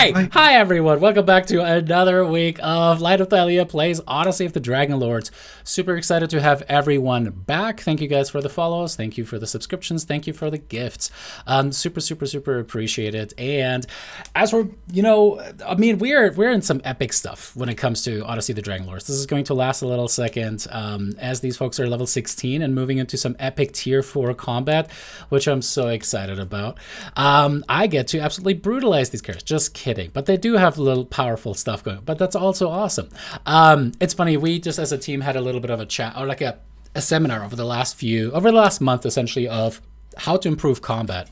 Hi everyone, welcome back to another week of Light of Thylea Plays Odyssey of the Dragonlords. Super excited to have everyone back. Thank you guys for the follows, thank you for the subscriptions, thank you for the gifts. Super appreciate it. And as we're, we're in some epic stuff when it comes to Odyssey of the Dragonlords. This is going to last a little second as these folks are level 16 and moving into some epic tier 4 combat, which I'm so excited about. I get to absolutely brutalize these characters. Just kidding. But they do have a little powerful stuff going. But that's also awesome. It's funny. We just as a team had a little bit of a chat or like a seminar over the last month, essentially, of how to improve combat.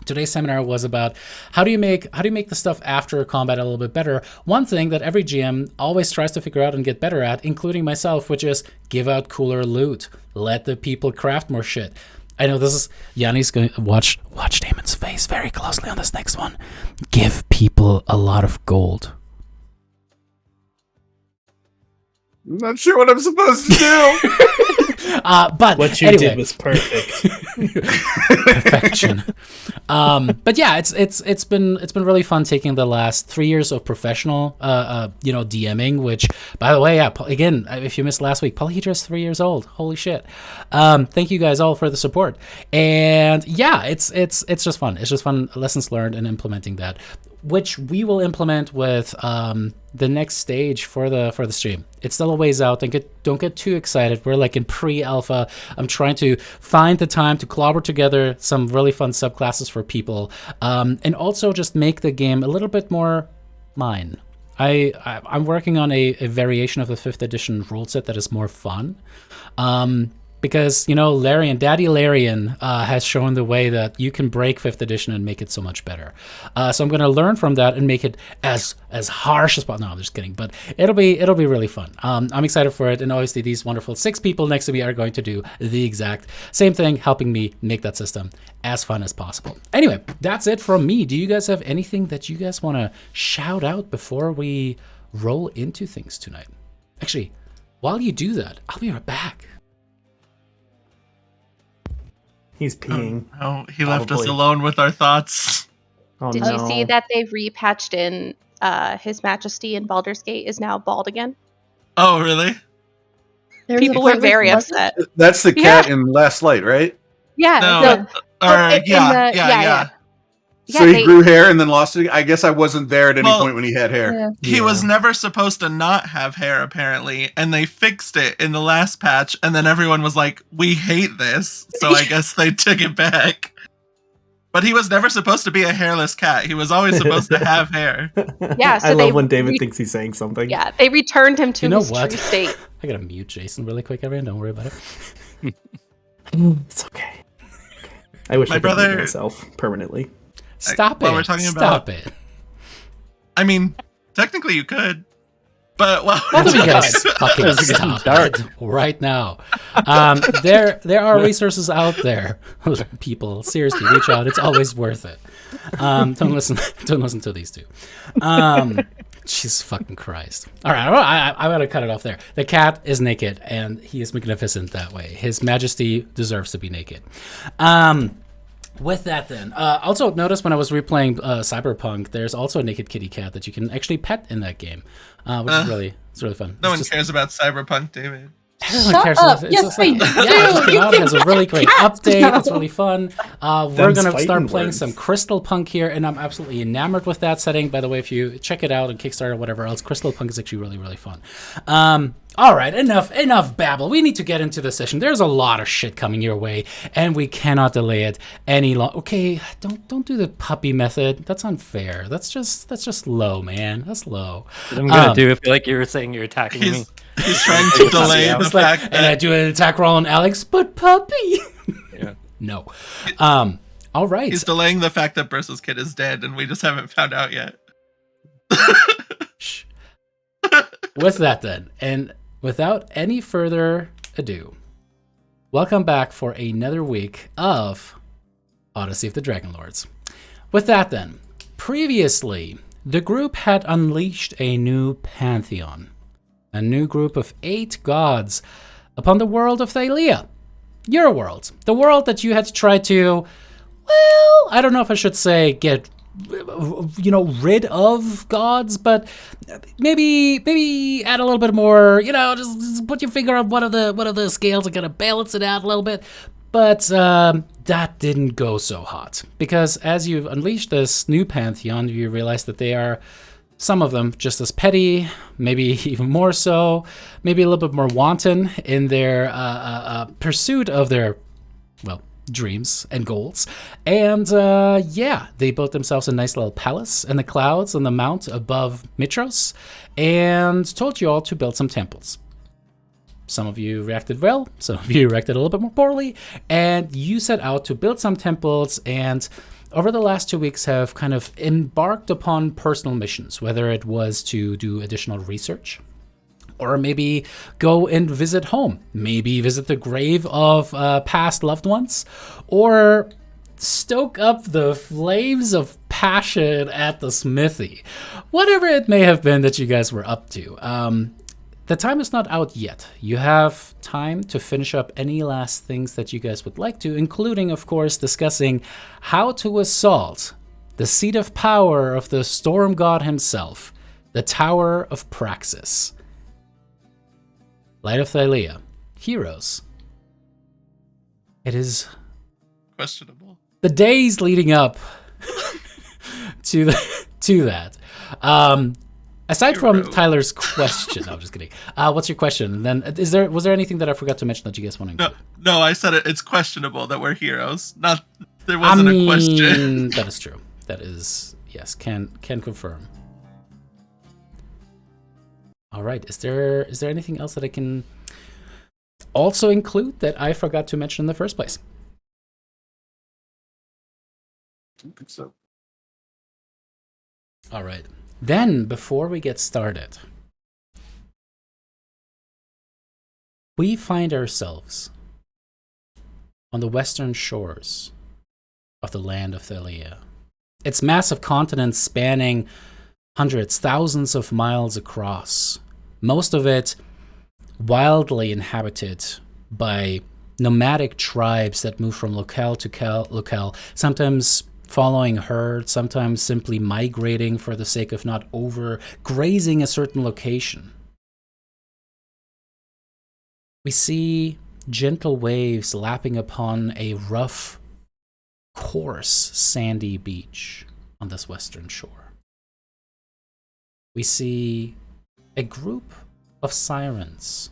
Today's seminar was about how do you make the stuff after combat a little bit better. One thing that every GM always tries to figure out and get better at, including myself, which is give out cooler loot. Let the people craft more shit. I know this is Yanni's going to watch Damon's face very closely on this next one. Give people a lot of gold. I'm not sure what I'm supposed to do. But what you did was perfect. Perfection. But yeah, it's been really fun taking the last 3 years of professional DMing, which, by the way, yeah, again, if you missed last week, Polyhedra's 3 years old. Holy shit. Thank you guys all for the support. And yeah, it's just fun. It's just fun lessons learned and implementing that, which we will implement with the next stage for the stream. It's still a ways out. Don't get too excited. We're like in pre-alpha. I'm trying to find the time to clobber together some really fun subclasses for people, and also just make the game a little bit more mine. I'm working on a variation of the 5th edition rule set that is more fun. Because, Daddy Larian has shown the way that you can break 5th edition and make it so much better. So I'm going to learn from that and make it as harsh as possible. No, I'm just kidding. But it'll be really fun. I'm excited for it. And obviously these wonderful 6 people next to me are going to do the exact same thing, helping me make that system as fun as possible. Anyway, that's it from me. Do you guys have anything that you guys want to shout out before we roll into things tonight? Actually, while you do that, I'll be right back. He's peeing. Oh, he left us alone with our thoughts. Oh, Did you see that they've repatched in His Majesty in Baldur's Gate is now bald again? Oh, really? People were very upset. That's the cat in Last Light, right? Yeah. No. Yeah. So he grew hair and then lost it. I guess I wasn't there at any point when he had hair. Yeah. He was never supposed to not have hair, apparently, and they fixed it in the last patch, and then everyone was like, we hate this, so I guess they took it back. But he was never supposed to be a hairless cat. He was always supposed to have hair. Yeah, so I love when David thinks he's saying something. Yeah, they returned him to his true state. I gotta mute Jason really quick, everyone. Don't worry about it. It's okay. I wish I could mute myself permanently. Stop it. We're talking Stop about... it. I mean, technically you could, but both of you guys fucking stop it right now. There are resources out there. People, seriously, reach out. It's always worth it. Don't listen to these two. Jesus fucking Christ. All right, I gotta cut it off there. The cat is naked, and he is magnificent that way. His Majesty deserves to be naked. With that, then, also notice when I was replaying Cyberpunk, there's also a naked kitty cat that you can actually pet in that game, which is really fun. No one cares about Cyberpunk, David. Everyone cares about it. Yes, we do. It has a really great update. It's really fun. We're going to start playing some Crystal Punk here, and I'm absolutely enamored with that setting. By the way, if you check it out on Kickstarter or whatever else, Crystal Punk is actually really, really fun. All right, enough babble. We need to get into the session. There's a lot of shit coming your way, and we cannot delay it any longer. Okay, don't do the puppy method. That's unfair. That's just low, man. That's low. What I'm gonna do. I feel like you were saying you're attacking me. He's trying to delay the fact that... And I do an attack roll on Alex, but puppy. Yeah. No. All right. He's delaying the fact that Bristle's kid is dead, and we just haven't found out yet. Shh. With that, then, and without any further ado, welcome back for another week of Odyssey of the Dragonlords. With that, then, previously, the group had unleashed a new pantheon. A new group of 8 gods upon the world of Thylea. Your world. The world that you had tried to, well, I don't know if I should say get rid of gods, but maybe add a little bit more, just put your finger on one of the scales and kind of balance it out a little bit. But that didn't go so hot, because as you've unleashed this new pantheon, you realize that they are, some of them, just as petty, maybe even more so, maybe a little bit more wanton in their pursuit of their, dreams and goals. And they built themselves a nice little palace in the clouds on the mount above Mitros, and told you all to build some temples. Some of you reacted well, some of you reacted a little bit more poorly, and you set out to build some temples, and over the last 2 weeks have kind of embarked upon personal missions, whether it was to do additional research, or maybe go and visit home, maybe visit the grave of past loved ones, or stoke up the flames of passion at the smithy. Whatever it may have been that you guys were up to. The time is not out yet. You have time to finish up any last things that you guys would like to, including, of course, discussing how to assault the seat of power of the storm god himself, the Tower of Praxis. Light of Thylea. Heroes. It is questionable. The days leading up to that. Aside from Tyler's question, I'm just kidding. What's your question? And then, was there anything that I forgot to mention that you guys want to include? No, I said it's questionable that we're heroes. There wasn't a question. That is true. That is, yes, can confirm. All right. Is there anything else that I can also include that I forgot to mention in the first place? I don't think so. All right. Then, before we get started, we find ourselves on the western shores of the land of Thylea. Its massive continent spanning hundreds, thousands of miles across, most of it wildly inhabited by nomadic tribes that move from locale to locale, sometimes following herds, sometimes simply migrating for the sake of not overgrazing a certain location. We see gentle waves lapping upon a rough, coarse, sandy beach on this western shore. We see a group of sirens.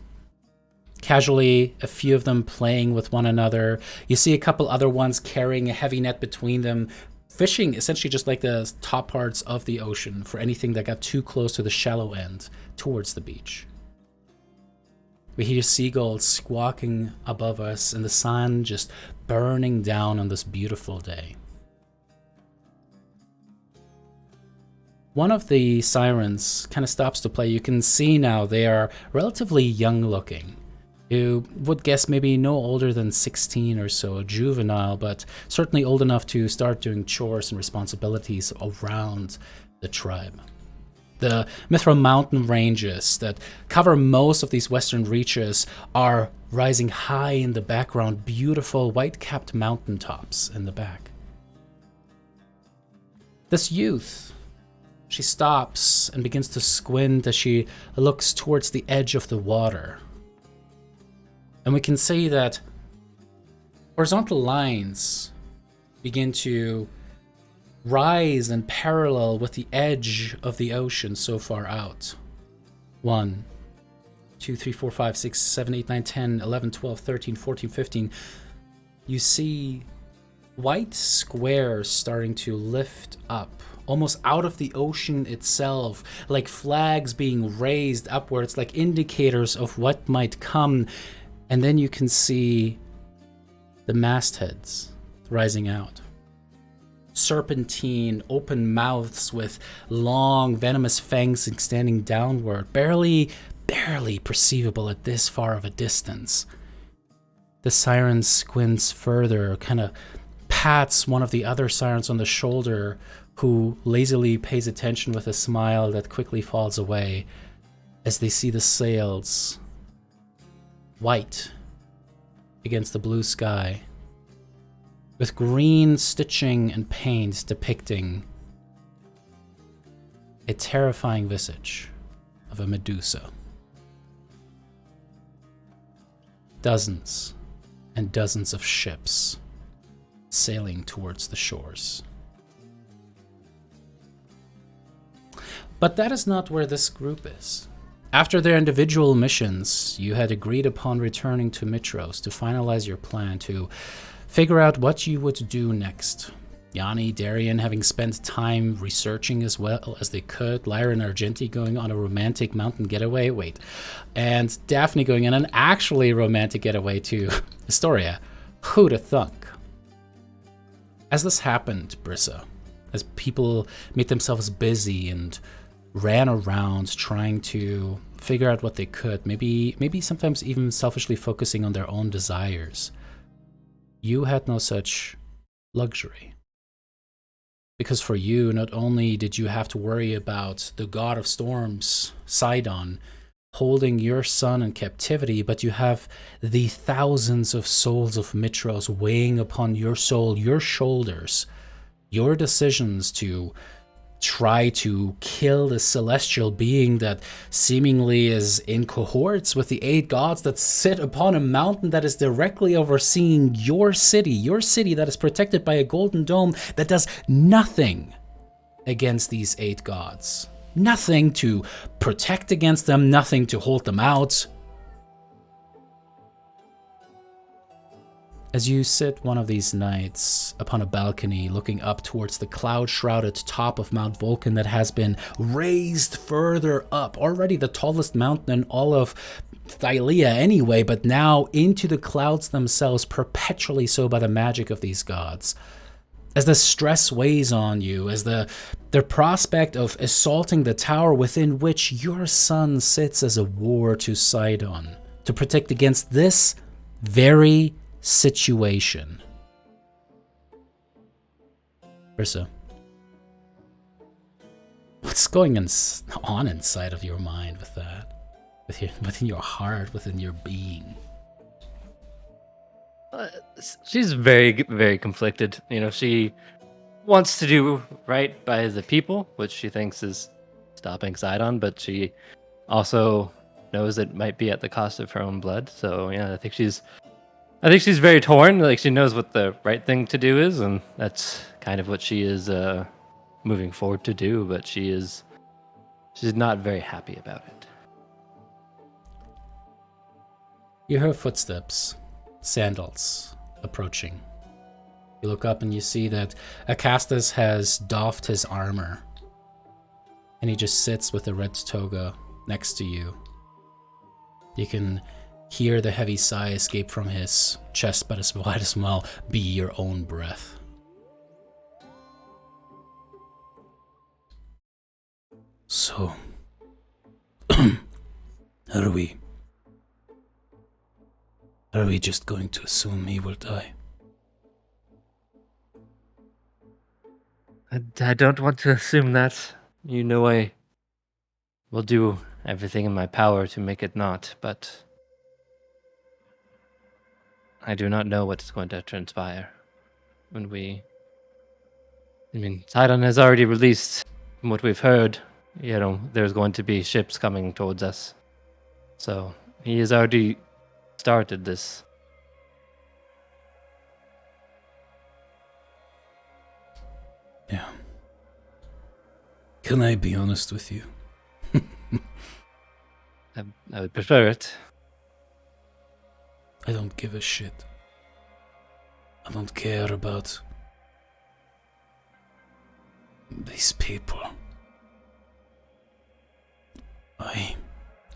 Casually, a few of them playing with one another. You see a couple other ones carrying a heavy net between them, fishing essentially just like the top parts of the ocean for anything that got too close to the shallow end towards the beach. We hear seagulls squawking above us and the sun just burning down on this beautiful day. One of the sirens kind of stops to play. You can see now they are relatively young looking. You would guess maybe no older than 16 or so, a juvenile, but certainly old enough to start doing chores and responsibilities around the tribe. The Mithra mountain ranges that cover most of these western reaches are rising high in the background, beautiful white-capped mountaintops in the back. This youth, she stops and begins to squint as she looks towards the edge of the water. And we can see that horizontal lines begin to rise and parallel with the edge of the ocean so far out. 1, 2, 3, 4, 5, 6, 7, 8, 9, 10, 11, 12, 13, 14, 15. You see white squares starting to lift up, almost out of the ocean itself, like flags being raised upwards, like indicators of what might come. And then you can see the mastheads rising out. Serpentine, open mouths with long, venomous fangs extending downward, barely perceivable at this far of a distance. The siren squints further, kind of pats one of the other sirens on the shoulder, who lazily pays attention with a smile that quickly falls away as they see the sails white against the blue sky, with green stitching and paint depicting a terrifying visage of a Medusa. Dozens and dozens of ships sailing towards the shores. But that is not where this group is. After their individual missions, you had agreed upon returning to Mitros to finalize your plan to figure out what you would do next. Yanni, Darian having spent time researching as well as they could, Lyra and Argenti going on a romantic mountain getaway, and Daphne going on an actually romantic getaway to Astoria. Who'da thunk? As this happened, Brissa, as people made themselves busy and ran around trying to figure out what they could, maybe sometimes even selfishly focusing on their own desires, you had no such luxury. Because for you, not only did you have to worry about the god of storms, Sidon, holding your son in captivity, but you have the thousands of souls of Mitros weighing upon your soul, your shoulders. Your decisions to try to kill the celestial being that seemingly is in cohorts with the 8 gods that sit upon a mountain that is directly overseeing your city that is protected by a golden dome that does nothing against these 8 gods. Nothing to protect against them, nothing to hold them out. As you sit one of these nights upon a balcony looking up towards the cloud-shrouded top of Mount Vulcan that has been raised further up, already the tallest mountain in all of Thylea anyway, but now into the clouds themselves, perpetually so by the magic of these gods. As the stress weighs on you, as the prospect of assaulting the tower within which your son sits as a ward to Sidon, to protect against this very situation. Brissa, what's going on inside of your mind with that? Within your heart, within your being? She's very, very conflicted. She wants to do right by the people, which she thinks is stopping Sidon, but she also knows it might be at the cost of her own blood. So yeah, I think she's very torn. Like, she knows what the right thing to do is, and that's kind of what she is moving forward to do, but she's not very happy about it. You hear footsteps, sandals approaching. You look up and you see that Acastus has doffed his armor, and he just sits with a red toga next to you. You can hear the heavy sigh escape from his chest, but as might as well be your own breath. So, are we just going to assume he will die? I don't want to assume that. I will do everything in my power to make it not, but I do not know what is going to transpire Sidon has already released, from what we've heard, there's going to be ships coming towards us. So he has already started this. Yeah. Can I be honest with you? I would prefer it. I don't give a shit. I don't care about these people. I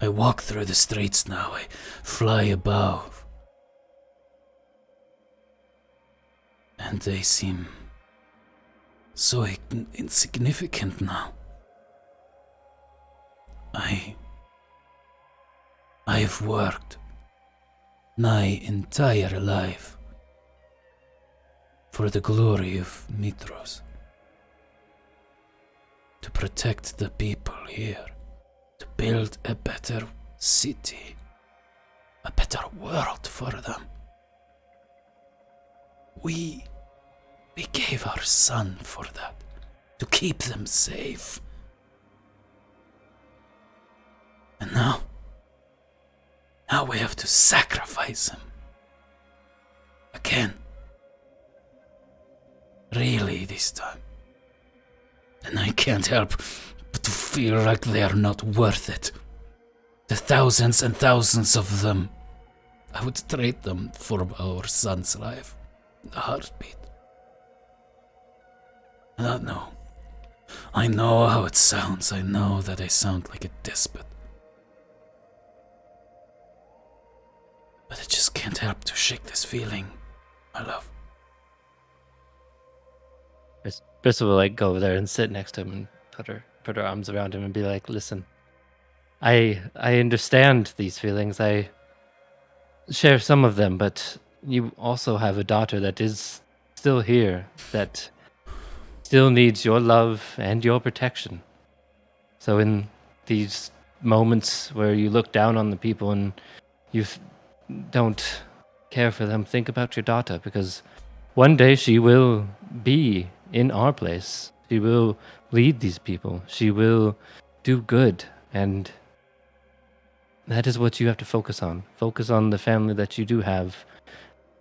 walk through the streets now. I fly above. And they seem so insignificant now. I have worked my entire life for the glory of Mitros, to protect the people here, to build a better city, a better world for them. We gave our son for that, to keep them safe. Now we have to sacrifice him. Again. Really this time. And I can't help but to feel like they are not worth it. The thousands and thousands of them. I would trade them for our son's life. A heartbeat. I know how it sounds. I know that I sound like a despot. But I just can't help to shake this feeling, my love. Bristol will go over there and sit next to him and put her arms around him and be like, listen, I understand these feelings. I share some of them, but you also have a daughter that is still here, that still needs your love and your protection. So in these moments where you look down on the people and you don't care for them, think about your daughter, because one day she will be in our place. She will lead these people. She will do good, and that is what you have to focus on. Focus on the family that you do have,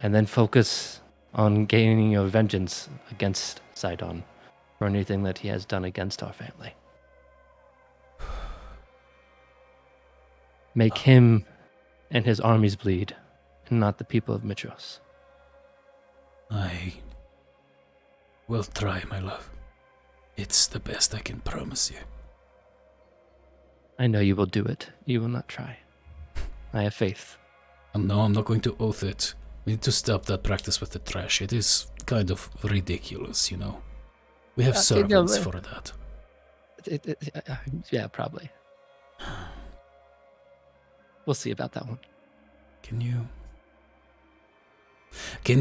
and then focus on gaining your vengeance against Sidon for anything that he has done against our family. Make him and his armies bleed, and not the people of Mitros. I will try, my love. It's the best I can promise you. I know you will do it. You will not try. I have faith. No, I'm not going to oath it. We need to stop that practice with the trash. It is kind of ridiculous, you know. We have servants for that. Yeah, probably. We'll see about that one. Can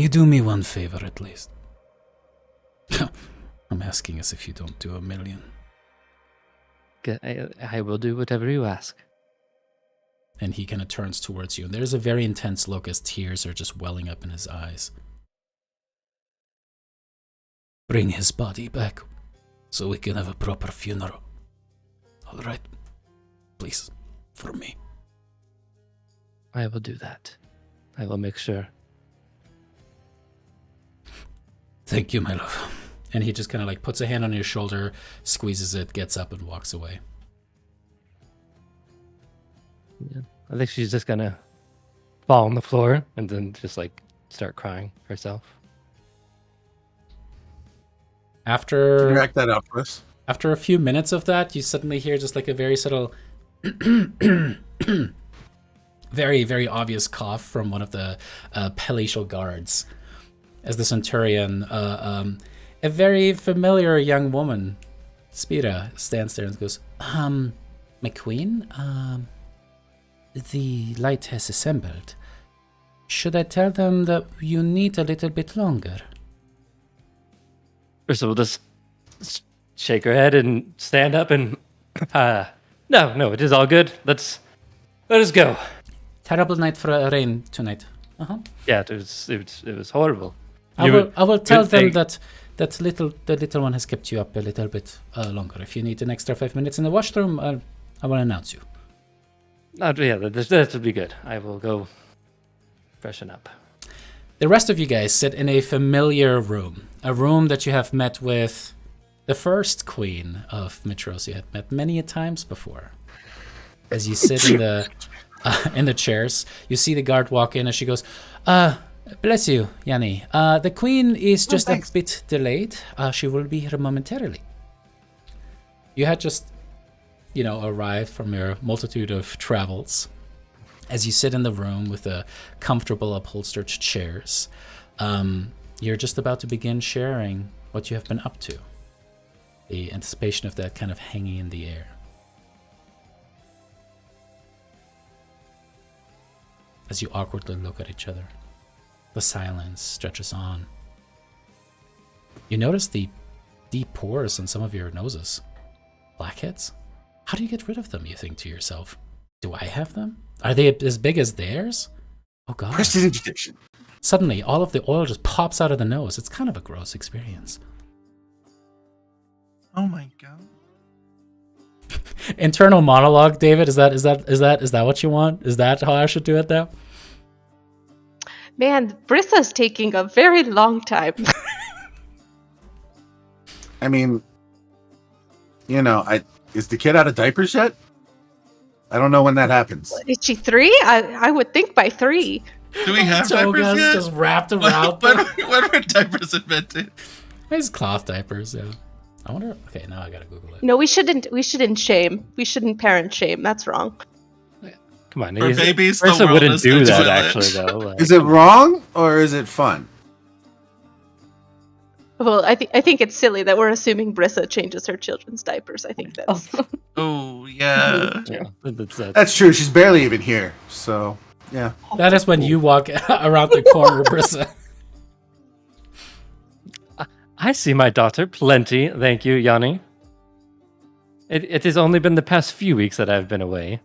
you do me one favor at least? I'm asking as if you don't do a million. I will do whatever you ask. And he kind of turns towards you, and there's a very intense look as tears are just welling up in his eyes. Bring his body back, so we can have a proper funeral. All right? Please, for me. I will do that. I will make sure. Thank you, my love. And he just kind of puts a hand on your shoulder, squeezes it, gets up and walks away. Yeah. I think she's just gonna fall on the floor and then just start crying herself. After Direct that out for us. After a few minutes of that, you suddenly hear just a very subtle very, very obvious cough from one of the palatial guards. As the centurion, a very familiar young woman, Spira, stands there and goes, McQueen, the light has assembled. Should I tell them that you need a little bit longer? Ursa will just shake her head and stand up and, no, it is all good. Let us go. Terrible night for a rain tonight. Yeah, it was horrible. I will tell them that the little one has kept you up a little bit longer. If you need an extra 5 minutes in the washroom, I will announce you. Yeah, that would be good. I will go freshen up. The rest of you guys sit in a familiar room, a room that you have met with the first queen of Mitros. You had met many a times before. As you sit in the chairs, you see the guard walk in, and she goes, bless you, Yanni. The queen is just a bit delayed. She will be here momentarily. You had just, arrived from your multitude of travels. As you sit in the room with the comfortable upholstered chairs, you're just about to begin sharing what you have been up to. The anticipation of that kind of hanging in the air. As you awkwardly look at each other, the silence stretches on. You notice the deep pores on some of your noses. Blackheads? How do you get rid of them, you think to yourself? Do I have them? Are they as big as theirs? Oh god. Prestidigitation. Suddenly, all of the oil just pops out of the nose. It's kind of a gross experience. Oh my god. Internal monologue, David. Is that what you want? Is that how I should do it now? Man, Brissa's taking a very long time. I mean, is the kid out of diapers yet? I don't know when that happens. Is she 3? I would think by 3. Do we have diapers Toga's yet? just wrapped around. When were diapers invented? It's cloth diapers. Yeah. I wonder. Okay, now I gotta Google it. No, we shouldn't shame. We shouldn't parent shame. That's wrong. Come on, For babies, the Marissa world wouldn't is do their that toilet. actually, though. Like, Is it wrong or is it fun? Well, I think it's silly that we're assuming Brissa changes her children's diapers. I think that's. Oh, yeah. yeah, that's That's true. She's barely even here. So, yeah. That is when you walk around the corner, Brissa. I see my daughter plenty, thank you, Yanni. It has only been the past few weeks that I've been away.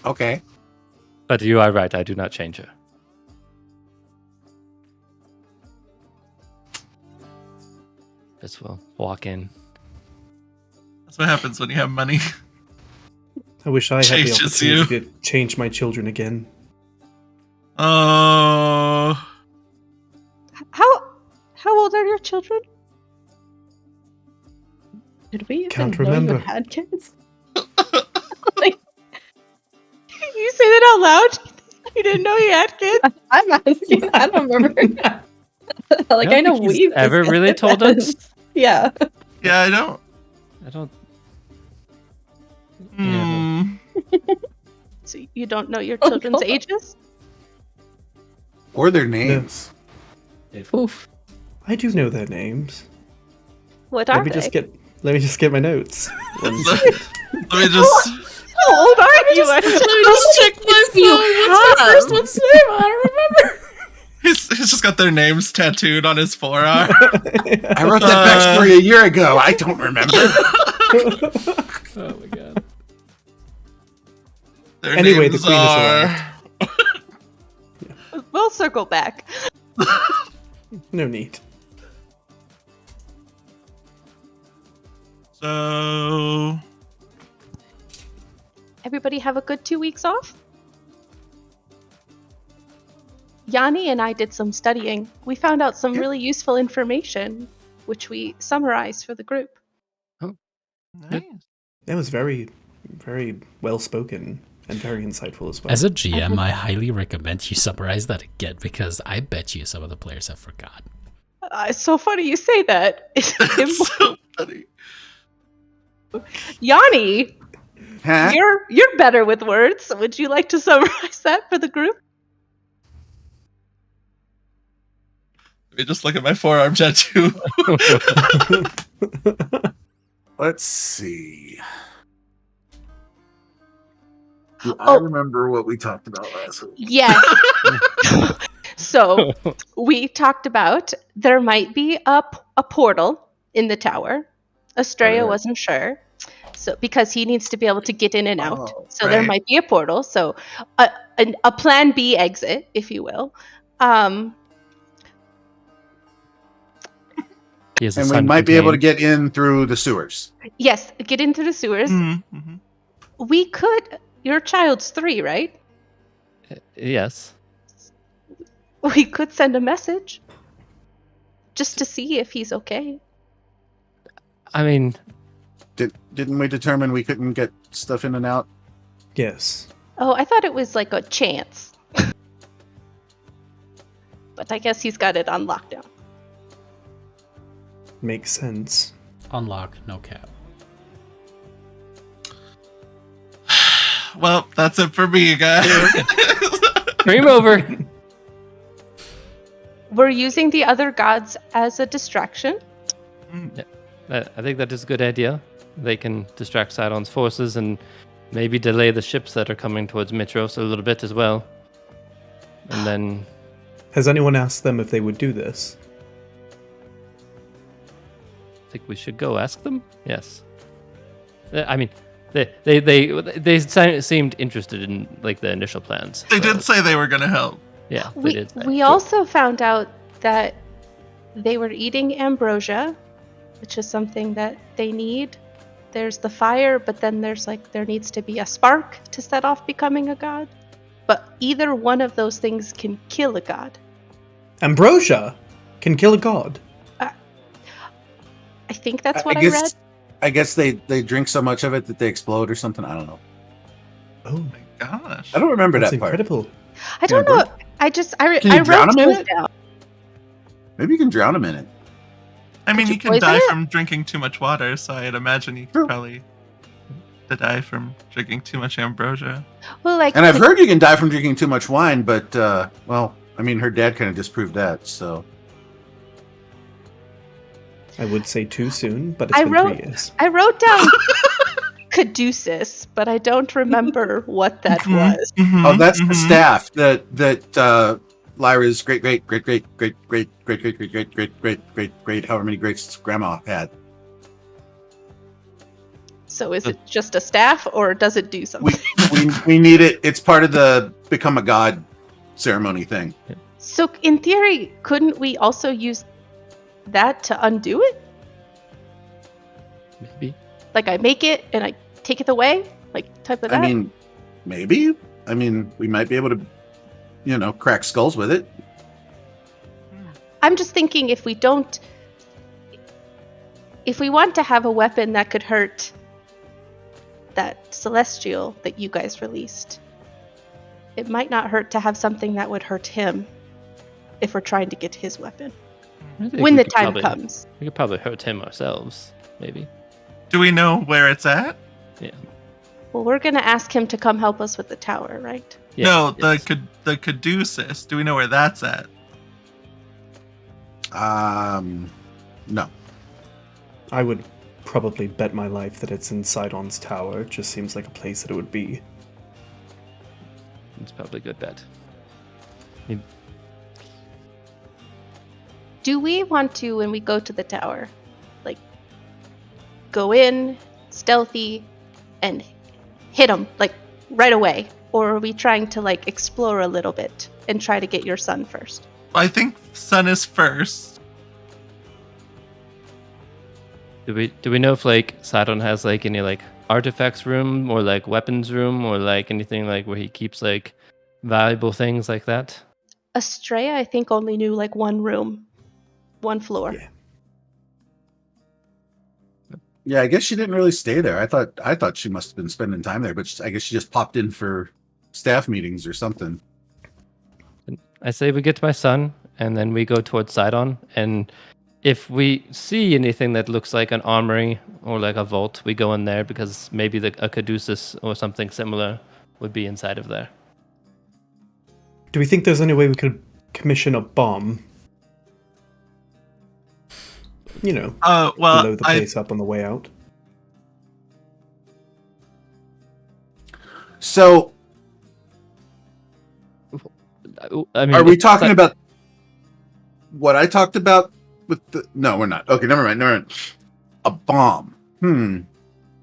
Okay. But you are right, I do not change her. This will walk in. That's what happens when you have money. I wish I had the Changes opportunity to change my children again. Oh. How old are your children? Did we even Can't know remember. you had kids? You say that out loud? You didn't know you had kids? I'm asking. I don't remember. Like, I know think he's we've ever discussed really it, told but- us. Yeah. Yeah, I don't. I don't. Hmm. So you don't know your children's God. ages? Or their names. Oof. I do know their names. What are Let me just get my notes. One second. Let me just. How old are you? Let me just check my phone. What's my first one's name? I don't remember. He's just got their names tattooed on his forearm. I wrote that backstory a year ago. I don't remember. Oh my god. Their Anyway, the names queen is are. We'll circle back. No need. So. Everybody have a good 2 weeks off? Yanni and I did some studying. We found out some really useful information, which we summarized for the group. Nice. That was very, very well spoken and very insightful as well. As a GM, I highly recommend you summarize that again because I bet you some of the players have forgotten. It's so funny you say that. It's so funny. Yanni, Huh? you're better with words. Would you like to summarize that for the group? Let me just look at my forearm tattoo. Let's see. Do I remember what we talked about last week? Yes. So we talked about there might be a portal in the tower. Estrella wasn't sure, so because he needs to be able to get in and out. Oh, So there right. might be a portal. So a plan B exit, if you will. He has a And we son might be able to contained. get in through the sewers. Yes, get into the sewers. Mm-hmm. We could. Your child's 3, right? Yes. We could send a message just to see if he's okay. I mean, Didn't we determine we couldn't get stuff in and out? Yes. Oh, I thought it was like a chance. But I guess he's got it on lockdown. Makes sense. Unlock, no cap. Well, that's it for me, guys. cream over. We're using the other gods as a distraction. I think that is a good idea. They can distract Sidon's forces and maybe delay the ships that are coming towards Mitros a little bit as well. And then Has anyone asked them if they would do this? I think we should go ask them. Yes. I mean, they seemed interested in like the initial plans. They so, did say they were going to help. Yeah, they We did. say. we also found out that they were eating ambrosia, which is something that they need. there's the fire, but then there needs to be a spark to set off becoming a god. But either one of those things can kill a god. Ambrosia can kill a god. I think that's what I read. I guess they drink so much of it that they explode or something. I don't know. Oh my gosh. I don't remember that's that part. Incredible. I don't know. I Can you drown wrote him in those it? down. Maybe you can drown him in it. I mean, Could you you can poison die it? from drinking too much water, so I'd imagine you could probably die from drinking too much ambrosia. Well, like, And I've heard you can die from drinking too much wine, but well, I mean, her dad kind of disproved that. So I would say too soon, but it's I been wrote 3 years. I wrote down caduceus, but I don't remember what that was. oh, that's the staff that Lyra's great however many greats grandma had. So is it just a staff, or does it do something? We need it. It's part of the become a god ceremony thing. So in theory, couldn't we also use that to undo it? Maybe. Like I make it and I take it away, like type of that. I mean, maybe. I mean, we might be able to, crack skulls with it. I'm just thinking if we want to have a weapon that could hurt that celestial that you guys released, it might not hurt to have something that would hurt him if we're trying to get his weapon. When the time comes. We could probably hurt him ourselves, maybe. Do we know where it's at? Yeah. Well, we're going to ask him to come help us with the tower, right? Yes, no, yes. the caduceus. Do we know where that's at? No. I would probably bet my life that it's in Sidon's tower. It just seems like a place that it would be. It's probably a good bet. Do we want to, when we go to the tower, like, go in, stealthy, and hit him, like, right away? Or are we trying to, like, explore a little bit and try to get your son first? I think sun is first. Do we know if like Sidon has like any like artifacts room or like weapons room or like anything like where he keeps like valuable things like that? Estrella, I think, only knew, like, one room, one floor. Yeah, I guess she didn't really stay there. I thought she must have been spending time there, but I guess she just popped in for staff meetings or something. I say we get to my son and then we go towards Sidon, and if we see anything that looks like an armory or like a vault, we go in there because maybe a caduceus or something similar would be inside of there. Do we think there's any way we could commission a bomb? Well, blow the place up on the way out. So, I mean, are we talking about what I talked about with the? No, we're not. Okay, never mind. A bomb.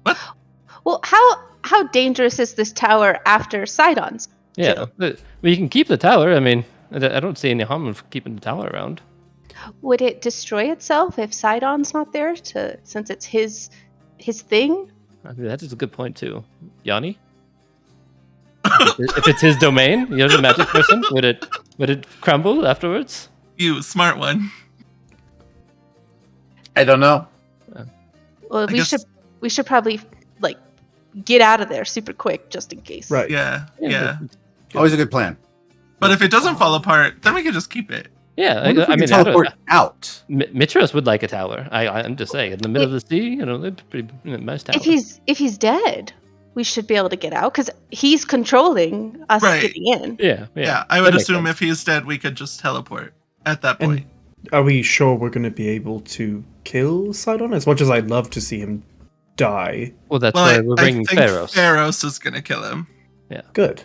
What? Well, how dangerous is this tower after Sidon's? Yeah, we can keep the tower. I mean, I don't see any harm in keeping the tower around. Would it destroy itself if Sidon's not there, since it's his thing? I mean, that is a good point too. Yanni? If it's his domain, you're the magic person, would it crumble afterwards? You smart one. I don't know. Well, we should probably, like, get out of there super quick just in case. Right. Yeah. Always a good plan. But if it doesn't fall apart, then we can just keep it. Yeah, What if we I mean, can teleport out. Mitros would like a tower. I'm just saying, in the middle of the sea, they're pretty nice tower. If he's dead, we should be able to get out because he's controlling us getting in. Yeah. I would assume if he's dead, we could just teleport at that point. And are we sure we're going to be able to kill Sidon? As much as I'd love to see him die. Well, that's why we're bringing I think Pharos. Pharos is going to kill him. Yeah. Good.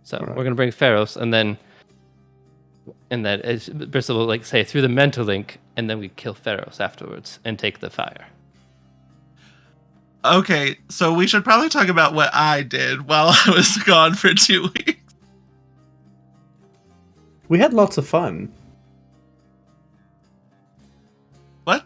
So Right. we're gonna bring Pharos, and then Bristol will like say through the mental link, and then we kill Pharos afterwards and take the fire. Okay, so we should probably talk about what I did while I was gone for 2 weeks. We had lots of fun. What?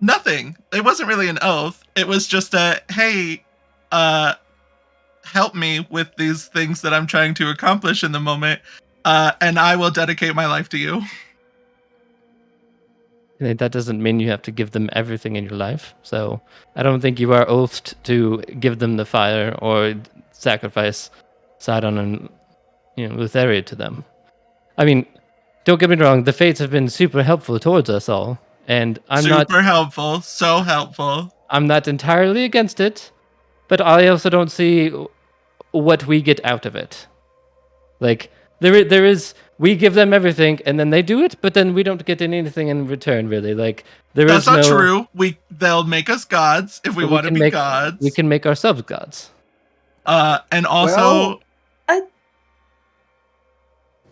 Nothing. It wasn't really an oath. It was just a, hey, help me with these things that I'm trying to accomplish in the moment, and I will dedicate my life to you. That doesn't mean you have to give them everything in your life. So I don't think you are oathed to give them the fire or sacrifice Sidon and Lutheria to them. I mean, don't get me wrong. The Fates have been super helpful towards us all, and Super helpful, so helpful. I'm not entirely against it, but I also don't see what we get out of it. Like there is we give them everything and then they do it, but then we don't get anything in return really. Like That's not true. They'll make us gods if we want to be gods. We can make ourselves gods. And also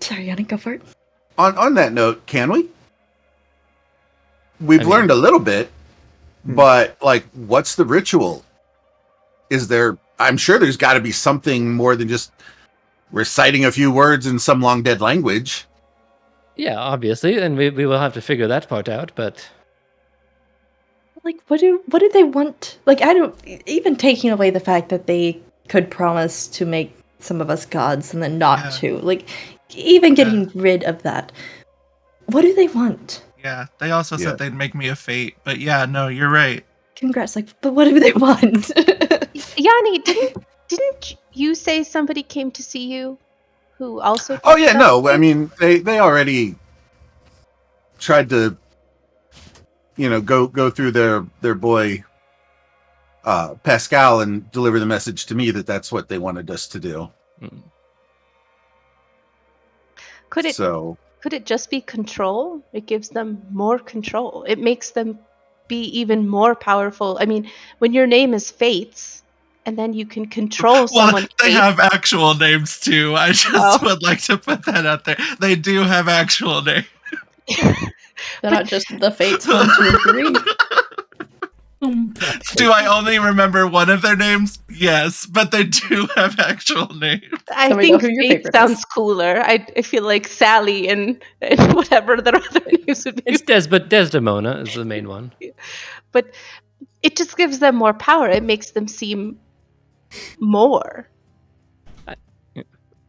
Sorry, Yanni, go for it. On that note, can we? We've learned a little bit, but like, what's the ritual? Is there? I'm sure there's got to be something more than just reciting a few words in some long dead language. Yeah, obviously, and we will have to figure that part out. But Like, what do they want? Like, I don't even taking away the fact that they could promise to make some of us gods and then not to. Like, even getting rid of that. What do they want? Yeah, they also said they'd make me a fate, but yeah, no, you're right. Congrats, like, but what do they want? Yanni, didn't you say somebody came to see you who also? Oh yeah, no. I mean, they already tried to, go through their boy Pascal and deliver the message to me that that's what they wanted us to do. Could it just be control? It gives them more control. It makes them be even more powerful. I mean, when your name is Fates, and then you can control someone. Well, they have actual names too. I just would like to put that out there. They do have actual names. They're not just the Fates 1, 2, and 3. Do I only remember one of their names? Yes, but they do have actual names. I think Fates sounds cooler. I feel like Sally and whatever their other names would be. It's Desdemona is the main one. But it just gives them more power. It makes them seem more.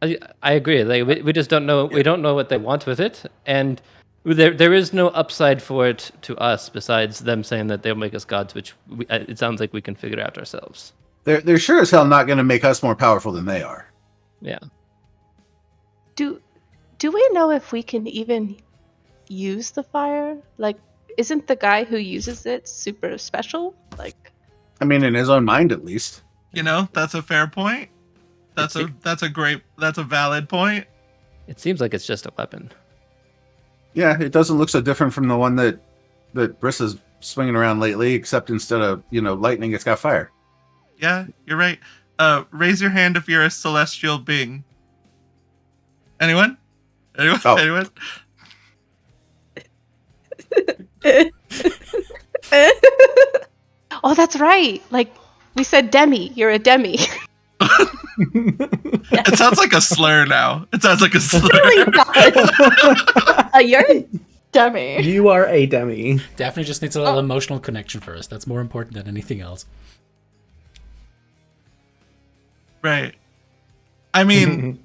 I agree. Like we just don't know. We don't know what they want with it, and there is no upside for it to us besides them saying that they'll make us gods, which it sounds like we can figure out ourselves. They're sure as hell not going to make us more powerful than they are. Yeah. Do we know if we can even use the fire? Like, isn't the guy who uses it super special? Like, I mean, in his own mind, at least. That's a fair point. That's a valid point. It seems like it's just a weapon. Yeah, it doesn't look so different from the one that Brissa's swinging around lately, except instead of, lightning, it's got fire. Yeah, you're right. Raise your hand if you're a celestial being. Anyone? Oh. Anyone? Oh, that's right. Like, we said demi. You're a demi. It sounds like a slur now. It sounds like a slur. You're a demi. You are a demi. Daphne just needs a little emotional connection first. That's more important than anything else. Right. I mean,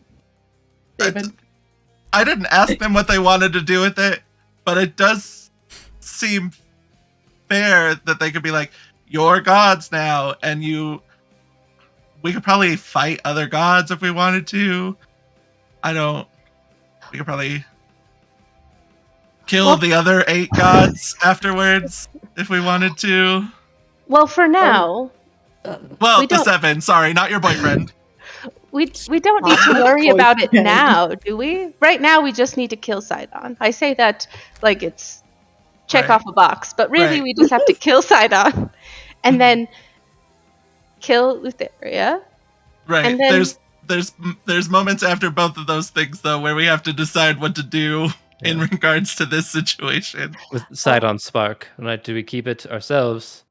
I didn't ask them what they wanted to do with it, but it does seem fair that they could be like, you're gods now, and we could probably fight other gods if we wanted to. We could probably kill the other 8 gods afterwards if we wanted to. Well, for now. Well, the 7, sorry, not your boyfriend. We don't need to worry about it now, do we? Right now, we just need to kill Sidon. I say that like it's check off a box, but really we just have to kill Sidon and then kill Lutheria. Right. And then, there's moments after both of those things though where we have to decide what to do in regards to this situation. With Sidon's spark, right? Do we keep it ourselves,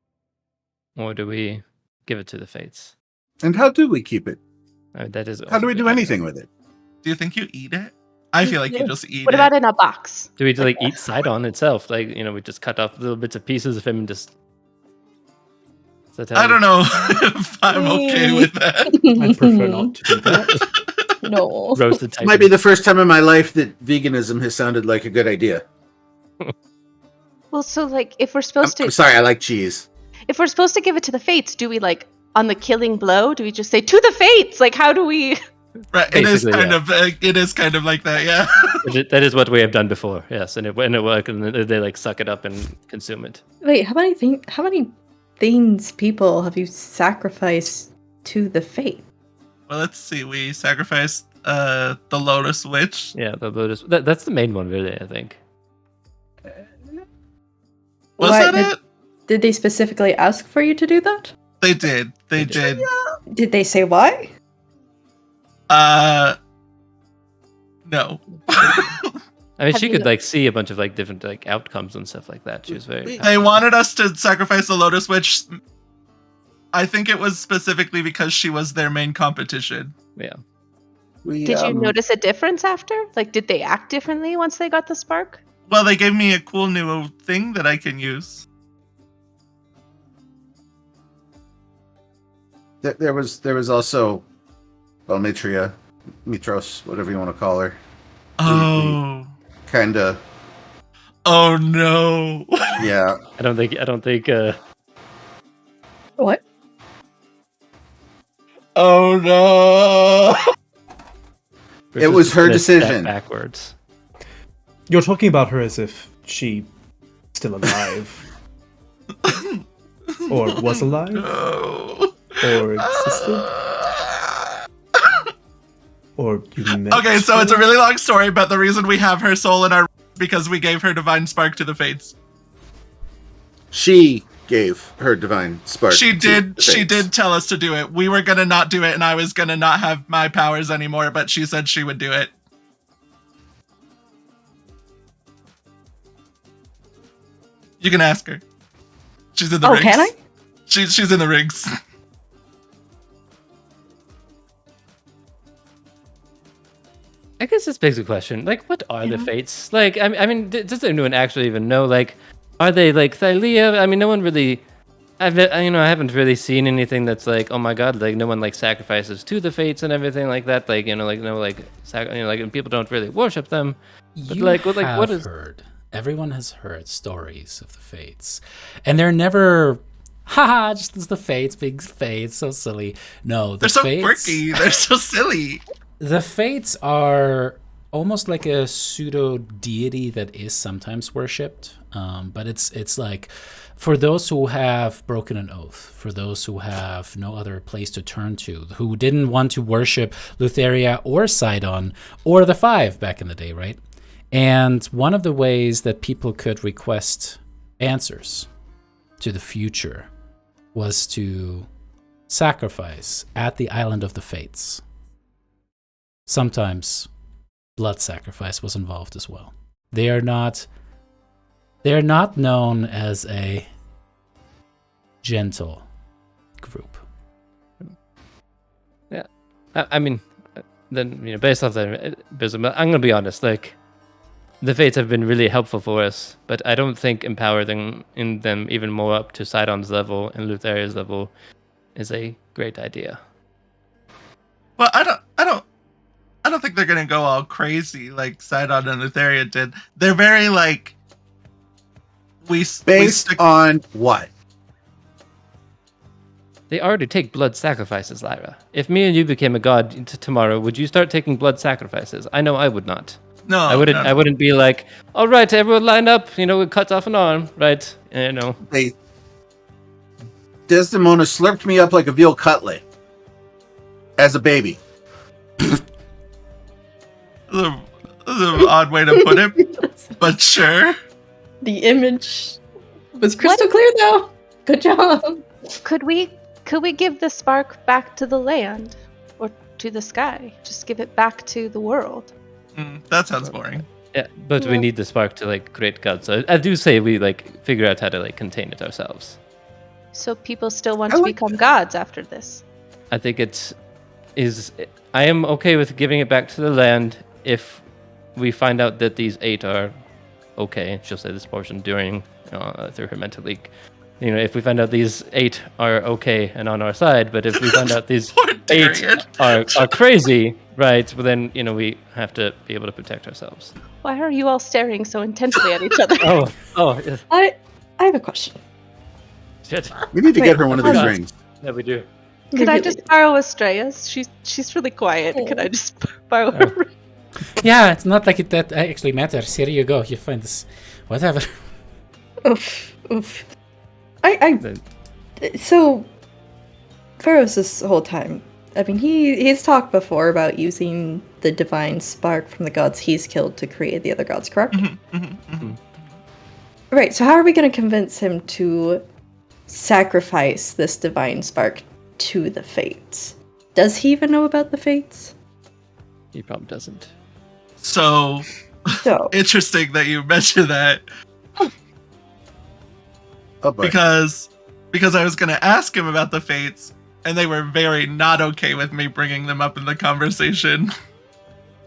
or do we give it to the Fates? And how do we keep it? That is. How do we do anything with it? Do you think you eat it? I feel like you just eat What it. about in a box? Do we like eat Sidon itself? Like, we just cut off little bits of pieces of him and just. I don't know if I'm okay with that. I'd prefer not to do that. No. Roasted This Titan. might be the first time in my life that veganism has sounded like a good idea. Well, so like if we're supposed I'm to sorry, I like cheese. if we're supposed to give it to the fates, do we like on the killing blow? Do we just say to the fates? Like how do we? Right, it is Basically, kind yeah. of it is kind of like that, yeah. That is what we have done before, yes, and it worked, and they like suck it up and consume it. Wait, how many things people have you sacrificed to the fate? Well, let's see. We sacrificed the Lotus Witch. Yeah, the lotus. That's the main one, really. I think. Was Why- that it? Did they specifically ask for you to do that? They did. They did. Did they say why? No. I mean, Have she you- could like see a bunch of like different like outcomes and stuff like that. She was very. They wanted us to sacrifice the Lotus Witch. I think it was specifically because she was their main competition. Yeah. We, Did you notice a difference after? Like did they act differently once they got the spark? Well, they gave me a cool new thing that I can use. There was also Valmitria, Mitros, whatever you want to call her. Oh. Kind of, Oh no. yeah. I don't think. What? Oh no. It was her Gonna step decision. Backwards. You're talking about her as if she's still alive. Or was alive? No. Or existed? Or you met Okay, so her? it's a really long story, but the reason we have her soul in our is because we gave her divine spark to the fates. She gave her divine spark. She to did. the She fates. did tell us to do it. We were gonna not do it, and I was gonna not have my powers anymore. But she said she would do it. You can ask her. She's in the Oh, rings. can I? She's in the rings. I guess this begs the question: like, what are the fates? Like, I mean, does anyone actually even know? Like, are they like Thylea? I mean, no one really. I haven't really seen anything that's like, oh my god, like no one like sacrifices to the fates and everything like that. Like, like no, like, like, and people don't really worship them. But You like, have what is? heard. Everyone has heard stories of the fates, and they're never, haha, just as the fates, big fates, so silly. No, the They're so fates, quirky. They're so silly. The fates are almost like a pseudo deity that is sometimes worshipped, but it's like for those who have broken an oath, for those who have no other place to turn to, who didn't want to worship Lutheria or Sidon or the Five back in the day, right? And one of the ways that people could request answers to the future was to sacrifice at the Island of the Fates. Sometimes blood sacrifice was involved as well. They are not known as a gentle group. Yeah, I mean, then based off that, I'm gonna be honest. Like, the fates have been really helpful for us, but I don't think empowering them even more up to Sidon's level and Lutheria's level is a great idea. Well, I don't think they're gonna go all crazy like Sidon and Lutheria did. They're very like Based on what? They already take blood sacrifices, Lyra. If me and you became a god tomorrow, would you start taking blood sacrifices? I know I would not. No, I wouldn't. no. I wouldn't be like, all right, everyone line up. It cuts off an arm, right? Desdemona slurped me up like a veal cutlet as a baby. That's an odd way to put it, but sure. The image was crystal clear, though. Good job. Could we give the spark back to the land or to the sky? Just give it back to the world. That sounds boring. Yeah, but we Yeah. need the spark to create gods. So I do say we figure out how to contain it ourselves. So people still want I to like become gods after this. I think I am okay with giving it back to the land if we find out that these 8 are okay, she'll say this portion during through her mental leak. If we find out these 8 are okay and on our side, but if we find out these Poor 8 Darian. are crazy, right? Well, then we have to be able to protect ourselves. Why are you all staring so intensely at each other? Oh, yes. I have a question. Shit. We need to Wait, get her one of these hold on. rings. Yeah, we do. Could I just borrow Estrella's? She's really quiet. Could I just borrow her? Yeah, it's not like that actually matters. Here you go. You find this. Whatever. Oof. So, Pharaoh's this whole time. I mean, he's talked before about using the divine spark from the gods he's killed to create the other gods, correct? Right, so how are we going to convince him to sacrifice this divine spark to the Fates? Does he even know about the Fates? He probably doesn't. So interesting that you mentioned that. Oh, boy. Because I was going to ask him about the Fates, and they were very not okay with me bringing them up in the conversation.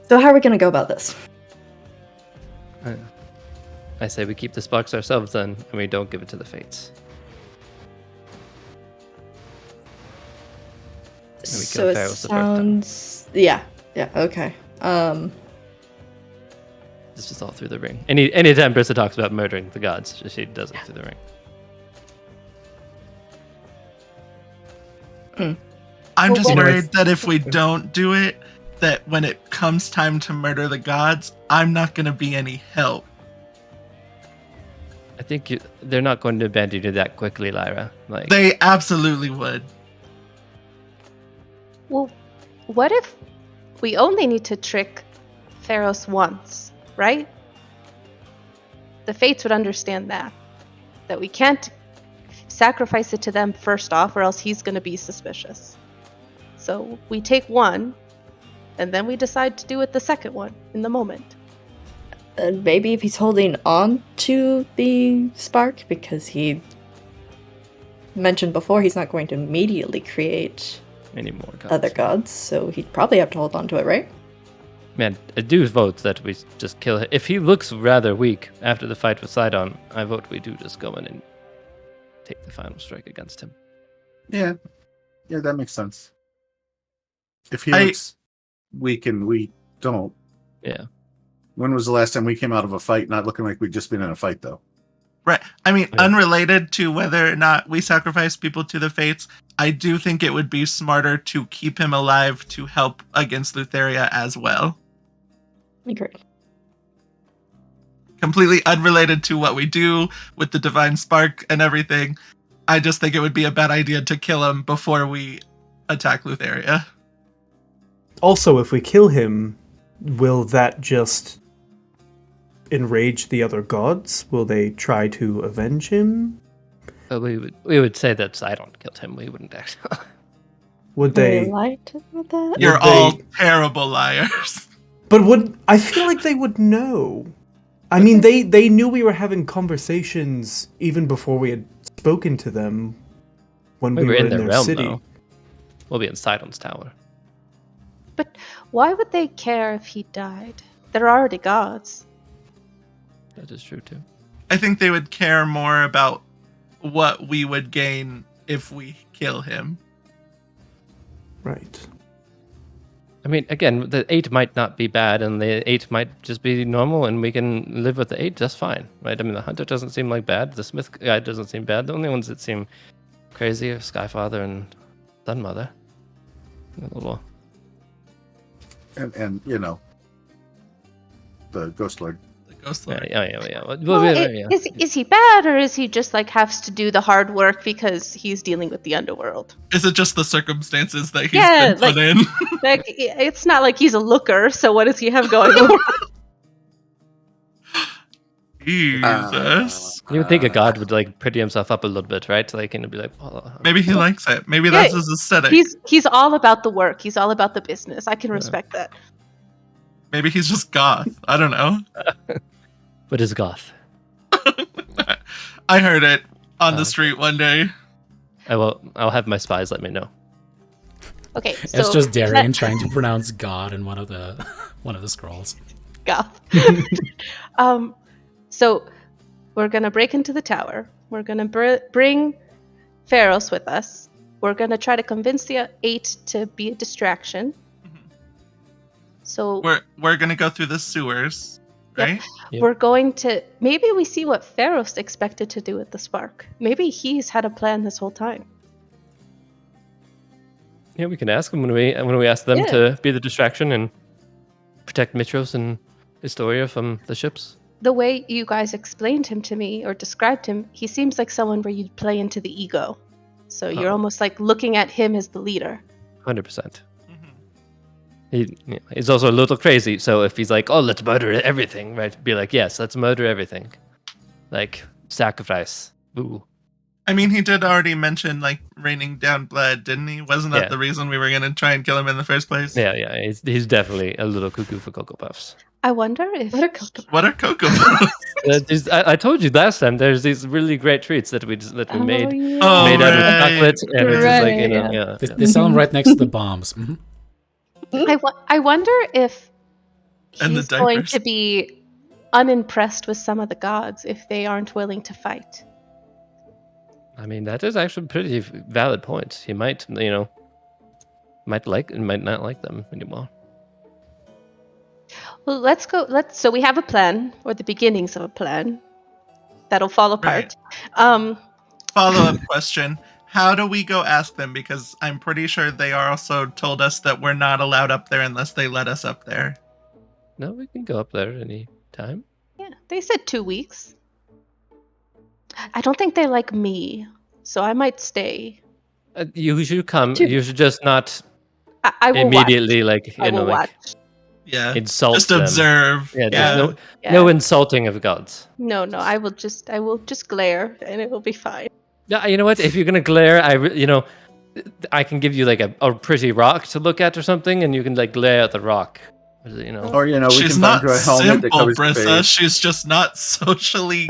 So how are we going to go about this? I say we keep the sparks ourselves then, and we don't give it to the Fates. And we So kill it Pharaohs the first time. sounds... Yeah, okay. It's just all through the ring. Anytime Brissa talks about murdering the gods, she does it through the ring. I'm just what worried that if we don't do it, that when it comes time to murder the gods, I'm not going to be any help. I think they're not going to abandon you that quickly, Lyra. Like, They absolutely would. Well, what if we only need to trick Theros once, right? The Fates would understand that we can't sacrifice it to them first off, or else he's going to be suspicious. So we take one, and then we decide to do it the second one in the moment. And maybe if he's holding on to the spark, because he mentioned before he's not going to immediately create any more gods. other gods, so he'd probably have to hold on to it, right? Man, I do vote that we just kill him. If he looks rather weak after the fight with Sidon, I vote we do just go in and take the final strike against him. Yeah, that makes sense. If he looks weak and we don't. Yeah. When was the last time we came out of a fight not looking like we'd just been in a fight, though? Right. I mean, Yeah. unrelated to whether or not we sacrifice people to the Fates, I do think it would be smarter to keep him alive to help against Lutheria as well. Agreed. Completely unrelated to what we do with the Divine Spark and everything. I just think it would be a bad idea to kill him before we attack Lutheria. Also, if we kill him, will that just enrage the other gods? Will they try to avenge him? But we would say that Sidon killed him. We wouldn't actually. Would They they? lie to him with that? You're Would all they- terrible liars. But I feel like they would know. I mean, they knew we were having conversations even before we had spoken to them when we were in their realm, city. though. We'll be in Sidon's tower. But why would they care if he died? They're already gods. That is true too. I think they would care more about what we would gain if we kill him. Right. I mean, again, the 8 might not be bad, and the 8 might just be normal, and we can live with the 8 just fine, right? I mean, the Hunter doesn't seem like bad. The Smith guy doesn't seem bad. The only ones that seem crazy are Skyfather and Sunmother. A little. And you know, the Ghost Lord. The Ghost Yeah, Lord. yeah. Well, is he bad, or is he just like has to do the hard work because he's dealing with the underworld? Is it just the circumstances that he's Yeah, been put in? Like, it's not like he's a looker. So what does he have going on? Jesus. You would think a god would like pretty himself up a little bit, right? Like, and be like, oh, Maybe he likes it. Maybe that's his aesthetic. He's all about the work. He's all about the business. I can respect that. Maybe he's just goth. I don't know. What is goth? I heard it on the Okay. street one day. I'll have my spies let me know. Okay, so It's just Darian trying to pronounce God in one of the scrolls. Goth. So we're gonna break into the tower. We're gonna bring Pharos with us. We're gonna try to convince the 8 to be a distraction. So we're gonna go through the sewers, right? Yep. we're going to maybe we see what Pharos expected to do with the spark. Maybe he's had a plan this whole time. Yeah, we can ask them when we ask them Yeah. to be the distraction and protect Mitros and Historia from the ships. The way you guys explained him to me or described him, he seems like someone where you'd play into the ego. So you're almost like looking at him as the leader. 100%. He's also a little crazy, so if he's like, oh, let's murder everything, right? Be like, yes, let's murder everything. Like, sacrifice. Ooh. I mean, he did already mention, like, raining down blood, didn't he? Wasn't that the reason we were going to try and kill him in the first place? Yeah, he's definitely a little cuckoo for Cocoa Puffs. I wonder if... What are Cocoa Puffs? I told you last time, there's these really great treats that we made yeah. made out of chocolate, and it's just like, Right. yeah. They sell them right next to the bombs. Mhm. I wonder if And the he's going diapers. to be unimpressed with some of the gods if they aren't willing to fight. I mean, that is actually a pretty valid point. He might, might not like them anymore. Well, let's go. So we have a plan, or the beginnings of a plan, that'll fall apart. Follow-up question. How do we go ask them? Because I'm pretty sure they also told us that we're not allowed up there unless they let us up there. No, we can go up there any time. Yeah, they said 2 weeks. I don't think they like me, so I might stay. You should come. You should just not I will immediately, watch. I will watch. Yeah. insult Just them. observe. Yeah, Yeah. there's Yeah. no insulting of gods. No, I will just glare, and it will be fine. Yeah, you know what? If you're gonna glare, I can give you like a pretty rock to look at or something, and you can like glare at the rock. Or we She's can not find you a helmet that simple, covers your Brissa. face. She's just not socially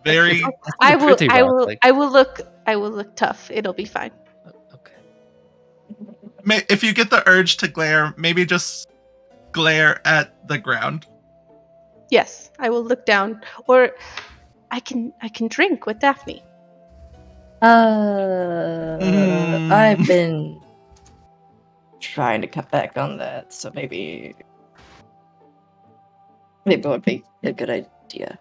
very. I will. pretty I rock, will. like- I will look. I will look tough. It'll be fine. Okay. If you get the urge to glare, maybe just glare at the ground. Yes, I will look down, or I can drink with Daphne. I've been trying to cut back on that, so maybe it would be a good idea.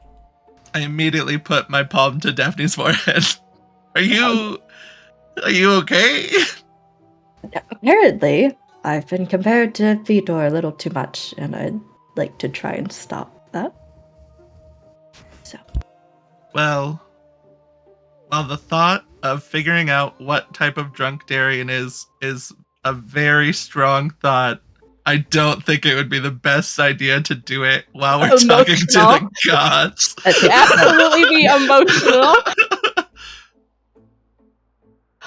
I immediately put my palm to Daphne's forehead. Are you okay? Apparently, I've been compared to Vitor a little too much, and I'd like to try and stop that. So, Well, the thought of figuring out what type of drunk Darien is a very strong thought. I don't think it would be the best idea to do it while we're talking to the gods. Absolutely be emotional.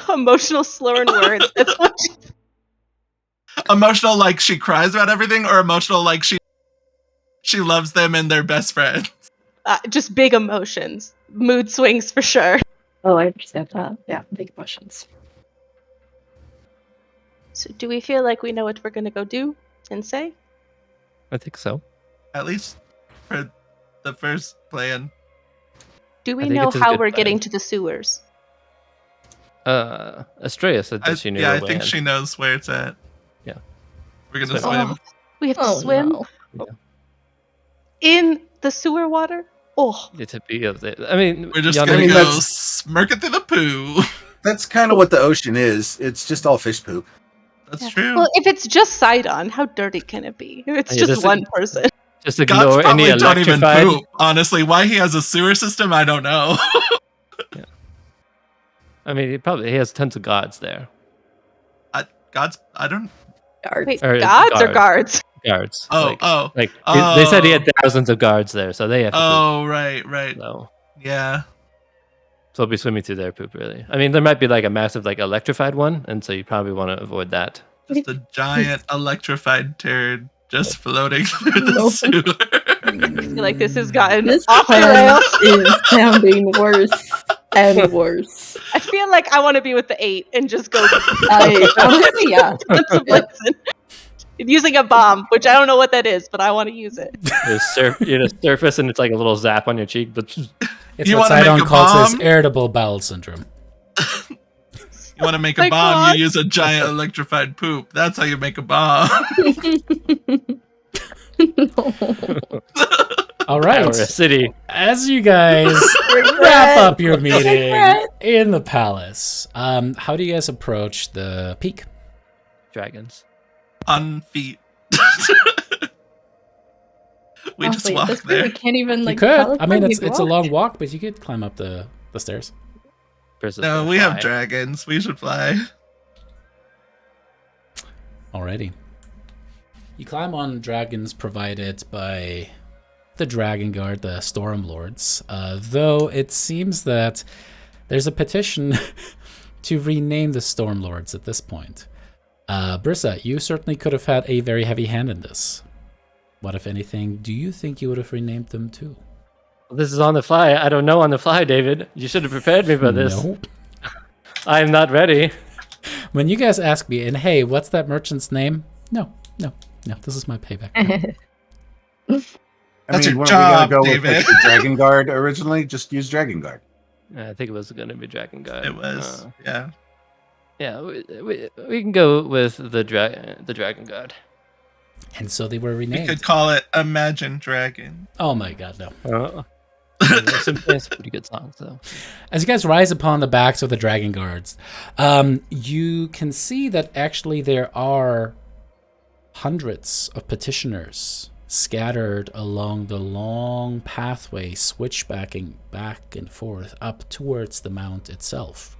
Emotional slurring words. That's what Emotional like she cries about everything, or emotional like she loves them and they're best friends. just big emotions. Mood swings for sure. oh, I understand that. Yeah, big emotions. So do we feel like we know what we're going to go do and say? I think so. At least for the first plan. Do we I think know it's a how good we're plan. getting to the sewers? Estrella said that she knew. I her way think in. she knows where it's at. Yeah. We're gonna Swim. swim. We have to Oh, swim no. in the sewer water? Oh, It's a big of it. I mean, We're just Yana- gonna mean, go that's- smirking through the poo. That's kind of what the ocean is. It's just all fish poop. That's yeah. true. Well, if it's just Sidon, how dirty can it be? If it's Yeah, just this- one person. just Gods ignore any probably don't even electrified. poop. Honestly, why he has a sewer system, I don't know. I mean, he has tons of gods there. Gods, I don't. Dark. Wait, Or gods or guards. guards? Guards. Oh, They said he had thousands of guards there, so they have to oh, right. poop. So Yeah. we'll be swimming through their poop, really. I mean, there might be like a massive, like electrified one, and so you probably want to avoid that. Just a giant electrified turd just floating through the sewer. I feel like this has gotten This off the plan rails. is sounding worse and worse. I feel like I want to be with the 8 and just go. Honestly, yeah. Let's listen. using a bomb, which I don't know what that is, but I want to use it. You surface and it's like a little zap on your cheek, but It's You what wanna make Sidon a calls his bomb? irritable bowel syndrome. You want to make My a bomb, God. you use a giant electrified poop. That's how you make a bomb. All or right. a city. As you guys Regret. wrap up your meeting Regret. in the palace, how do you guys approach the peak? Dragons. On feet. We just Honestly, at walk this point, there. we can't even like. You could. teleport, I mean, we it's a walk. long walk, but you could climb up the stairs. Versus No, the we have fly. dragons. We should fly. Alrighty. You climb on dragons provided by the Dragon Guard, the Stormlords, though it seems that there's a petition to rename the Stormlords at this point. Brissa, you certainly could have had a very heavy hand in this. What, if anything, do you think you would have renamed them too? This is on the fly. I don't know on the fly, David. You should have prepared me for this. No. I am not ready. When you guys ask me, and hey, what's that merchant's name? No, this is my payback. That's your weren't job, we gonna go David. with like, the Dragon Guard originally? Just use Dragon Guard. I think it was going to be Dragon Guard. It was. Yeah. Yeah, we can go with the Dragon Guard. And so they were We renamed. could call it Imagine Dragon. Oh my god, no. It's a pretty good song, so. As you guys rise upon the backs of the Dragon Guards, you can see that actually there are hundreds of petitioners scattered along the long pathway, switchbacking back and forth up towards the mount itself.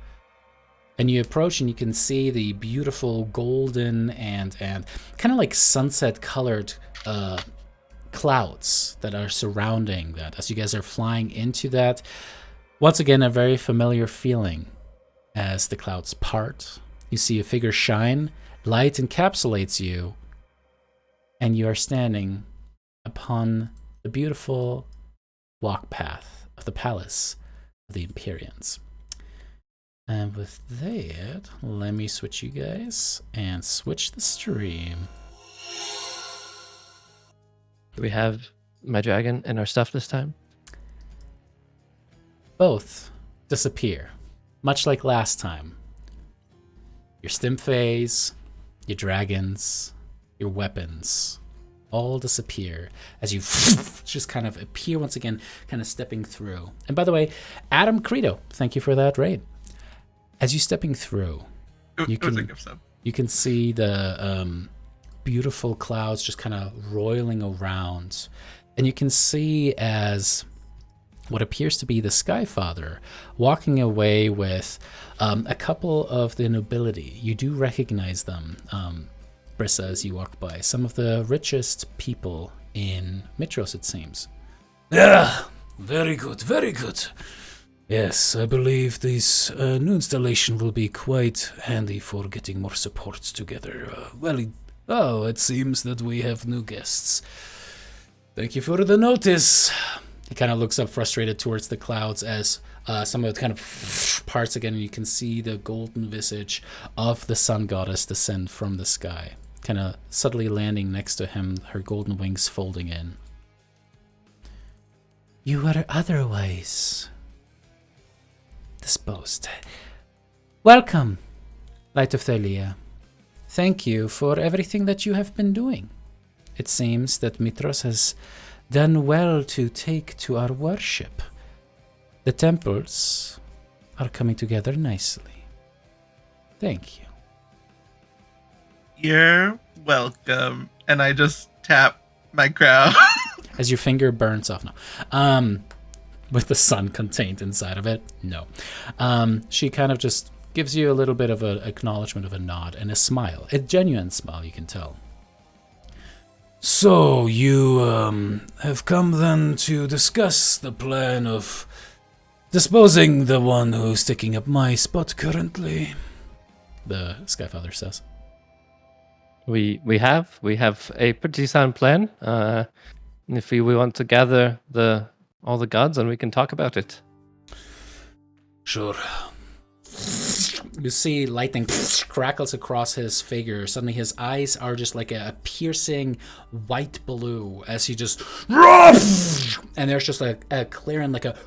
And you approach and you can see the beautiful golden and kind of like sunset colored clouds that are surrounding that. As you guys are flying into that, once again, a very familiar feeling as the clouds part. You see a figure shine, light encapsulates you, and you are standing upon the beautiful walk path of the palace of the Empyreans. And with that, let me switch you guys and switch the stream. Do we have my dragon and our stuff this time? Both disappear, much like last time. Your stim phase, your dragons, your weapons, all disappear as you just kind of appear once again, kind of stepping through. And by the way, Adam Credo, thank you for that raid. As you're stepping through, you can see the beautiful clouds just kind of roiling around. And you can see as what appears to be the Skyfather walking away with a couple of the nobility. You do recognize them, Brissa, as you walk by. Some of the richest people in Mitros, it seems. Yeah, very good, very good. Yes, I believe this new installation will be quite handy for getting more support together. It seems that we have new guests. Thank you for the notice. He kind of looks up frustrated towards the clouds as some of it kind of parts again, and you can see the golden visage of the sun goddess descend from the sky, kind of subtly landing next to him, her golden wings folding in. You are otherwise disposed. Welcome, Light of Thylea. Thank you for everything that you have been doing. It seems that Mitros has done well to take to our worship. The temples are coming together nicely. Thank you. You're welcome. And I just tap my crown. As your finger burns off now. With the sun contained inside of it? No. She kind of just gives you a little bit of an acknowledgement of a nod and a smile. A genuine smile, you can tell. So, you have come then to discuss the plan of disposing the one who's taking up my spot currently, the Skyfather says. We have a pretty sound plan. If we want to gather all the gods, and we can talk about it. Sure. You see lightning crackles across his figure. Suddenly his eyes are just like a piercing white blue as he just... And there's just like a clearing, like a...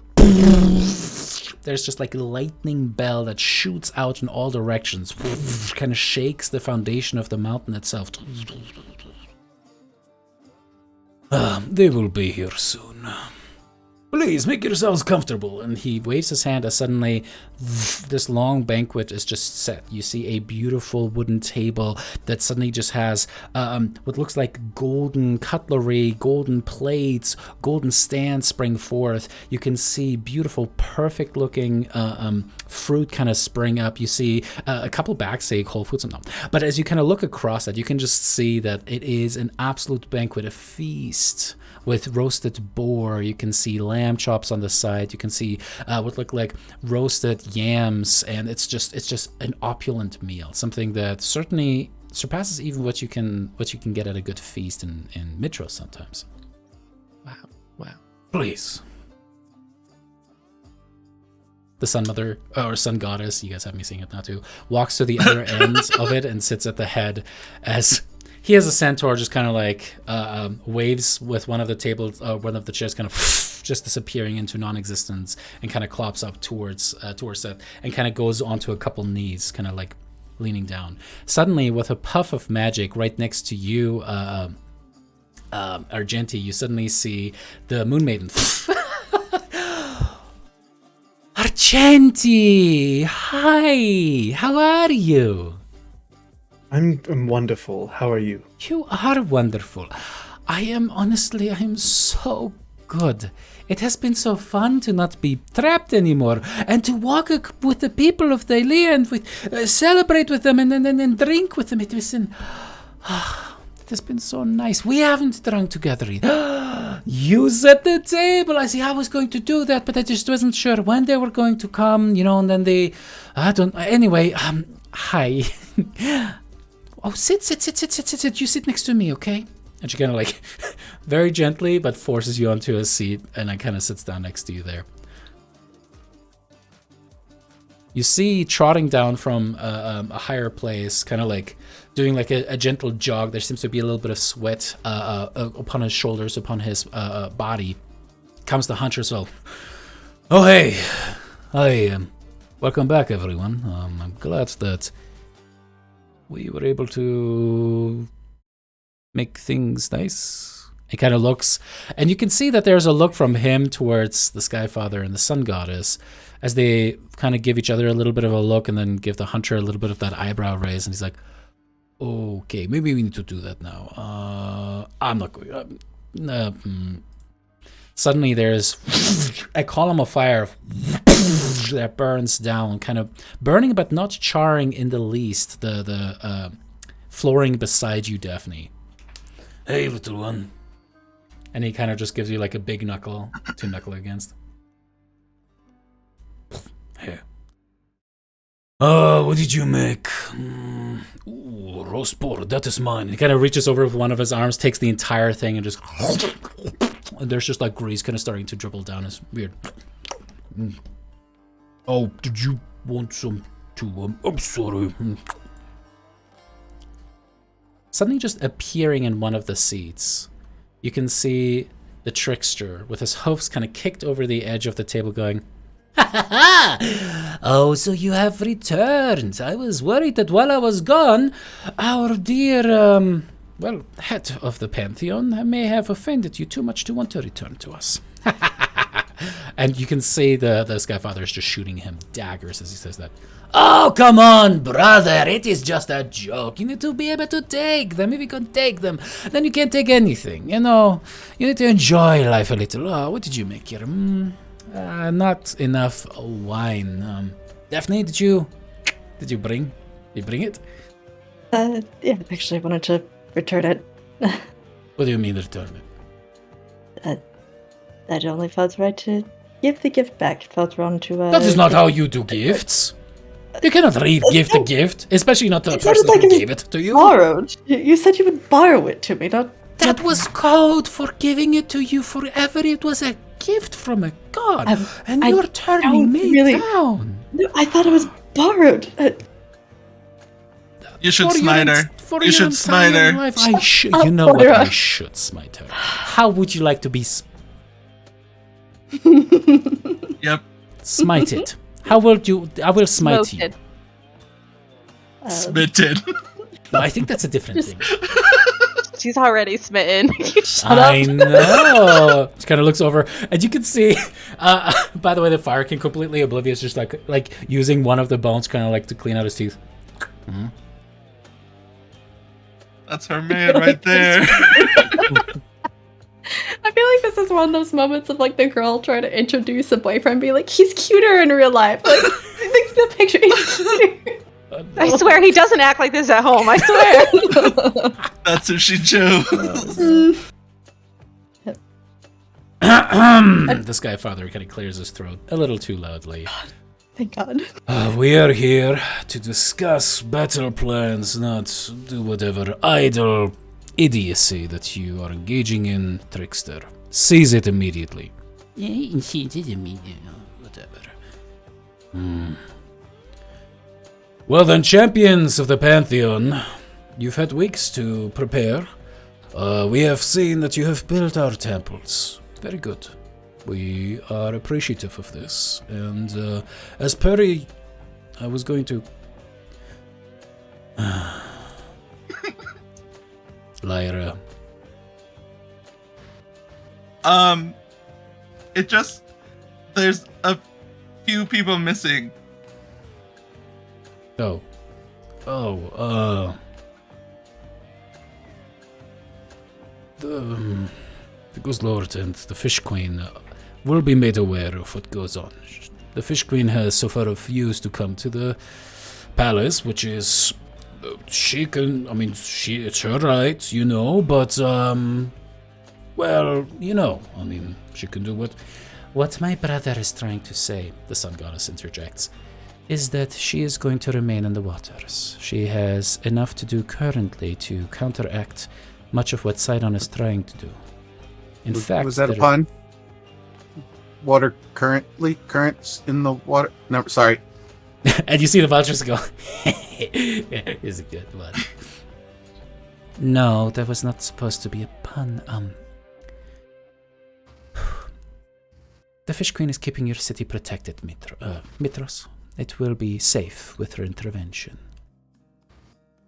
There's just like a lightning bell that shoots out in all directions. Kind of shakes the foundation of the mountain itself. They will be here soon. Please, make yourselves comfortable. And he waves his hand as suddenly this long banquet is just set. You see a beautiful wooden table that suddenly just has what looks like golden cutlery, golden plates, golden stands spring forth. You can see beautiful, perfect looking fruit kind of spring up. You see a couple bags say Whole Foods and all. But as you kind of look across that, you can just see that it is an absolute banquet, a feast with roasted boar. You can see lamb chops on the side. You can see what look like roasted yams, and it's just an opulent meal, something that certainly surpasses even what you can get at a good feast in Mitros sometimes. Wow. Please. The sun mother or sun goddess, you guys have me seeing it now too, walks to the other end of it and sits at the head as he has a centaur just kind of like waves with one of the tables, one of the chairs kind of just disappearing into non-existence and kind of clops up towards it and kind of goes onto a couple knees, kind of like leaning down. Suddenly, with a puff of magic right next to you, Argenti, you suddenly see the Moon Maiden. Argenti! Hi! How are you? I'm wonderful. How are you? You are wonderful. I am so good. It has been so fun to not be trapped anymore and to walk with the people of Thylea and celebrate with them and drink with them. It has been so nice. We haven't drunk together either. You set the table. I see. I was going to do that, but I just wasn't sure when they were going to come, and then anyway, hi. Oh, sit. You sit next to me, okay? And she kind of like very gently, but forces you onto a seat and then kind of sits down next to you there. You see trotting down from a higher place, kind of like doing like a gentle jog. There seems to be a little bit of sweat upon his shoulders, upon his body. Comes the hunter as well. Oh, hey. Hi. Welcome back, everyone. I'm glad that we were able to make things nice. He kind of looks, and you can see that there's a look from him towards the Skyfather and the Sun Goddess as they kind of give each other a little bit of a look and then give the hunter a little bit of that eyebrow raise, and he's like, okay, maybe we need to do that now. I'm not going. Suddenly there's a column of fire that burns down, kind of burning but not charring in the least the flooring beside you, Daphne. Hey, little one. And he kind of just gives you like a big knuckle to knuckle against. Here. What did you make? Ooh, roast pork, that is mine. He kind of reaches over with one of his arms, takes the entire thing, and just... And there's just like grease kind of starting to dribble down. It's weird. Oh, did you want some too? I'm sorry. Suddenly just appearing in one of the seats, you can see the trickster with his hoofs kind of kicked over the edge of the table going, ha ha ha! Oh, so you have returned. I was worried that while I was gone, our dear, head of the Pantheon may have offended you too much to want to return to us. And you can see the Skyfather is just shooting him daggers as he says that. Oh, come on, brother. It is just a joke. You need to be able to take them. If you can take them, then you can't take anything. You need to enjoy life a little. Oh, what did you make here? Not enough wine. Daphne, did you bring it? Yeah, actually I wanted to return it. What do you mean return it? That only felt right to give the gift back. It felt wrong to... That is not how you do gifts. You cannot give the gift, especially not to the person who gave it to you. Borrowed. You said you would borrow it to me, not... That was code for giving it to you forever. It was a gift from a god. And you're turning me down. No, I thought it was borrowed. You should For smite your her. en- for You your should smite entire her. life, up, you know what? Moira. I should smite her. How would you like to be Yep. smited? How would you? I will smite you. Smoted. Smitten. No, I think that's a different thing. She's already smitten. I know. She kind of looks over, and you can see. By the way, the Fire King completely oblivious, just like using one of the bones, kind of like to clean out his teeth. Mm-hmm. That's her man right there. I feel like this is one of those moments of like the girl trying to introduce a boyfriend, be like, he's cuter in real life. Like, I think the picture is cuter. I swear he doesn't act like this at home. I swear. That's who she chose. The Sky Father kind of clears his throat a little too loudly. Thank God. We are here to discuss battle plans, not do whatever idle idiocy that you are engaging in, Trickster. Seize it immediately. Whatever. Well then, champions of the Pantheon, you've had weeks to prepare. We have seen that you have built our temples. Very good. We are appreciative of this. And as Perry, I was going to... Lyra. It just there's a few people missing. The Ghost Lord and the Fish Queen will be made aware of what goes on. The Fish Queen has so far refused to come to the palace, which is it's her right, you know, but well, you know, I mean, she can do what my brother is trying to say, the Sun Goddess interjects, is that she is going to remain in the waters. She has enough to do currently to counteract much of what Sidon is trying to do. In fact, was that a pun? Water currents in the water. No, sorry. And you see the vultures go. Is a good one. No, that was not supposed to be a pun. The Fish Queen is keeping your city protected, Mitros. It will be safe with her intervention.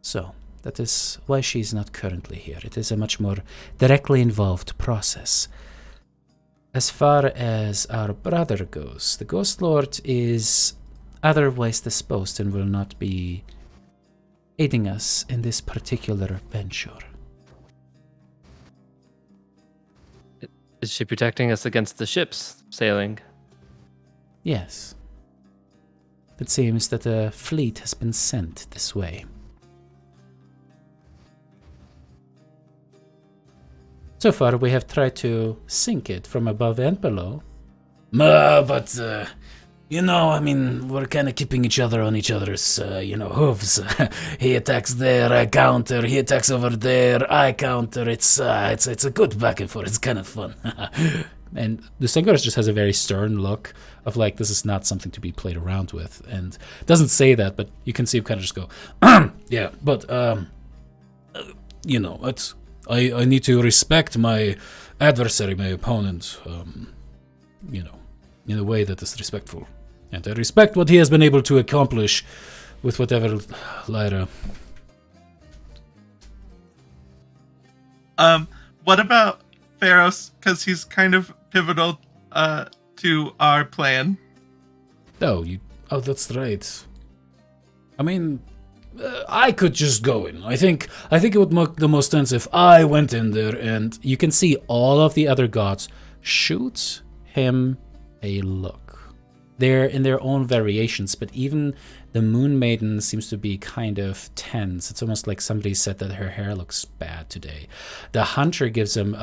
So, that is why she is not currently here. It is a much more directly involved process. As far as our brother goes, the Ghost Lord is otherwise disposed and will not be aiding us in this particular venture. Is she protecting us against the ships sailing? Yes. It seems that a fleet has been sent this way. So far, we have tried to sink it from above and below. But you know, I mean, we're kind of keeping each other on each other's, hooves. He attacks there, I counter. He attacks over there, I counter. It's a good back and forth. It's kind of fun. And the Sengoros just has a very stern look of like, this is not something to be played around with. And doesn't say that, but you can see him kind of just go, yeah, but, it's... I need to respect my adversary, my opponent, in a way that is respectful. And I respect what he has been able to accomplish with whatever Lyra. What about Pharos? Because he's kind of pivotal to our plan. Oh, that's right. I mean, I could just go in. I think it would make the most sense if I went in there, and you can see all of the other gods shoot him a look. They're in their own variations, but even the Moon Maiden seems to be kind of tense. It's almost like somebody said that her hair looks bad today. The Hunter gives him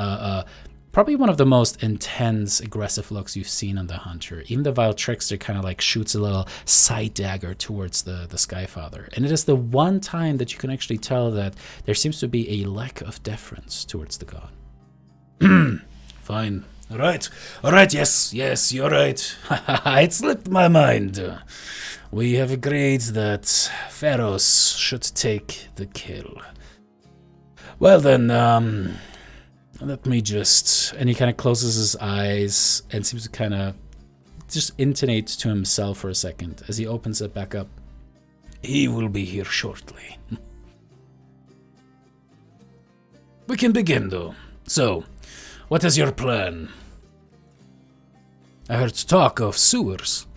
probably one of the most intense, aggressive looks you've seen on the Hunter. Even the Vile Trickster kind of like shoots a little side dagger towards the Skyfather. And it is the one time that you can actually tell that there seems to be a lack of deference towards the god. Fine. All right, yes, you're right. It slipped my mind. We have agreed that Pharos should take the kill. Well then, let me just... And he kind of closes his eyes and seems to kind of just intonate to himself for a second as he opens it back up. He will be here shortly. We can begin, though. So, what is your plan? I heard talk of sewers.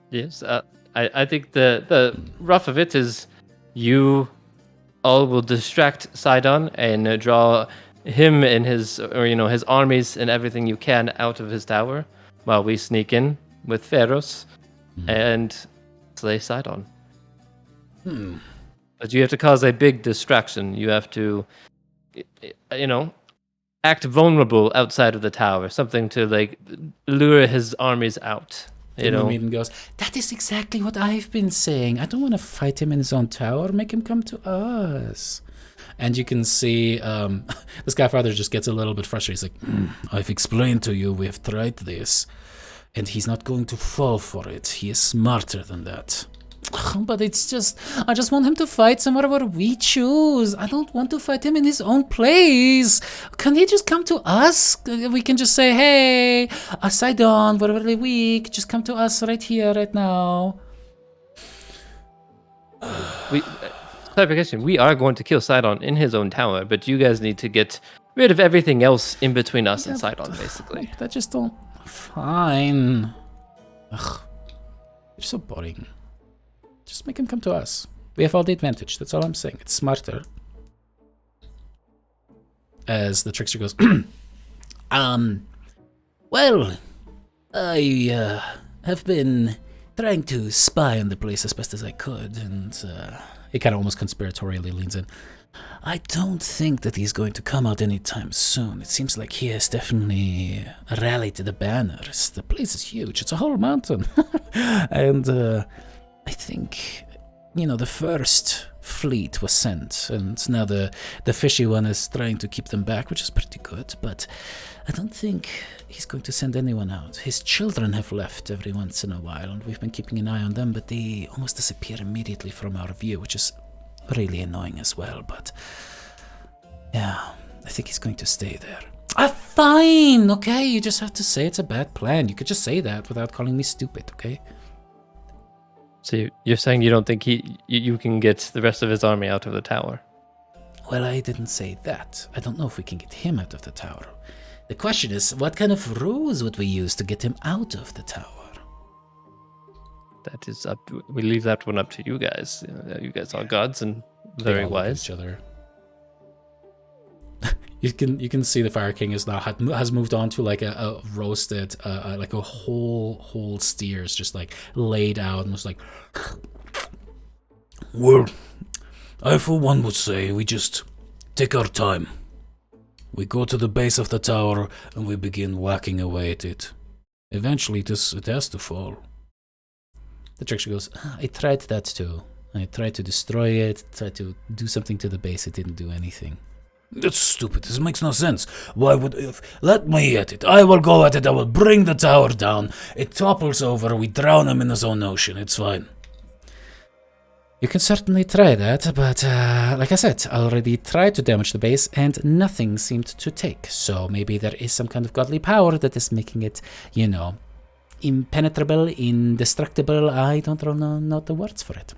Yes, I think the rough of it is you all will distract Sidon and draw him and his armies and everything you can out of his tower while we sneak in with Pharos and slay Sidon. But you have to cause a big distraction. You have to, act vulnerable outside of the tower, something to lure his armies out. Maiden goes, that is exactly what I've been saying. I don't want to fight him in his own tower. Make him come to us. And you can see the Skyfather just gets a little bit frustrated. He's like, I've explained to you, we have tried this. And he's not going to fall for it. He is smarter than that. But it's just, I just want him to fight somewhere where we choose. I don't want to fight him in his own place. Can he just come to us? We can just say, hey, Sidon, we're really weak. Just come to us right here, right now. Clarification, we are going to kill Sidon in his own tower, but you guys need to get rid of everything else in between us and Sidon, basically. I just don't... Fine. Ugh. You're so boring. Just make him come to us. We have all the advantage. That's all I'm saying. It's smarter. As the trickster goes, well, I have been trying to spy on the place as best as I could, and he kind of almost conspiratorially leans in. I don't think that he's going to come out anytime soon. It seems like he has definitely rallied to the banners. The place is huge. It's a whole mountain. And I think, the first fleet was sent, and now the fishy one is trying to keep them back, which is pretty good, but I don't think he's going to send anyone out. His children have left every once in a while, and we've been keeping an eye on them, but they almost disappear immediately from our view, which is really annoying as well, but yeah, I think he's going to stay there. Fine, okay, you just have to say it's a bad plan. You could just say that without calling me stupid, okay? So you're saying you don't think you can get the rest of his army out of the tower? Well, I didn't say that. I don't know if we can get him out of the tower. The question is, what kind of rules would we use to get him out of the tower? That is up. We leave that one up to you guys. You guys are gods and very wise. Each other. You can see the Fire King is now has moved on to like a roasted like a whole steers just like laid out and was like, well, I for one would say we just take our time. We go to the base of the tower and we begin whacking away at it. Eventually it has to fall. The trickster goes, I tried that too. I tried to destroy it, tried to do something to the base, it didn't do anything. That's stupid. This makes no sense. Why would... Let me at it. I will go at it. I will bring the tower down. It topples over. We drown him in his own ocean. It's fine. You can certainly try that, but like I said, I already tried to damage the base and nothing seemed to take. So maybe there is some kind of godly power that is making it, impenetrable, indestructible. I don't know the words for it.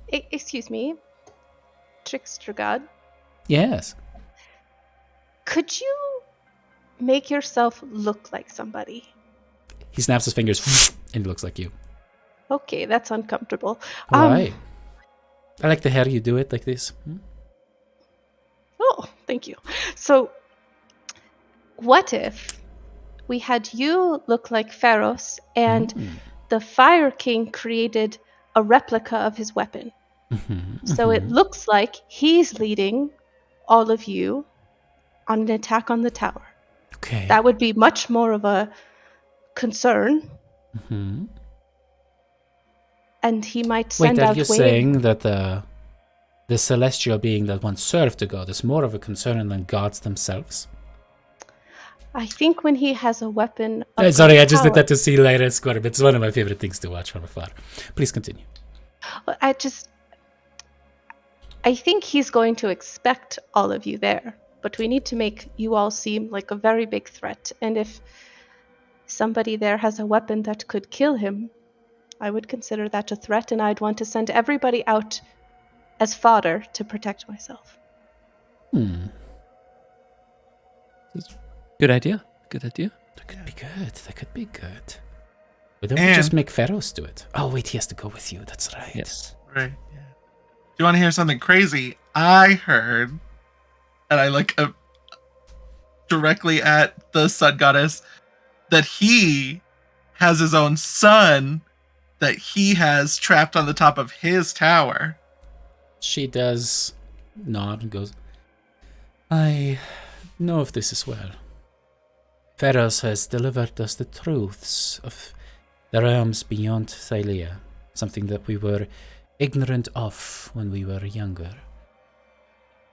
Excuse me, trickster god. Yes. Could you make yourself look like somebody? He snaps his fingers and he looks like you. Okay, that's uncomfortable. Right. I like the hair you do it like this. Oh, thank you. So, what if we had you look like Pharos and the Fire King created a replica of his weapon? So it looks like he's leading all of you on an attack on the tower. Okay. That would be much more of a concern. And he might send out waves. Wait, are you saying that the celestial being that once served the god is more of a concern than gods themselves? I think when he has a weapon. Of Sorry, great I just did power- that to see Lyra squirm. It's one of my favorite things to watch from afar. Please continue. I think he's going to expect all of you there, but we need to make you all seem like a very big threat. And if somebody there has a weapon that could kill him, I would consider that a threat, and I'd want to send everybody out as fodder to protect myself. Good idea. Good idea. That could be good. That could be good. But then we just make Pharaohs do it. Oh, wait, he has to go with you. That's right. Yes. Right. Yeah. Do you want to hear something crazy? I heard, and I look directly at the sun goddess, that he has his own son that he has trapped on the top of his tower. She does nod and goes, I know of this as well. Pharaohs has delivered us the truths of the realms beyond Thylea, something that we were ignorant of when we were younger.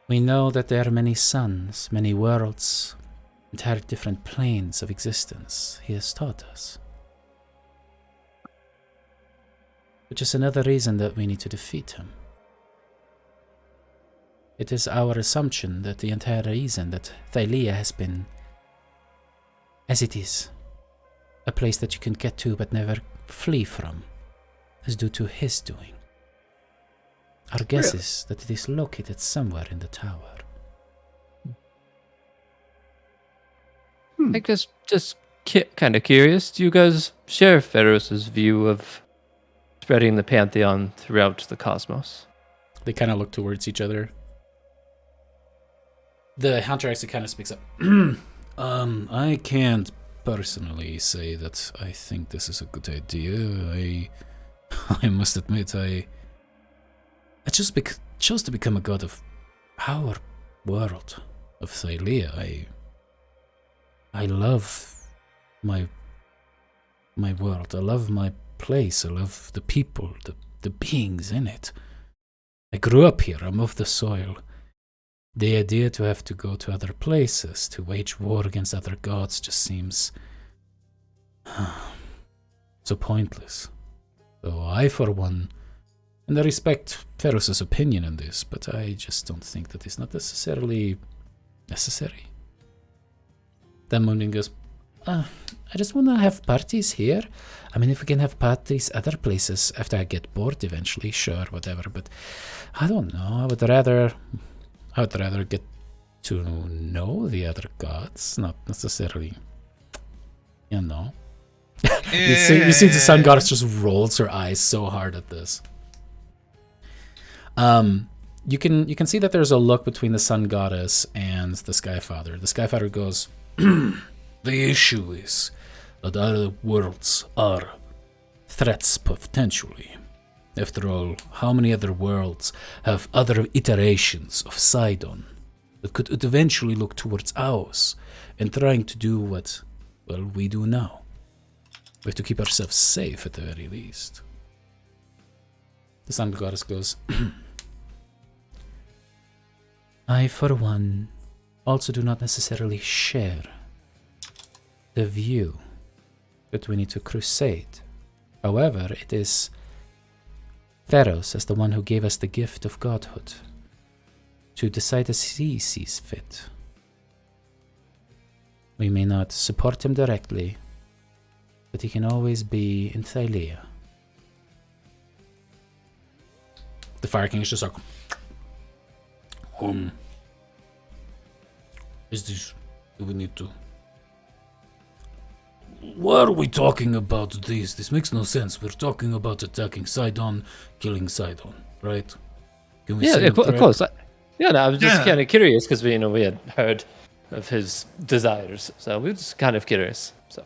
We know that there are many suns, many worlds, entire different planes of existence he has taught us. Which is another reason that we need to defeat him. It is our assumption that the entire reason that Thylea has been as it is, a place that you can get to but never flee from, is due to his doing. Our guess is that it is located somewhere in the tower. I guess just kind of curious. Do you guys share Pharos' view of spreading the pantheon throughout the cosmos? They kind of look towards each other. The hunter actually kind of speaks up. I can't personally say that I think this is a good idea. I must admit, I just chose to become a god of our world, of Thylea. I love my world. I love my place. I love the people, the beings in it. I grew up here. I'm of the soil. The idea to have to go to other places, to wage war against other gods, just seems so pointless. So I, for one, and I respect Pharos' opinion on this, but I just don't think that it's not necessarily necessary. Then Moondin goes, I just want to have parties here. I mean, if we can have parties other places after I get bored eventually, sure, whatever, but I don't know. I would rather get to know the other gods, not necessarily, you know. You see the sun goddess just rolls her eyes so hard at this. You can see that there's a look between the sun goddess and the Skyfather. The Skyfather goes, the issue is that other worlds are threats potentially. After all, how many other worlds have other iterations of Sidon that could eventually look towards ours and trying to do what, well, we do now? We have to keep ourselves safe at the very least. The sun goddess goes, I, for one, also do not necessarily share the view that we need to crusade. However, it is Pharos as the one who gave us the gift of godhood to decide as he sees fit. We may not support him directly, but he can always be in Thylea. The Fire King is just like, is this, do we need to? Why are we talking about this? This makes no sense. We're talking about attacking Sidon, killing Sidon, right? Can we say of course. I was just Yeah. kind of curious because we had heard of his desires, so we were just kind of curious. So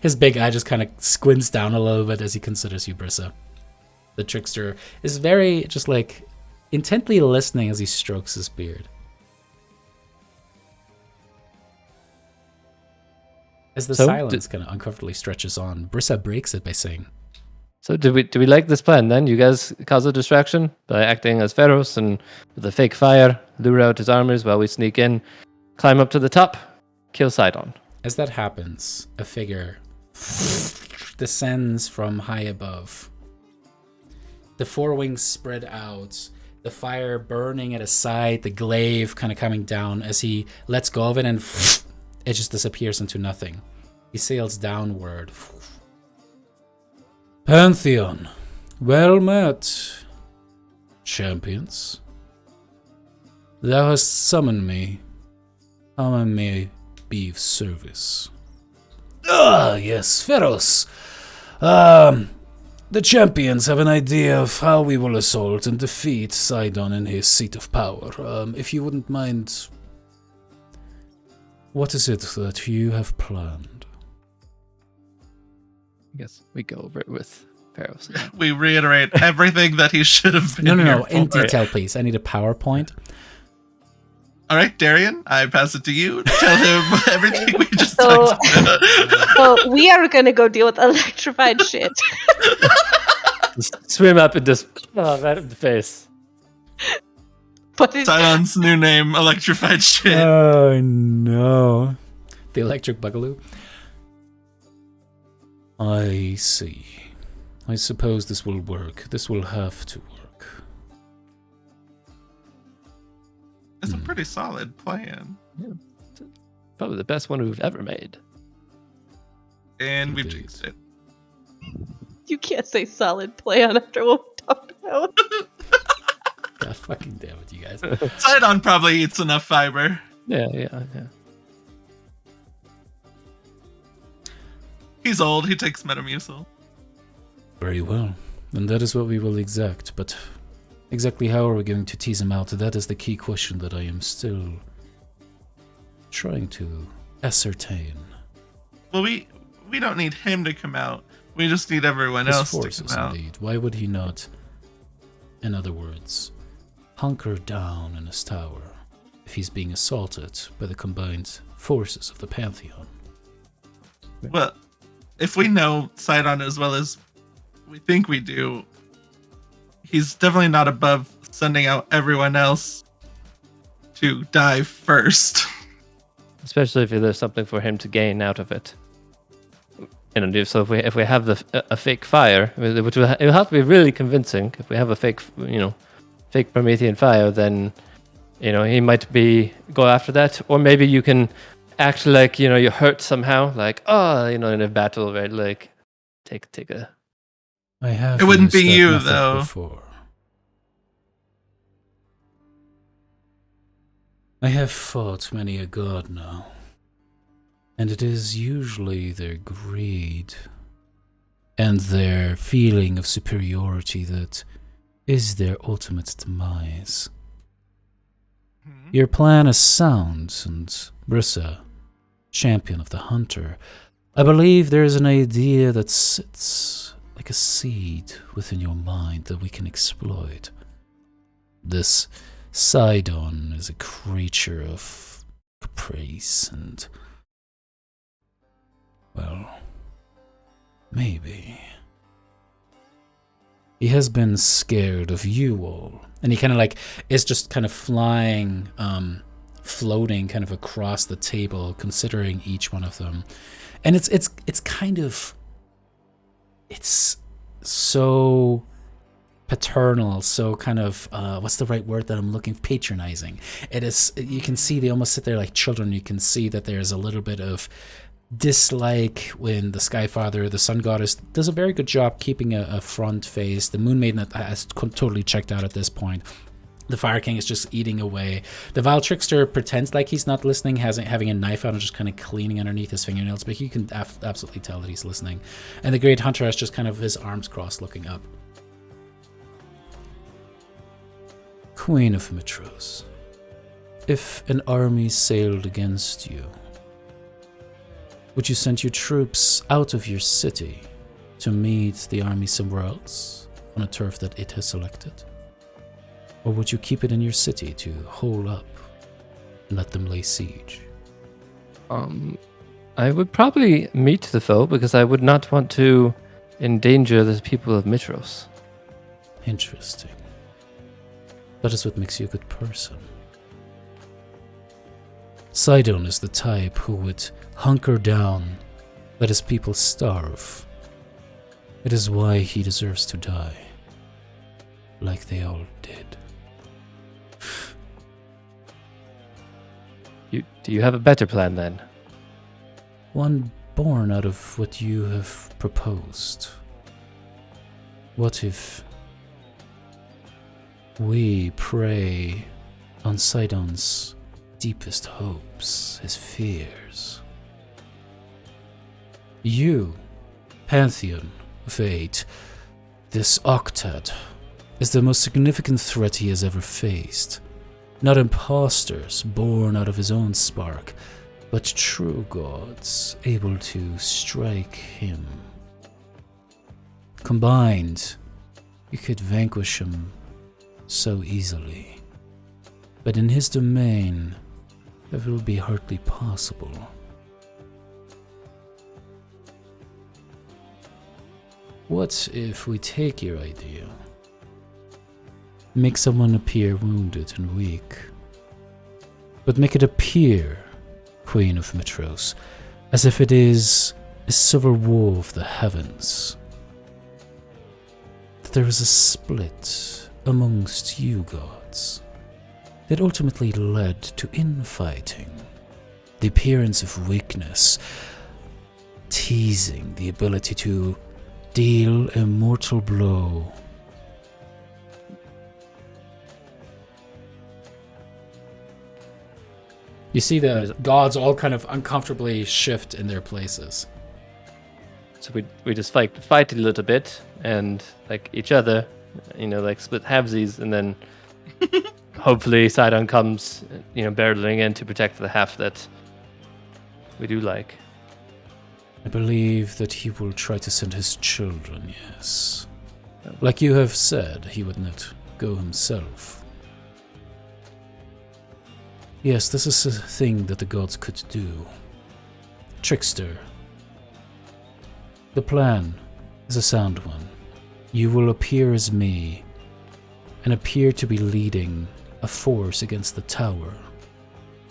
His big eye just kind of squints down a little bit as he considers you, Brissa. The trickster is very just like intently listening as he strokes his beard. As the silence kind of uncomfortably stretches on, Brissa breaks it by saying, So do we like this plan then? You guys cause a distraction by acting as Pharos and with a fake fire, lure out his armors while we sneak in, climb up to the top, kill Sidon. As that happens, a figure descends from high above. The four wings spread out, the fire burning at his side, the glaive kind of coming down as he lets go of it, and it just disappears into nothing. He sails downward. Pantheon, well met, champions. Thou hast summoned me. How I may be of service. Ah, yes, Feros. The champions have an idea of how we will assault and defeat Sidon in his seat of power. If you wouldn't mind, what is it that you have planned? I guess we go over it with Pharaohs. We reiterate everything that he should have been. No. here In for. detail, please. I need a PowerPoint. All right, Darian, I pass it to you. Tell him everything we just So- talked about. So we are gonna go deal with electrified shit. Just swim up and just right up the face. But it, Sidon's new name, Electrified Shit. Oh, no. The electric bugaloo? I see. I suppose this will work. This will have to work. It's a pretty solid plan. Probably the best one we've ever made. And we've Indeed. jinxed it. you can't say solid plan after what we talked about. God fucking damn it, you guys. Sidon probably eats enough fiber. Yeah. He's old, he takes Metamucil. Very well. And that is what we will exact. But exactly how are we going to tease him out? That is the key question that I am still trying to ascertain. Well, we don't need him to come out. We just need everyone His else to forces, come out. indeed. Why would he not, in other words, hunker down in his tower if he's being assaulted by the combined forces of the Pantheon? Well, if we know Sidon as well as we think we do, he's definitely not above sending out everyone else to die first. Especially if there's something for him to gain out of it. So if we have a fake fire, which it will have to be really convincing. If we have a fake Promethean fire, then he might go after that, or maybe you can act like you're hurt somehow, like in a battle, right? Like take a. I have. It wouldn't be used that you, method though. Before. I have fought many a god now, and it is usually their greed and their feeling of superiority that is their ultimate demise. Your plan is sound, and Brissa, champion of the hunter, I believe there is an idea that sits like a seed within your mind that we can exploit. This Sidon is a creature of caprice and, well, maybe. He has been scared of you all. And he kind of is just kind of flying, floating kind of across the table, considering each one of them. And it's kind of, it's so paternal, so kind of, what's the right word that I'm looking for? Patronizing. It is, you can see they almost sit there like children. You can see that there's a little bit of dislike when the Skyfather, the Sun Goddess, does a very good job keeping a front face. The Moon Maiden has totally checked out at this point. The Fire King is just eating away. The Vile Trickster pretends like he's not listening, having a knife out and just kind of cleaning underneath his fingernails, but you can absolutely tell that he's listening. And the Great Hunter has just kind of his arms crossed looking up. Queen of Mitros, if an army sailed against you, would you send your troops out of your city to meet the army somewhere else on a turf that it has selected? Or would you keep it in your city to hole up and let them lay siege? I would probably meet the foe because I would not want to endanger the people of Mitros. Interesting. That is what makes you a good person. Sidon is the type who would hunker down, let his people starve. It is why he deserves to die, like they all did. Do you have a better plan then? One born out of what you have proposed. What if we prey on Sidon's deepest hopes, his fears? You, Pantheon of 8, this Octad, is the most significant threat he has ever faced. Not impostors born out of his own spark, but true gods able to strike him. Combined, you could vanquish him so easily. But in his domain, that will be hardly possible. What if we take your idea? Make someone appear wounded and weak, but make it appear, Queen of Mitros, as if it is a civil war of the heavens. That there is a split amongst you gods that ultimately led to infighting, the appearance of weakness, teasing the ability to deal a mortal blow. You see the gods all kind of uncomfortably shift in their places. So we just fight a little bit, and like each other, like split halvesies, and then hopefully Sidon comes, barreling in to protect the half that we do like. I believe that he will try to send his children, yes. Like you have said, he would not go himself. Yes, this is a thing that the gods could do. Trickster. The plan is a sound one. You will appear as me, and appear to be leading a force against the tower.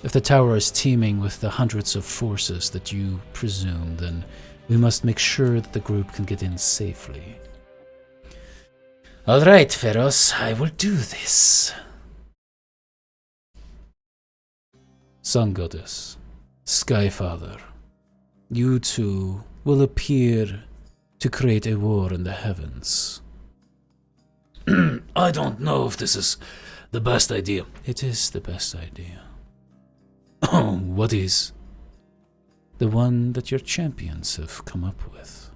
If the tower is teeming with the hundreds of forces that you presume, then we must make sure that the group can get in safely. All right, Feros, I will do this. Sun Goddess, Sky Father, you two will appear to create a war in the heavens. I don't know if this is the best idea. It is the best idea. What is? The one that your champions have come up with.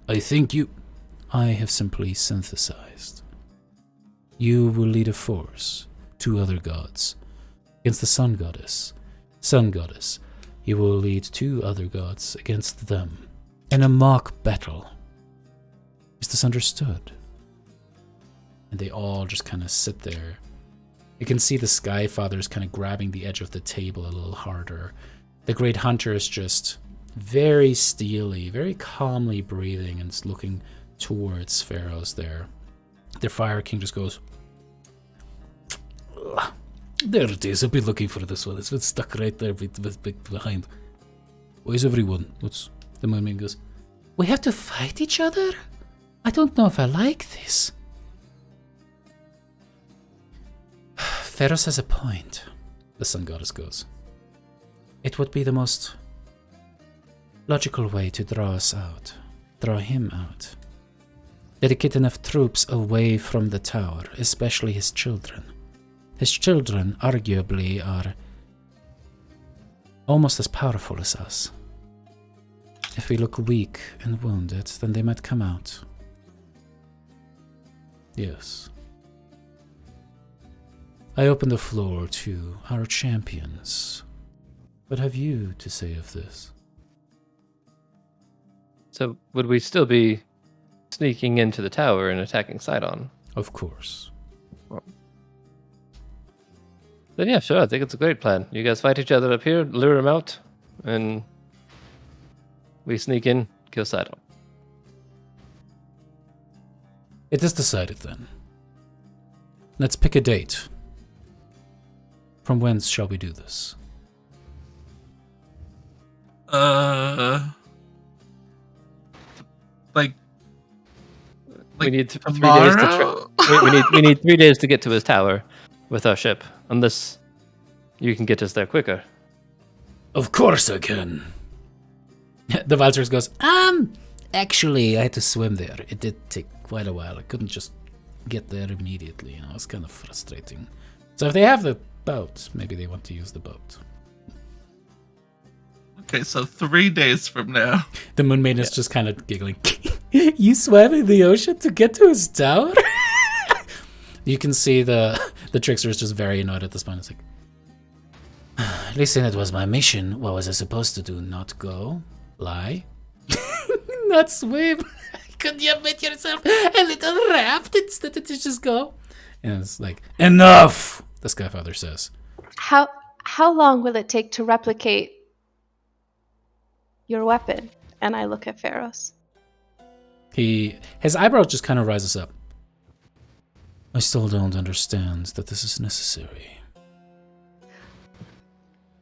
I have simply synthesized. You will lead a force, 2 other gods, against the Sun Goddess. Sun Goddess, you will lead 2 other gods against them in a mock battle. Is this understood? And they all just kind of sit there. You can see the Sky Fathers kind of grabbing the edge of the table a little harder. The Great Hunter is just very steely, very calmly breathing and looking towards Pharaohs there. The Fire King just goes, there it is. I've been looking for this one. It's been stuck right there behind. Where's everyone? The mermaid goes, we have to fight each other? I don't know if I like this. Pharaoh has a point, the Sun Goddess goes. It would be the most logical way to draw him out. Dedicate enough troops away from the tower, especially his children. His children, arguably, are almost as powerful as us. If we look weak and wounded, then they might come out. Yes. I open the floor to our champions. What have you to say of this? So would we still be sneaking into the tower and attacking Sidon? Of course. Then yeah, sure, I think it's a great plan. You guys fight each other up here, lure him out, and we sneak in, kill Sidon. It is decided then. Let's pick a date. From whence shall we do this? Like we need tomorrow? 3 days to we need 3 days to get to his tower with our ship. Unless you can get us there quicker. Of course I can. The Vultures goes, actually, I had to swim there. It did take quite a while. I couldn't just get there immediately. You know, it's kind of frustrating. So if they have the boat, maybe they want to use the boat. Okay, so 3 days from now. The Moon Maiden is just kind of giggling. You swam in the ocean to get to his tower? You can see the trickster is just very annoyed at this point. It's like, listen, it was my mission. What was I supposed to do? Not go? Lie? Not swim? Could you have made yourself a little raft instead of just go? And it's like, enough! The Skyfather says. How long will it take to replicate your weapon? And I look at Pharaoh's. His eyebrow just kind of rises up. I still don't understand that this is necessary.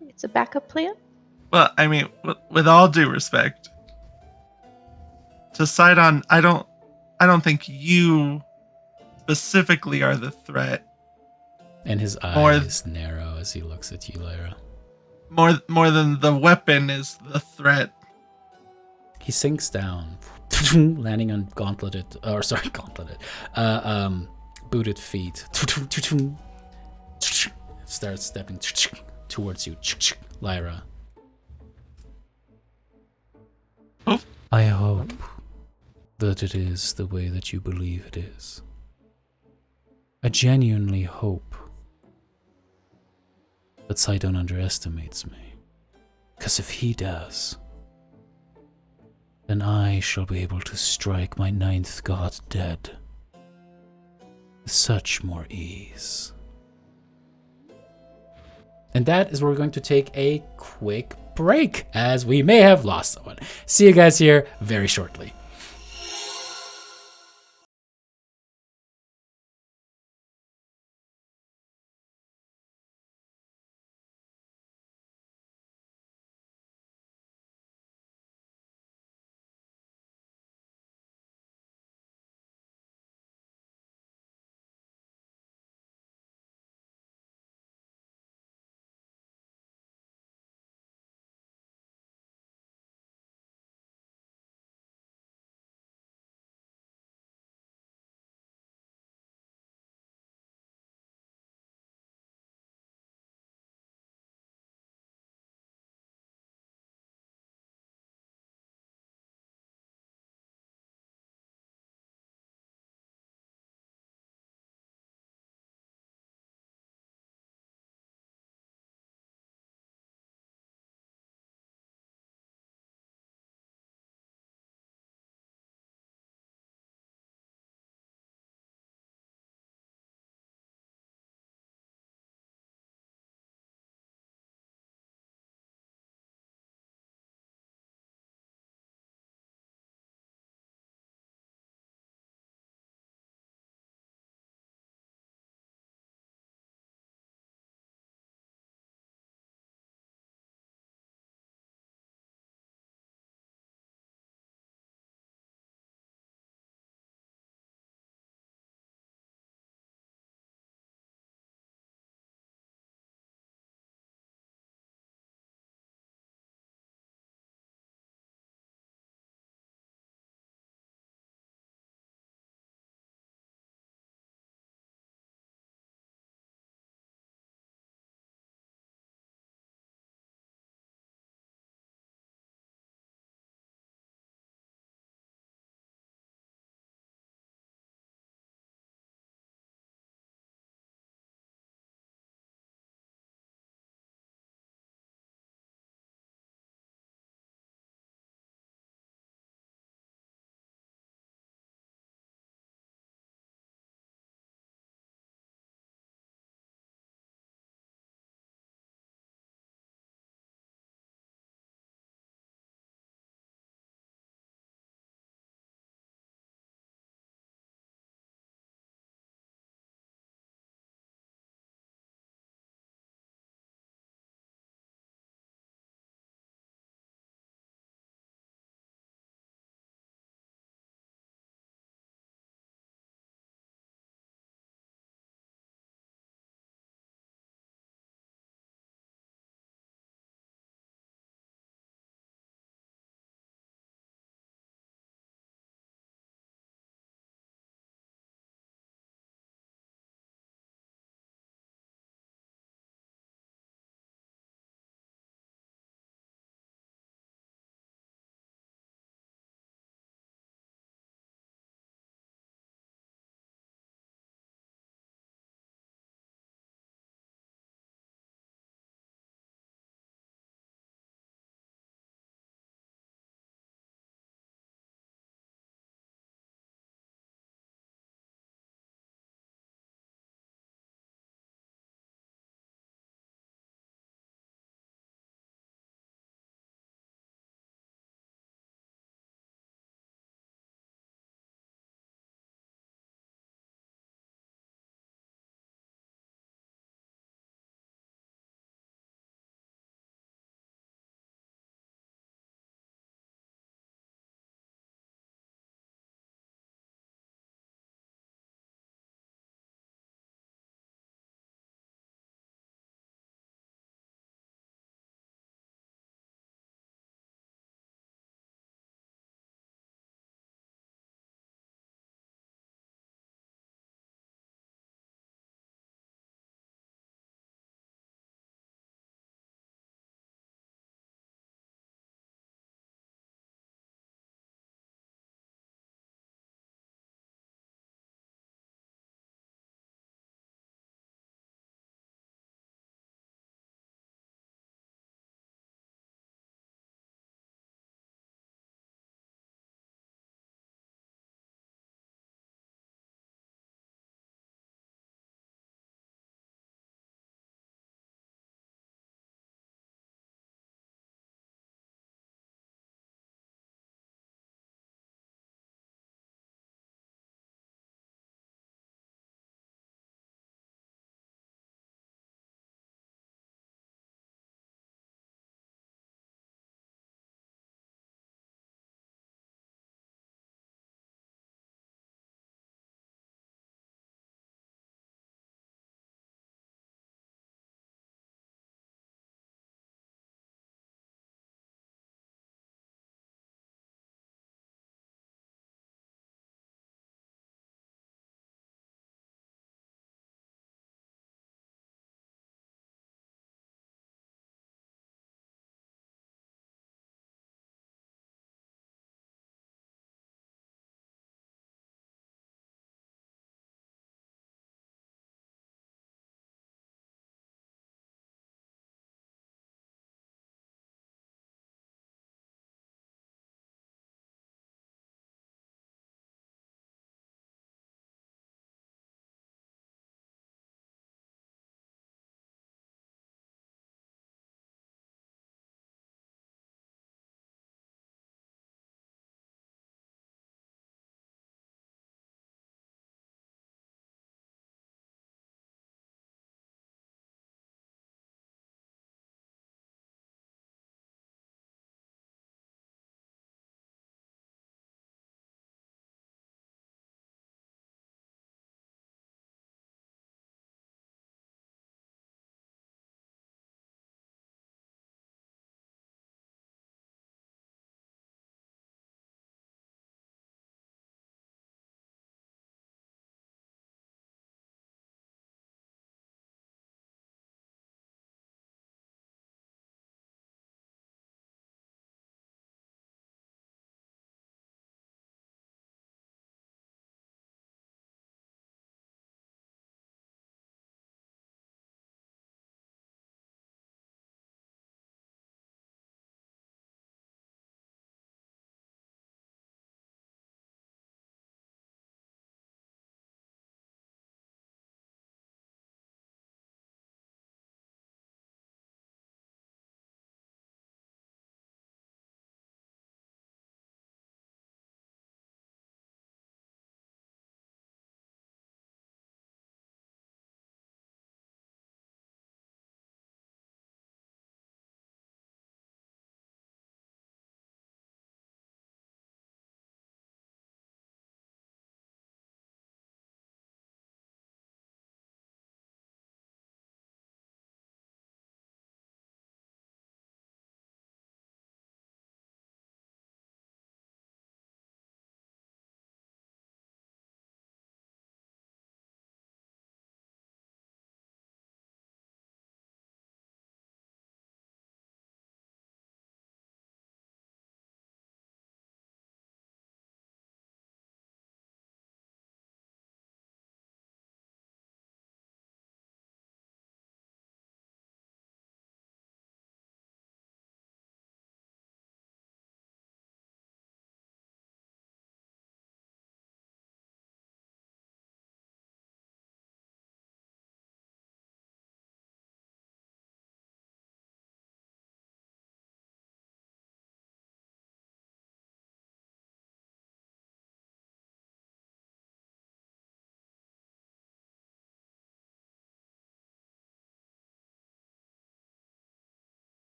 It's a backup plan? Well, I mean, with all due respect to Sidon, I don't think you specifically are the threat. And his eyes narrow as he looks at you, Lyra. More than the weapon is the threat. He sinks down, landing on booted feet. Starts stepping towards you, Lyra. Oh. I hope that it is the way that you believe it is. I genuinely hope that Sidon underestimates me. Because if he does, then I shall be able to strike my 9th god dead with such more ease. And that is where we're going to take a quick break, as we may have lost someone. See you guys here very shortly.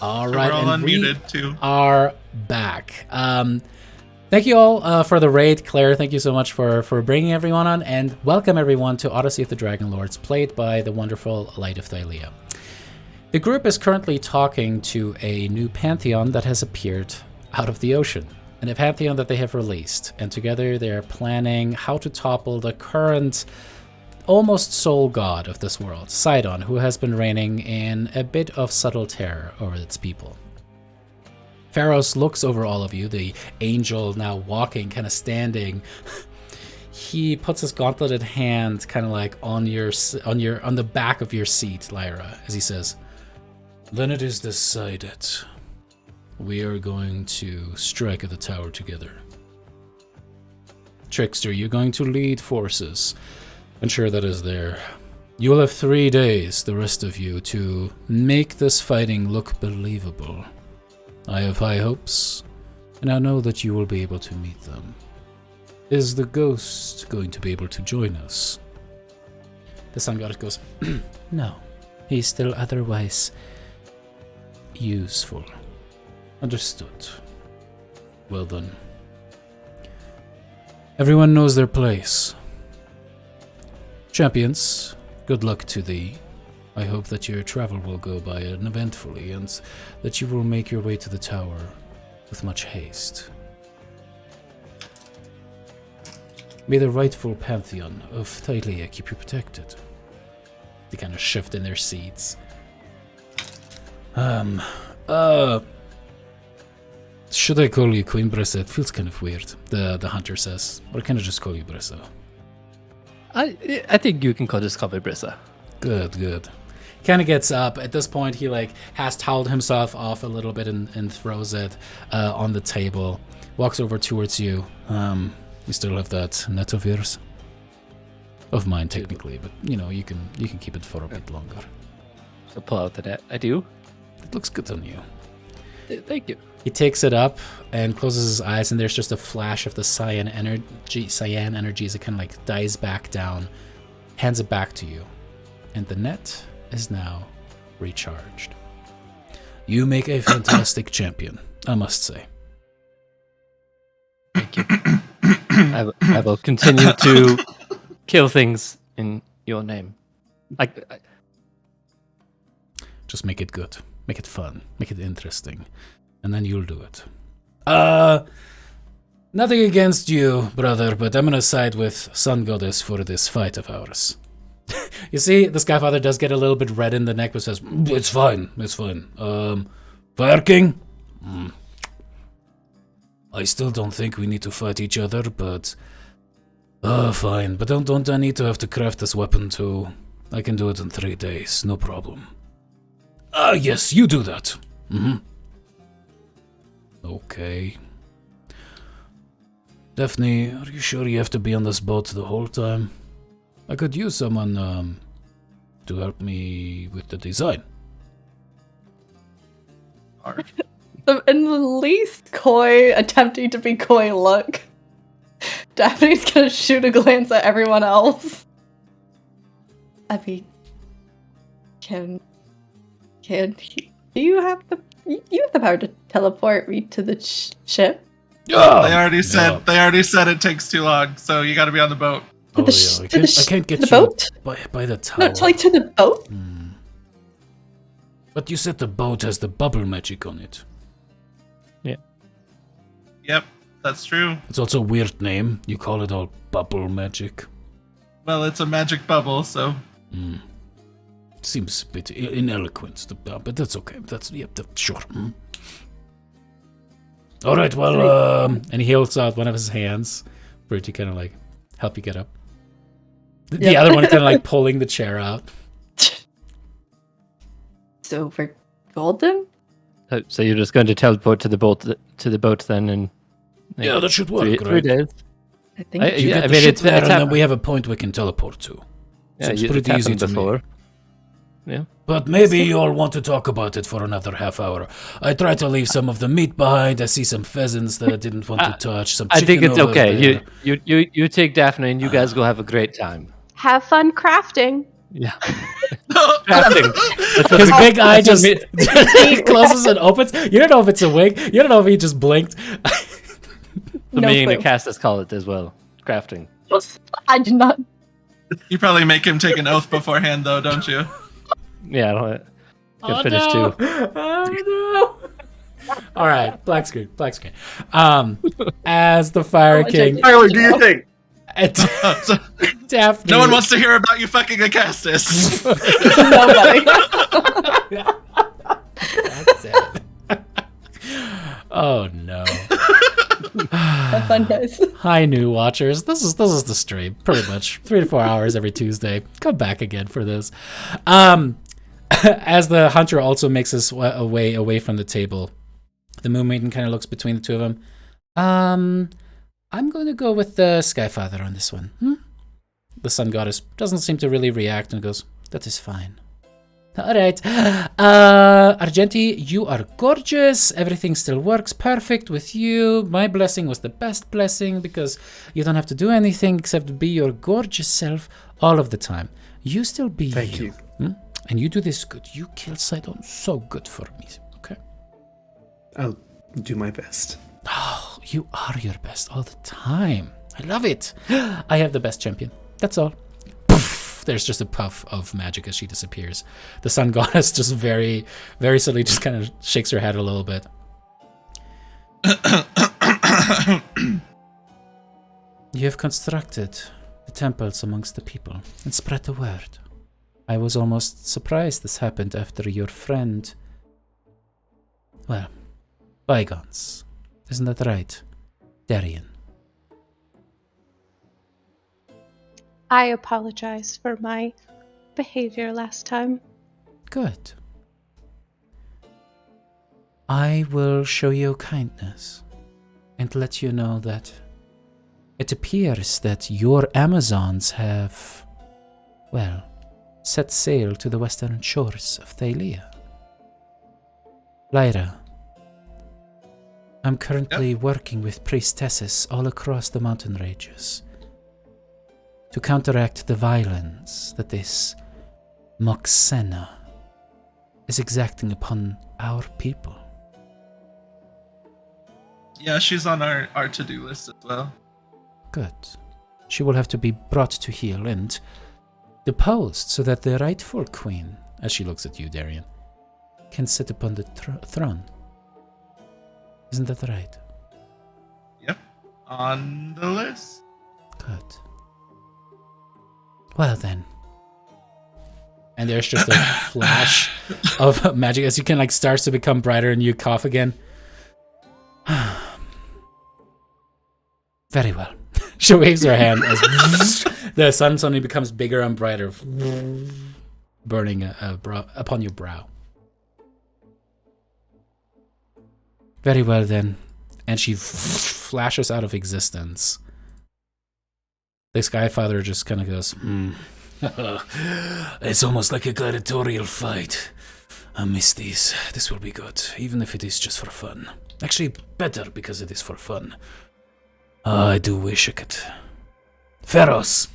All So right, we're all and we unmuted too. are back. Thank you all for the raid. Claire, thank you so much for bringing everyone on, and welcome everyone to Odyssey of the Dragonlords, played by the wonderful Light of Thylea. The group is currently talking to a new pantheon that has appeared out of the ocean, and a pantheon that they have released, and together they are planning how to topple the current almost sole god of this world, Sidon, who has been reigning in a bit of subtle terror over its people. Pharos looks over all of you, the angel now walking, kind of standing. He puts his gauntleted hand kind of like on the back of your seat, Lyra, as he says, "Then it is decided. We are going to strike at the tower together. Trickster, you're going to lead forces. Ensure that is there. You will have 3 days, the rest of you, to make this fighting look believable. I have high hopes, and I know that you will be able to meet them. Is the ghost going to be able to join us?" The sun god goes, "No, he's still otherwise useful." "Understood. Well then. Everyone knows their place. Champions, good luck to thee. I hope that your travel will go by uneventfully, and that you will make your way to the tower with much haste. May the rightful pantheon of Thylea keep you protected." They kind of shift in their seats. Should I call you Queen Brissa? It feels kind of weird, the hunter says. Or can I just call you Brissa? I think you can just call me Brissa. Good. Kind of gets up. At this point, he has toweled himself off a little bit and throws it on the table. Walks over towards you. You still have that net of yours? Of mine, technically, but you can keep it for a bit longer. So pull out the net. I do. It looks good on you. Thank you. He takes it up and closes his eyes, and there's just a flash of the cyan energy as it kind of dies back down, hands it back to you, and the net is now recharged. You make a fantastic champion, I must say. Thank you. I will continue to kill things in your name. Just make it good, make it fun, make it interesting. And then you'll do it. Nothing against you, brother, but I'm gonna side with Sun Goddess for this fight of ours. You see, the Skyfather does get a little bit red in the neck, but says, it's fine. Fire King? I still don't think we need to fight each other, but... fine, but don't I need to have to craft this weapon too? I can do it in 3 days, no problem. Yes, you do that. Okay. Daphne, are you sure you have to be on this boat the whole time? I could use someone, to help me with the design. In the least coy, attempting to be coy look, Daphne's gonna shoot a glance at everyone else. I mean, do you have the power to teleport me to the ship? Oh, They already said it takes too long, so you got to be on the boat. I can't get the you boat? by the tower. No, to the boat? But you said the boat has the bubble magic on it. Yep, that's true. It's also a weird name. You call it all bubble magic. Well, it's a magic bubble, so... Seems a bit ineloquent, but that's okay. Sure. All right, well, and he holds out one of his hands for it to kind of help you get up. The other one kind of pulling the chair out. So we're golden? So you're just going to teleport to the boat then, and Yeah, that should work, 3 right? days. I think You get the ship there, and then we have a point we can teleport to. Yeah, Seems it's pretty easy happened to before. me. Yeah. But maybe you all want to talk about it for another half hour. I try to leave some of the meat behind. I see some pheasants that I didn't want to touch. Some I think chicken it's over okay. there. You take Daphne, and you guys go have a great time. Have fun crafting. Yeah. Crafting. His big eye just closes and opens. You don't know if it's a wig. You don't know if he just blinked. The No meaning clue. the casters call it as well. Crafting. I did not. You probably make him take an oath beforehand, though, don't you? Yeah, I don't. Get finished no. too. Oh no! All right, black screen. As the Fire King, Tyler, do your thing. So, Daphne. no one wants to hear about you fucking a Castus. Nobody. That's it. Oh no! Have fun, guys. Hi, new watchers. This is the stream. Pretty much 3 to 4 hours every Tuesday. Come back again for this. As the hunter also makes his way away from the table, the Moon Maiden kind of looks between the two of them. I'm going to go with the Skyfather on this one. The Sun Goddess doesn't seem to really react and goes, "That is fine." All right. Argenti, you are gorgeous. Everything still works perfect with you. My blessing was the best blessing because you don't have to do anything except be your gorgeous self all of the time. You still be Thank you. And you do this good. You kill Sidon so good for me. Okay. I'll do my best. Oh, you are your best all the time. I love it. I have the best champion. That's all. Poof, there's just a puff of magic as she disappears. The Sun Goddess just very, very subtly just kind of shakes her head a little bit. You have constructed the temples amongst the people and spread the word. I was almost surprised this happened after your friend... Well, bygones. Isn't that right, Darian? I apologize for my behavior last time. Good. I will show you kindness and let you know that it appears that your Amazons have, well, set sail to the western shores of Thylea. Lyra, I'm currently working with priestesses all across the mountain ranges to counteract the violence that this Moxena is exacting upon our people. Yeah, she's on our to-do list as well. Good. She will have to be brought to heel and deposed so that the rightful queen, as she looks at you, Darian, can sit upon the throne. Isn't that right? Yep, on the list. Good. Well then. And there's just a flash of magic as you can starts to become brighter and you cough again. Very well. She waves her hand as the sun suddenly becomes bigger and brighter, burning upon your brow. Very well then. And she flashes out of existence. The Skyfather just kind of goes, It's almost like a gladiatorial fight. I miss these. This will be good, even if it is just for fun. Actually, better because it is for fun. I do wish I could. Pharos,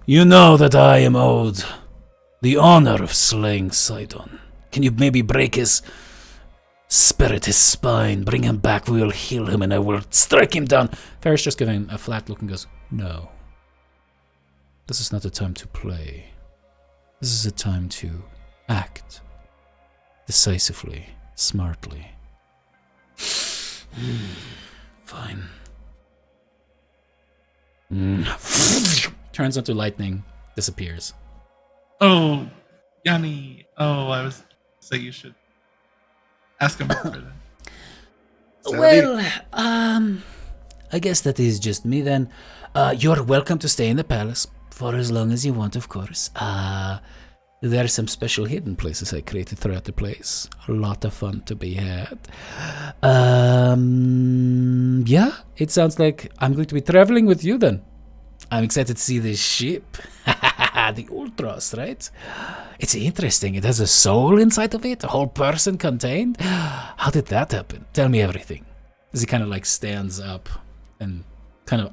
you know that I am owed the honor of slaying Sidon. Can you maybe break his spirit, his spine, bring him back, we will heal him and I will strike him down. Pharos just giving a flat look and goes, no. This is not a time to play. This is a time to act decisively, smartly. Fine. Turns into lightning, disappears. Oh, Yanni. Oh, I was say you should ask him for that. Well, I guess that is just me then. You're welcome to stay in the palace for as long as you want, of course. There are some special hidden places I created throughout the place. A lot of fun to be had. Yeah, it sounds like I'm going to be traveling with you then. I'm excited to see this ship. The Ultras, right? It's interesting. It has a soul inside of it, a whole person contained. How did that happen? Tell me everything. As he kind of stands up and kind of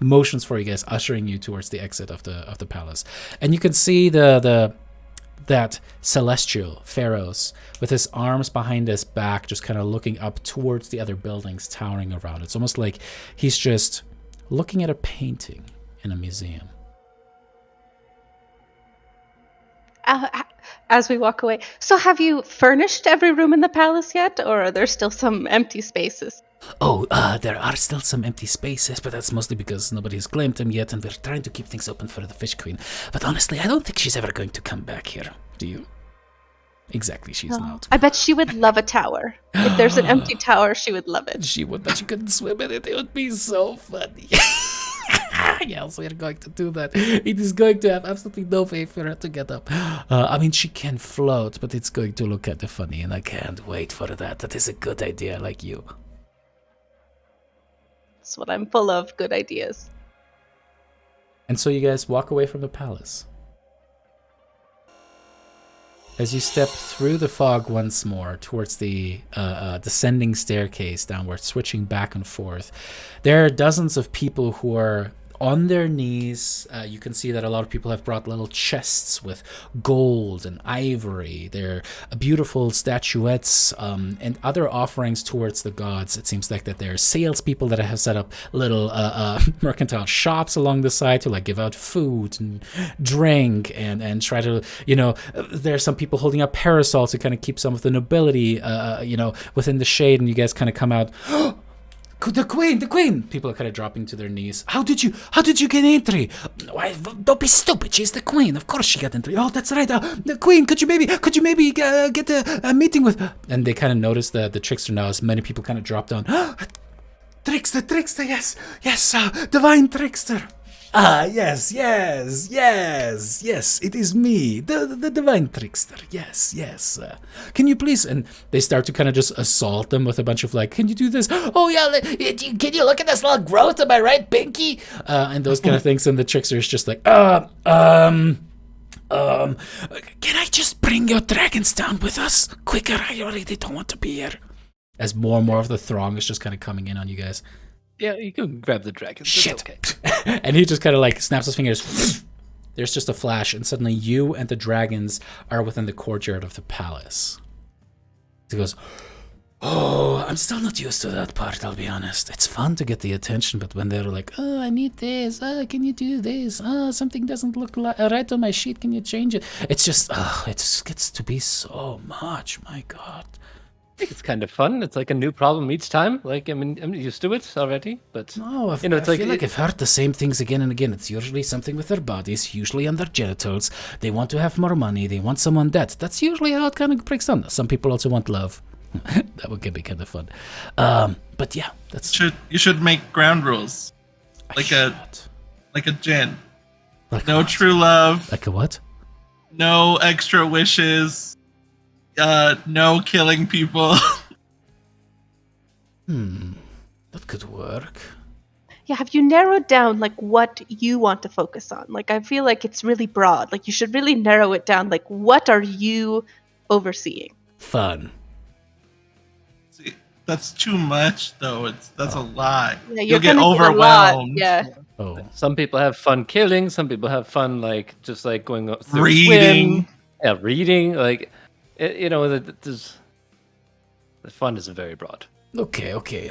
motions for you guys, ushering you towards the exit of the palace. And you can see that celestial Pharaohs with his arms behind his back, just kind of looking up towards the other buildings towering around. It's almost like he's just looking at a painting in a museum. As we walk away, so have you furnished every room in the palace yet, or are there still some empty spaces? Oh, there are still some empty spaces, but that's mostly because nobody's claimed them yet, and we're trying to keep things open for the Fish Queen. But honestly, I don't think she's ever going to come back here. Do you? Exactly, she's not. I bet she would love a tower. If there's an empty tower, she would love it. She would, but she couldn't swim in it. It would be so funny. Yes, we're going to do that. It is going to have absolutely no way for her to get up. I mean, she can float, but it's going to look kind of funny, and I can't wait for that. That is a good idea, like you. That's what I'm full of, good ideas. And so you guys walk away from the palace. As you step through the fog once more towards the descending staircase downward, switching back and forth, there are dozens of people who are on their knees. You can see that a lot of people have brought little chests with gold and ivory. They're beautiful statuettes and other offerings towards the gods. It seems like that there are salespeople that have set up little mercantile shops along the side to like give out food and drink and try to, there are some people holding up parasols to kind of keep some of the nobility, within the shade, and you guys kind of come out. The queen! People are kind of dropping to their knees. How did you get entry? Why, don't be stupid. She's the queen. Of course she got entry. Oh, that's right. The queen. Could you maybe get a meeting with? And they kind of notice the trickster now, as many people kind of drop down. Trickster. Yes. Divine trickster. Yes. It is me, the divine trickster. Yes. Can you please? And they start to kind of just assault them with a bunch of like, can you do this? Oh yeah, can you look at this little growth? Am I right, Pinky? And those kind of things. And the trickster is just like, can I just bring your dragons down with us quicker? I already don't want to be here. As more and more of the throng is just kind of coming in on you guys. Yeah, you can grab the dragons. Shit. It's okay. And he just kind of like snaps his fingers. There's just a flash, and suddenly you and the dragons are within the courtyard of the palace. He goes, oh, I'm still not used to that part, I'll be honest. It's fun to get the attention, but when they're like, oh, I need this. Oh, can you do this? Oh, something doesn't look right on my sheet. Can you change it? It's just, it just gets to be so much. My God. I think it's kind of fun. It's like a new problem each time. Like, I mean, I'm used to it already, but no, I it's feel like I've heard the same things again and again. It's usually something with their bodies, usually on their genitals. They want to have more money. They want someone dead. That's usually how it kind of breaks down. Some people also want love. That would be kind of fun. But yeah, that's. You should make ground rules, like a gin. Like no what? True love. Like a what? No extra wishes. No killing people. That could work. Yeah, have you narrowed down like what you want to focus on? Like, I feel like it's really broad. Like, you should really narrow it down. Like, what are you overseeing? Fun. See, that's too much, though. That's a lot. Yeah, You'll get overwhelmed. Yeah. Oh, some people have fun killing. Some people have fun like just like going through Reading. swim. Yeah, reading. Like, the fun is very broad. okay.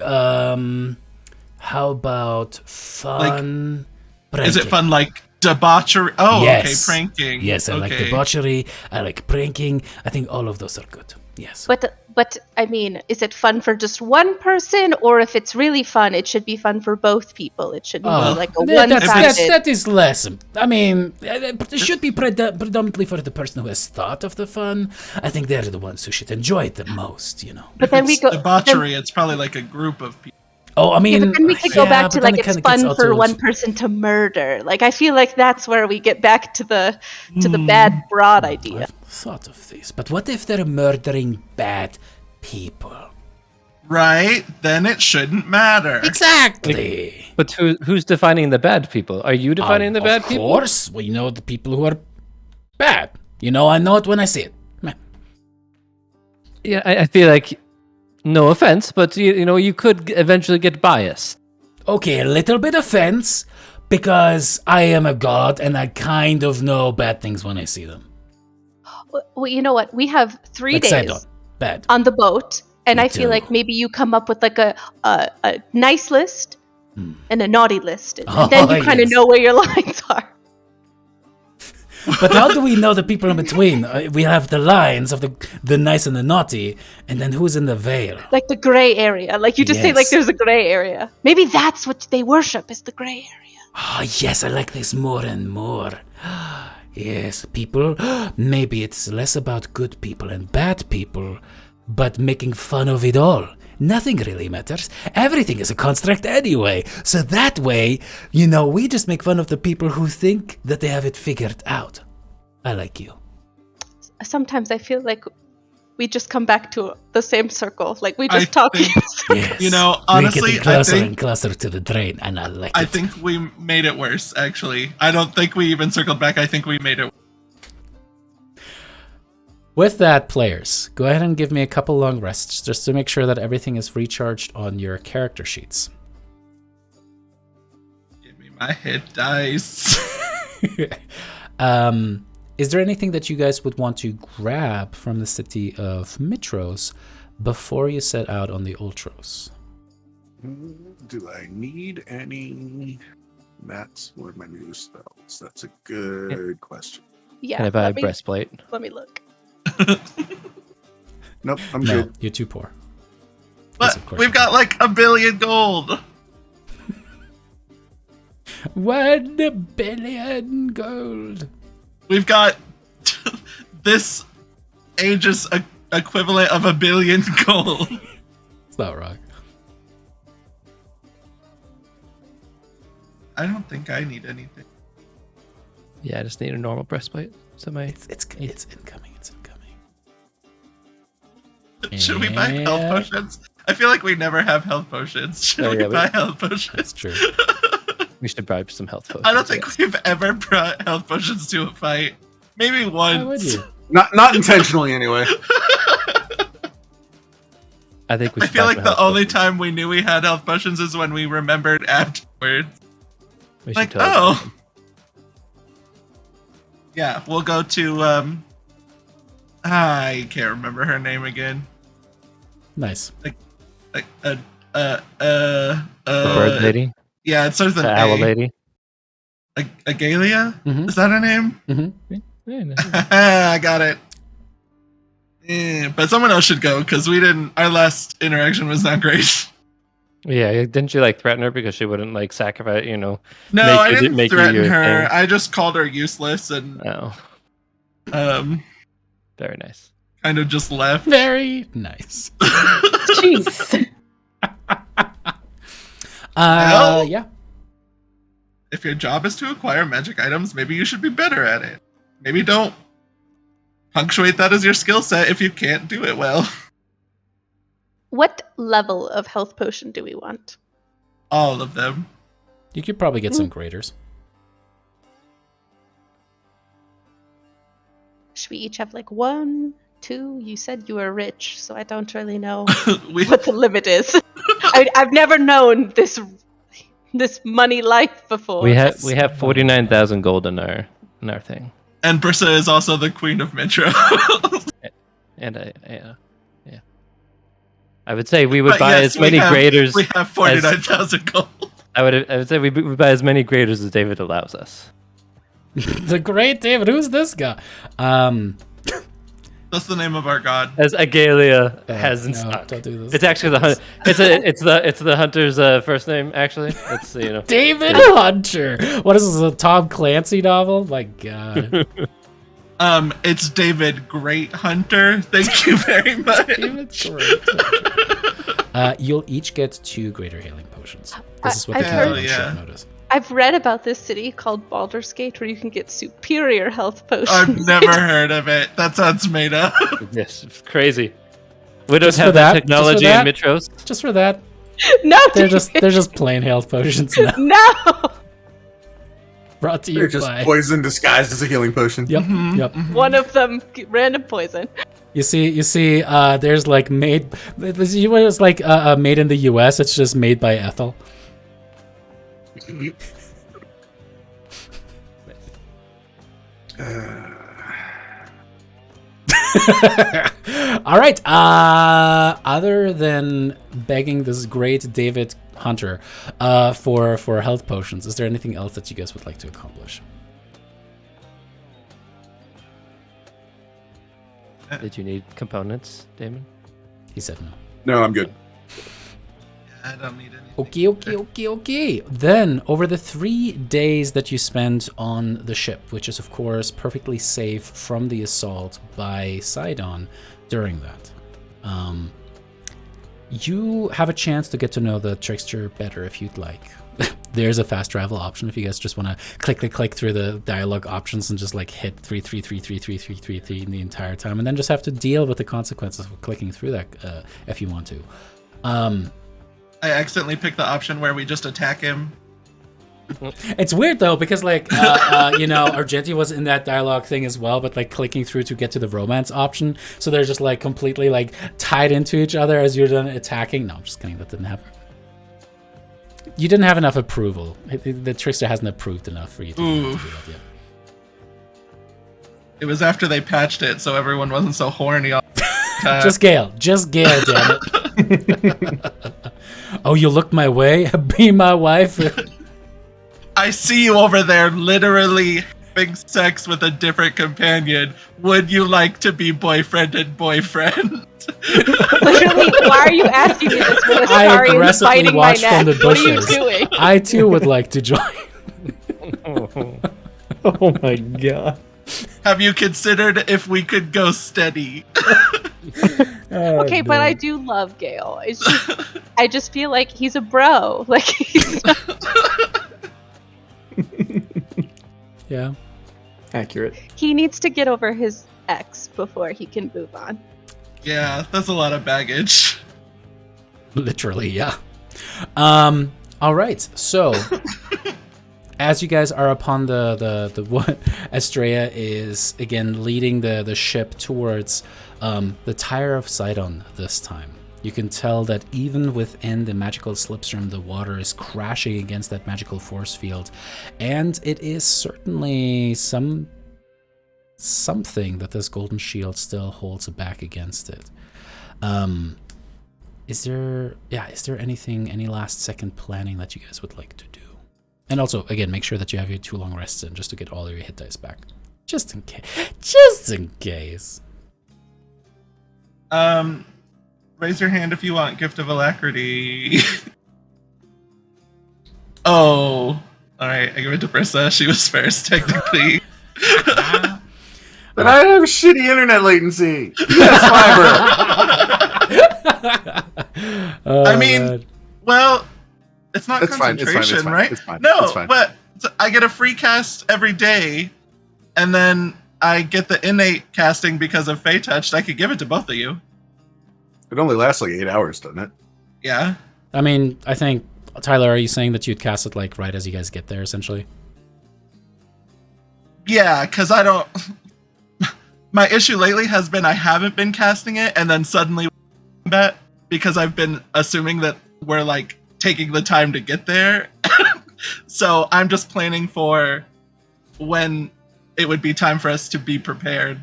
How about fun? Like, is it fun like debauchery? Oh, yes. Okay, pranking. Yes, I like Okay. debauchery. I like pranking. I think all of those are good. Yes. But I mean, is it fun for just one person, or if it's really fun, it should be fun for both people? It shouldn't be like a one-sided. That is less. I mean, it should be predominantly for the person who has thought of the fun. I think they're the ones who should enjoy it the most, But then we go debauchery. It's probably like a group of people. Oh, I mean, but then we could go back to but like then it it's kinda gets fun out for to- one person to murder. Like, I feel like that's where we get back to the bad broad idea. I've thought of this, but what if they're murdering bad people? Right? Then it shouldn't matter. Exactly. But who's defining the bad people? Are you defining the bad people? Of course, we know the people who are bad. I know it when I see it. Meh. Yeah, I feel like, no offense, but you could eventually get biased. Okay, a little bit of offense, because I am a god and I kind of know bad things when I see them. Well, you know what? We have 3 Like days Sidon. Bad. on the boat, and Me I feel too. like maybe you come up with like a nice list and a naughty list, and Oh, then you kind of yes. know where your lines are. But how do we know the people in between? We have the lines of the nice and the naughty, and then who's in the veil? Like the gray area. Like you just say like Yes. there's a gray area. Maybe that's what they worship is the gray area. Oh, yes, I like this more and more. Yes, people. Maybe it's less about good people and bad people, but making fun of it all. Nothing really matters. Everything is a construct anyway. So that way, we just make fun of the people who think that they have it figured out. I like you. Sometimes I feel like we just come back to the same circle. Like we I just talk. think- Yes. You know, We're honestly, getting closer I and think closer to the drain, and I like I it. think we made it worse. Actually, I don't think we even circled back. I think we made it. With that, players, go ahead and give me a couple long rests just to make sure that everything is recharged on your character sheets. Give me my hit dice. Is there anything that you guys would want to grab from the city of Mitros before you set out on the Ultros? Do I need any mats for my new spells? That's a good question. Yeah. Can I buy a let me- breastplate? Let me look. Nope, I'm No, good. you're too poor. Yes, But of course we've you got like 1 billion gold. 1 billion gold. We've got this age's equivalent of 1 billion gold. It's not wrong. I don't think I need anything. Yeah, I just need a normal breastplate. So my It's incoming. It's incoming. Should we buy health Yeah. potions? I feel like we never have health potions. Should Oh, we yeah, buy health That's potions? true. we should buy some health potions. I don't think yes. we've ever brought health potions to a fight. Maybe Why would once. you? Not intentionally, anyway. I think we I should feel buy like some the health only potions. time we knew we had health potions is when we remembered afterwards. We should Like, totally buy oh. them. Yeah, we'll go to I can't remember her name again. Nice. Like The bird lady, Yeah, it starts with the an owl A. lady. Agalia? Mhm. Is that her name? Yeah, no. I got it. But someone else should go because our last interaction was not great. Yeah, didn't you like threaten her because she wouldn't like sacrifice? No, Make I you- didn't make you threaten your her. thing. I just called her useless and Oh, very nice. kind of just left. Very nice. Jeez. Well- Yeah. If your job is to acquire magic items, maybe you should be better at it. Maybe don't punctuate that as your skill set if you can't do it well. What level of health potion do we want? All of them. You could probably get some graders. Should we each have like 1, 2? You said you were rich, so I don't really know we what the limit is. I've never known this money life before. We have 49,000 gold in our thing, and Brissa is also the queen of Metro. and yeah. I would say we would But buy yes, as many graders. We have 49,000 gold. I would say we would buy as many graders as David allows us. The great David. Who's this guy? That's the name of our god. As Agalia has in no, stock. don't do this. It's actually the hunt. It's the hunter's first name. Actually, it's David Hunter. What is this? A Tom Clancy novel? My God. It's David Great Hunter. Thank you very much. David Great Hunter. You'll each get 2 greater healing potions. This is what I've they heard- can do on Yeah. short notice. I've read about this city called Baldur's Gate where you can get superior health potions. I've never heard of it. That sounds made up. yes, it's crazy. We don't Just for have that? that technology in Just Mitros. Just for that. No, They're David, just plain health potions now. no. Brought to you They're just by. poison disguised as a healing potion. Yep. Yep. One of them random poison. You see, there's like made. It was like made in the U.S. It's just made by Ethel. All right. Other than begging this great David Hunter for health potions, is there anything else that you guys would like to accomplish? Did you need components, Damon? He said no. No, I'm good. I don't need anything. Okay. Then, over the 3 days that you spend on the ship, which is, of course, perfectly safe from the assault by Sidon during that, you have a chance to get to know the trickster better if you'd like. There's a fast travel option if you guys just want to click through the dialogue options and just like hit 3 in the entire time, and then just have to deal with the consequences of clicking through that if you want to. I accidentally picked the option where we just attack him. It's weird though because Argenti was in that dialogue thing as well, but like clicking through to get to the romance option, so they're just like completely like tied into each other as you're done attacking. No, I'm just kidding. That didn't happen. You didn't have enough approval. The trickster hasn't approved enough for you to do that yet. It was after they patched it, so everyone wasn't so horny. Just Gale, damn it. Oh, you looked my way? Be my wife? I see you over there literally having sex with a different companion. Would you like to be boyfriend and boyfriend? Literally, why are you asking me this when I Astarion is aggressively biting my watched from neck? the What are you bushes. doing? I too would like to join. Oh my god. Have you considered if we could go steady? Okay, but I do love Gale. It's just, I just feel like he's a bro. Like he's Yeah. Accurate. he needs to get over his ex before he can move on. Yeah, that's a lot of baggage. Literally, yeah. All right. So, as you guys are upon the what, Estrella is again leading the ship towards the Tyre of Sidon this time. You can tell that even within the magical slipstream, the water is crashing against that magical force field, and it is certainly something that this golden shield still holds back against it. Is there anything, any last second planning that you guys would like to do? And also, again, make sure that you have your 2 long rests in just to get all your hit dice back. Just in case. Raise your hand if you want Gift of Alacrity. Oh. Alright, I give it to Brissa. She was first, technically. But I have shitty internet latency. Yes, fiber. I mean, well, it's not It's fine, concentration, it's fine, right? it's fine, No, it's fine. but I get a free cast every day, and then I get the innate casting because of Fey Touched. I could give it to both of you. It only lasts like 8 hours, doesn't it? Yeah. I mean, I think, Tyler, are you saying that you'd cast it like right as you guys get there, essentially? Yeah, because I don't... My issue lately has been I haven't been casting it, and then suddenly bet because I've been assuming that we're like taking the time to get there. So I'm just planning for when it would be time for us to be prepared.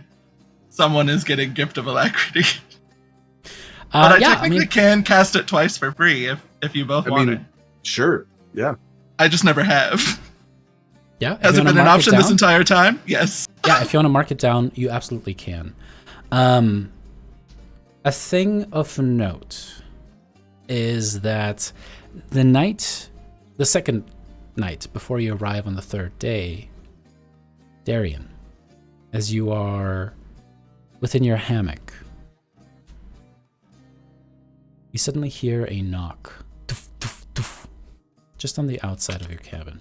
Someone is getting Gift of Alacrity. But I technically can cast it twice for free if you both want it. Sure. Yeah. I just never have. Yeah. Has it been an option this entire time? Yes. Yeah, if you want to mark it down, you absolutely can. A thing of note is that the second night before you arrive on the 3rd day, Darian, as you are within your hammock, you suddenly hear a knock, doof, doof, doof, just on the outside of your cabin.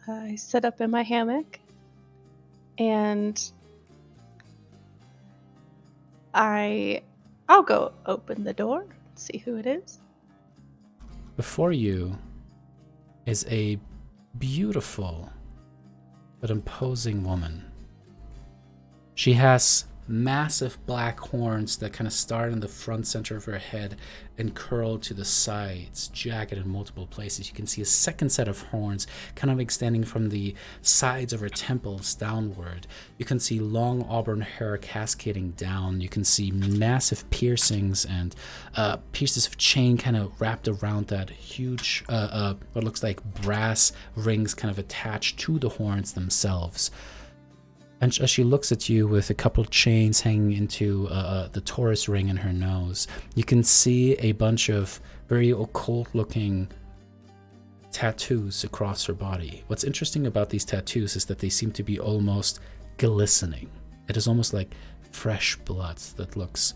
I sit up in my hammock and I'll go open the door, see who it is. Before you is a beautiful but imposing woman. She has massive black horns that kind of start in the front center of her head and curl to the sides, jagged in multiple places. You can see a second set of horns kind of extending from the sides of her temples downward. You can see long auburn hair cascading down. You can see massive piercings and pieces of chain kind of wrapped around that huge, what looks like brass rings kind of attached to the horns themselves. And as she looks at you with a couple of chains hanging into the Taurus ring in her nose, you can see a bunch of very occult-looking tattoos across her body. What's interesting about these tattoos is that they seem to be almost glistening. It is almost like fresh blood that looks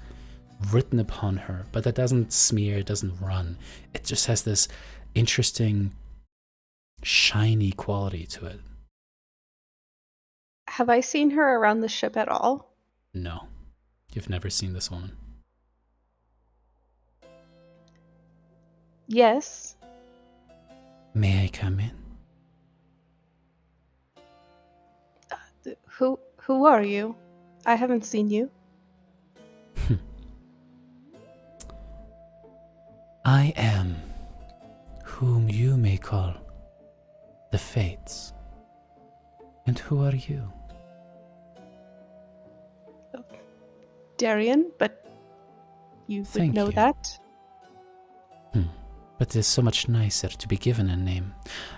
written upon her, but that doesn't smear, it doesn't run. It just has this interesting, shiny quality to it. Have I seen her around the ship at all? No, you've never seen this woman. Yes. May I come in? Who are you? I haven't seen you. I am whom you may call the Fates. And who are you? Darian, but you would Thank know you. that. But it is so much nicer to be given a name.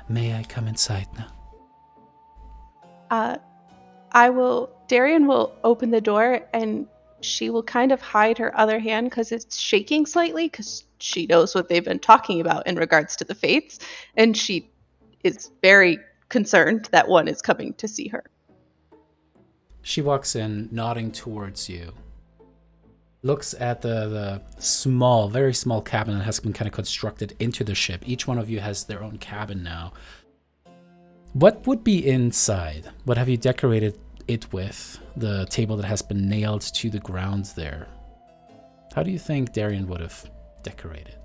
May I come inside now? Darian will open the door and she will kind of hide her other hand because it's shaking slightly because she knows what they've been talking about in regards to the Fates, and she is very concerned that one is coming to see her. She walks in, nodding towards you. Looks at the small, very small cabin that has been kind of constructed into the ship. Each one of you has their own cabin now. What would be inside? What have you decorated it with? The table that has been nailed to the ground there. How do you think Darian would have decorated?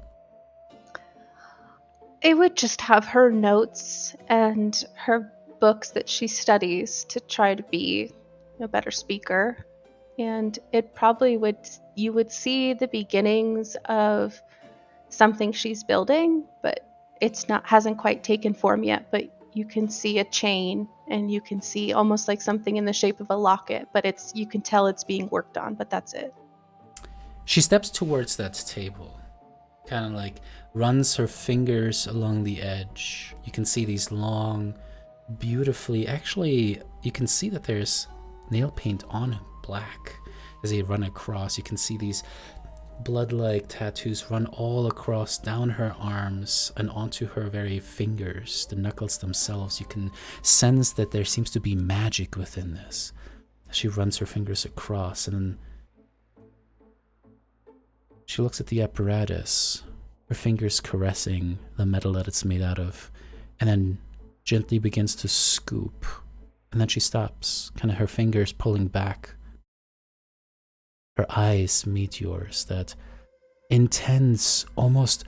It would just have her notes and her books that she studies to try to be a better speaker. And it probably you would see the beginnings of something she's building, but hasn't quite taken form yet. But you can see a chain and you can see almost like something in the shape of a locket, but you can tell it's being worked on, but that's it. She steps towards that table, kind of like runs her fingers along the edge. You can see these long, beautifully, actually, you can see that there's nail paint on it, black. As they run across, you can see these blood-like tattoos run all across down her arms and onto her very fingers, the knuckles themselves. You can sense that there seems to be magic within this. She runs her fingers across and then she looks at the apparatus, her fingers caressing the metal that it's made out of, and then gently begins to scoop. And then she stops, kind of her fingers pulling back. Her eyes meet yours, that intense, almost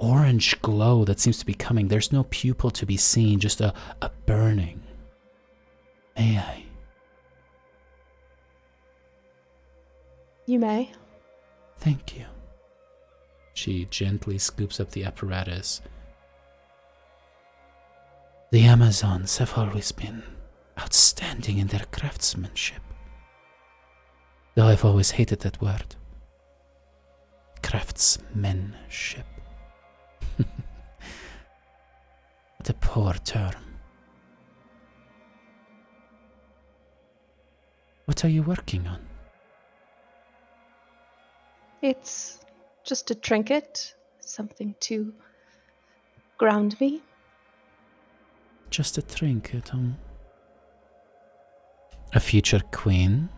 orange glow that seems to be coming. There's no pupil to be seen, just a burning. May I? You may. Thank you. She gently scoops up the apparatus. The Amazons have always been outstanding in their craftsmanship. Though I've always hated that word. Craftsmanship. What a poor term. What are you working on? It's just a trinket, something to ground me. Just a trinket, A future queen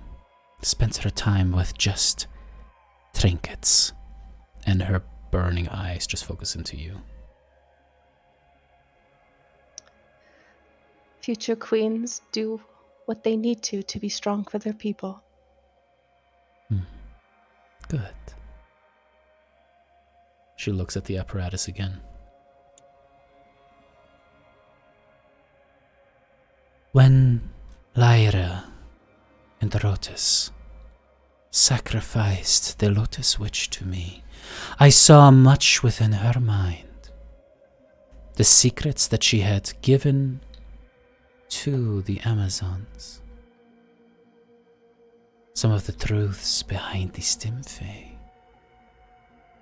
spends her time with just trinkets, and her burning eyes just focus into you. Future queens do what they need to be strong for their people. Good. She looks at the apparatus again. When Lyra and Rotis sacrificed the Lotus Witch to me, I saw much within her mind. The secrets that she had given to the Amazons. Some of the truths behind the Stimfey.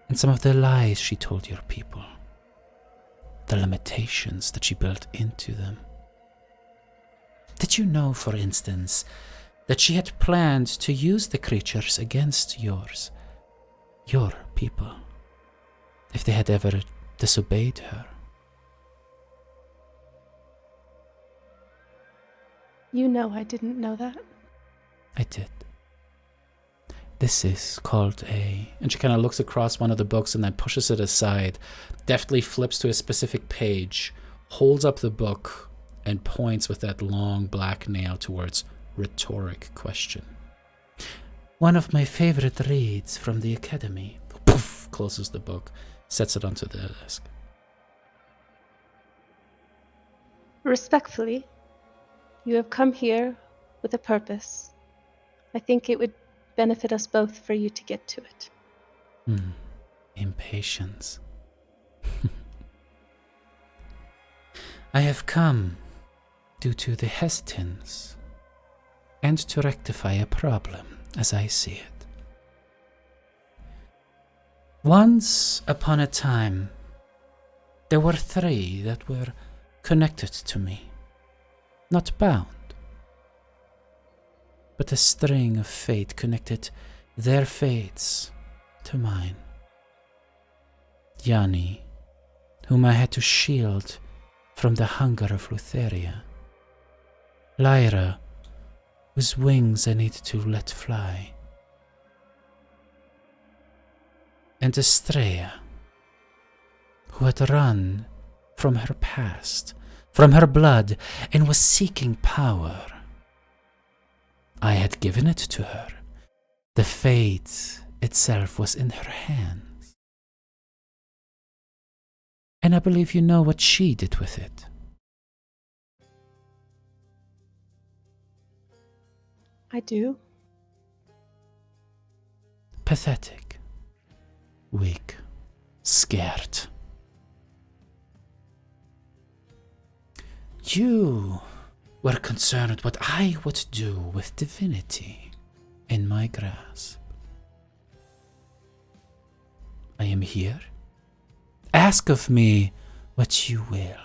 And some of the lies she told your people. The limitations that she built into them. Did you know, for instance, that she had planned to use the creatures against your people, if they had ever disobeyed her? You know I didn't know that. I did. This is called and she kind of looks across one of the books and then pushes it aside, deftly flips to a specific page, holds up the book, and points with that long black nail towards rhetoric question. One of my favorite reads from the academy. Poof, closes the book, sets it onto the desk. Respectfully, you have come here with a purpose. I think it would benefit us both for you to get to it. Impatience. I have come due to the hesitance and to rectify a problem as I see it. Once upon a time, there were 3 that were connected to me, not bound, but a string of fate connected their fates to mine. Yanni, whom I had to shield from the hunger of Lutheria. Lyra, whose wings I needed to let fly. And Estrella, who had run from her past, from her blood, and was seeking power. I had given it to her. The fate itself was in her hands. And I believe you know what she did with it. I do. Pathetic. Weak. Scared. You were concerned what I would do with divinity in my grasp. I am here. Ask of me what you will.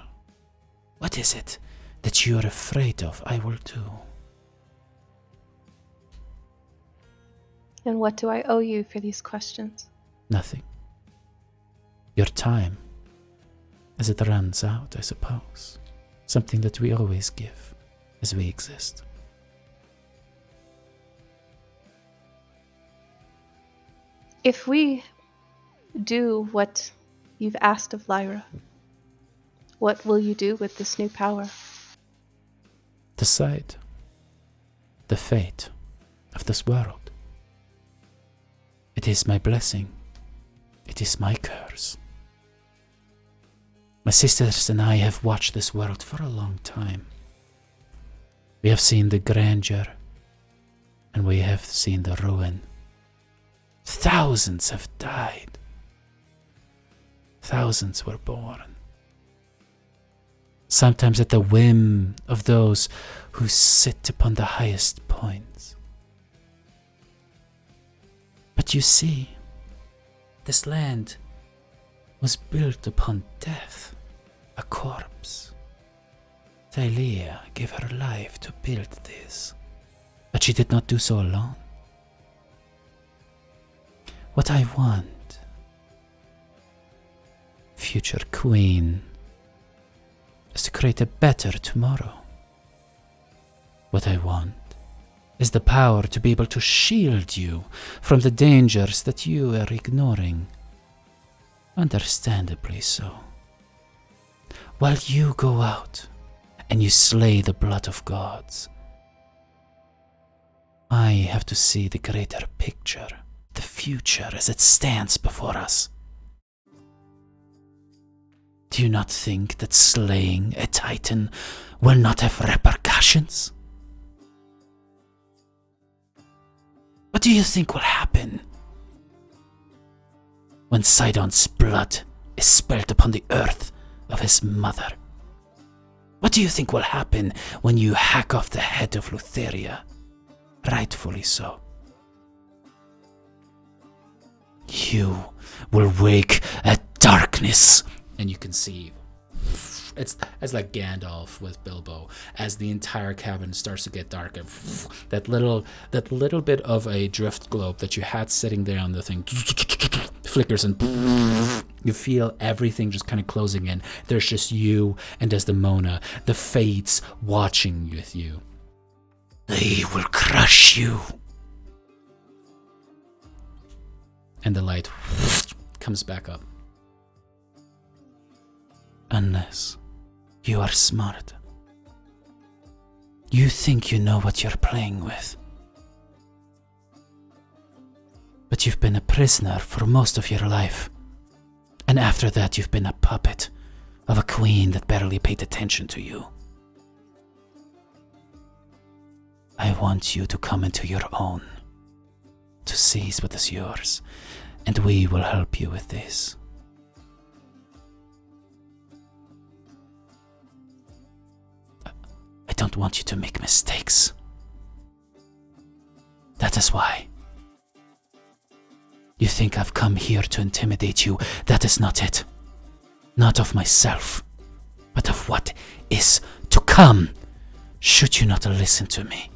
What is it that you are afraid of I will do? And what do I owe you for these questions? Nothing. Your time, as it runs out, I suppose. Something that we always give as we exist. If we do what you've asked of Lyra, what will you do with this new power? Decide the fate of this world. It is my blessing. It is my curse. My sisters and I have watched this world for a long time. We have seen the grandeur, and we have seen the ruin. Thousands have died. Thousands were born. Sometimes at the whim of those who sit upon the highest points. But you see, this land was built upon death, a corpse. Thylea gave her life to build this, but she did not do so alone. What I want, future queen, is to create a better tomorrow. What I want is the power to be able to shield you from the dangers that you are ignoring. Understandably so. While you go out and you slay the blood of gods, I have to see the greater picture, the future as it stands before us. Do you not think that slaying a titan will not have repercussions? What do you think will happen when Sidon's blood is spilt upon the earth of his mother? What do you think will happen when you hack off the head of Lutheria? Rightfully so. You will wake at darkness. And you can see it's like Gandalf with Bilbo as the entire cabin starts to get darker. That little bit of a drift globe that you had sitting there on the thing flickers, and you feel everything just kind of closing in. There's just you and Desdemona, the fates watching with you. They will crush you. And the light comes back up. Unless you are smart. You think you know what you're playing with. But you've been a prisoner for most of your life. And after that you've been a puppet of a queen that barely paid attention to you. I want you to come into your own, to seize what is yours, and we will help you with this. I don't want you to make mistakes. That is why. You think I've come here to intimidate you. That is not it. Not of myself, but of what is to come, should you not listen to me.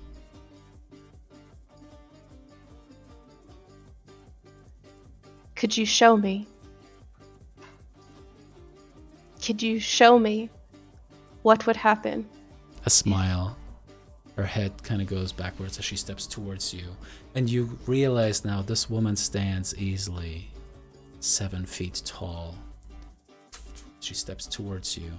Could you show me? Could you show me what would happen? A smile. Her head kind of goes backwards as she steps towards you. And you realize now this woman stands easily 7 feet tall. She steps towards you.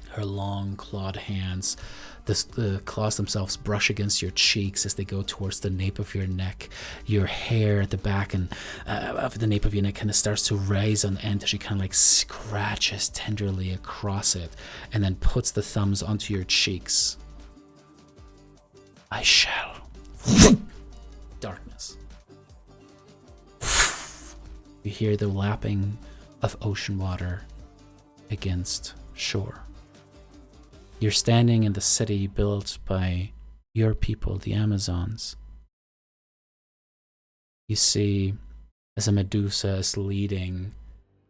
Her long clawed hands, the claws themselves brush against your cheeks as they go towards the nape of your neck. Your hair at the back and of the nape of your neck kind of starts to rise on end as she kind of like scratches tenderly across it and then puts the thumbs onto your cheeks. I shall. Darkness. You hear the lapping of ocean water against shore. You're standing in the city built by your people, the Amazons. You see, as a Medusa is leading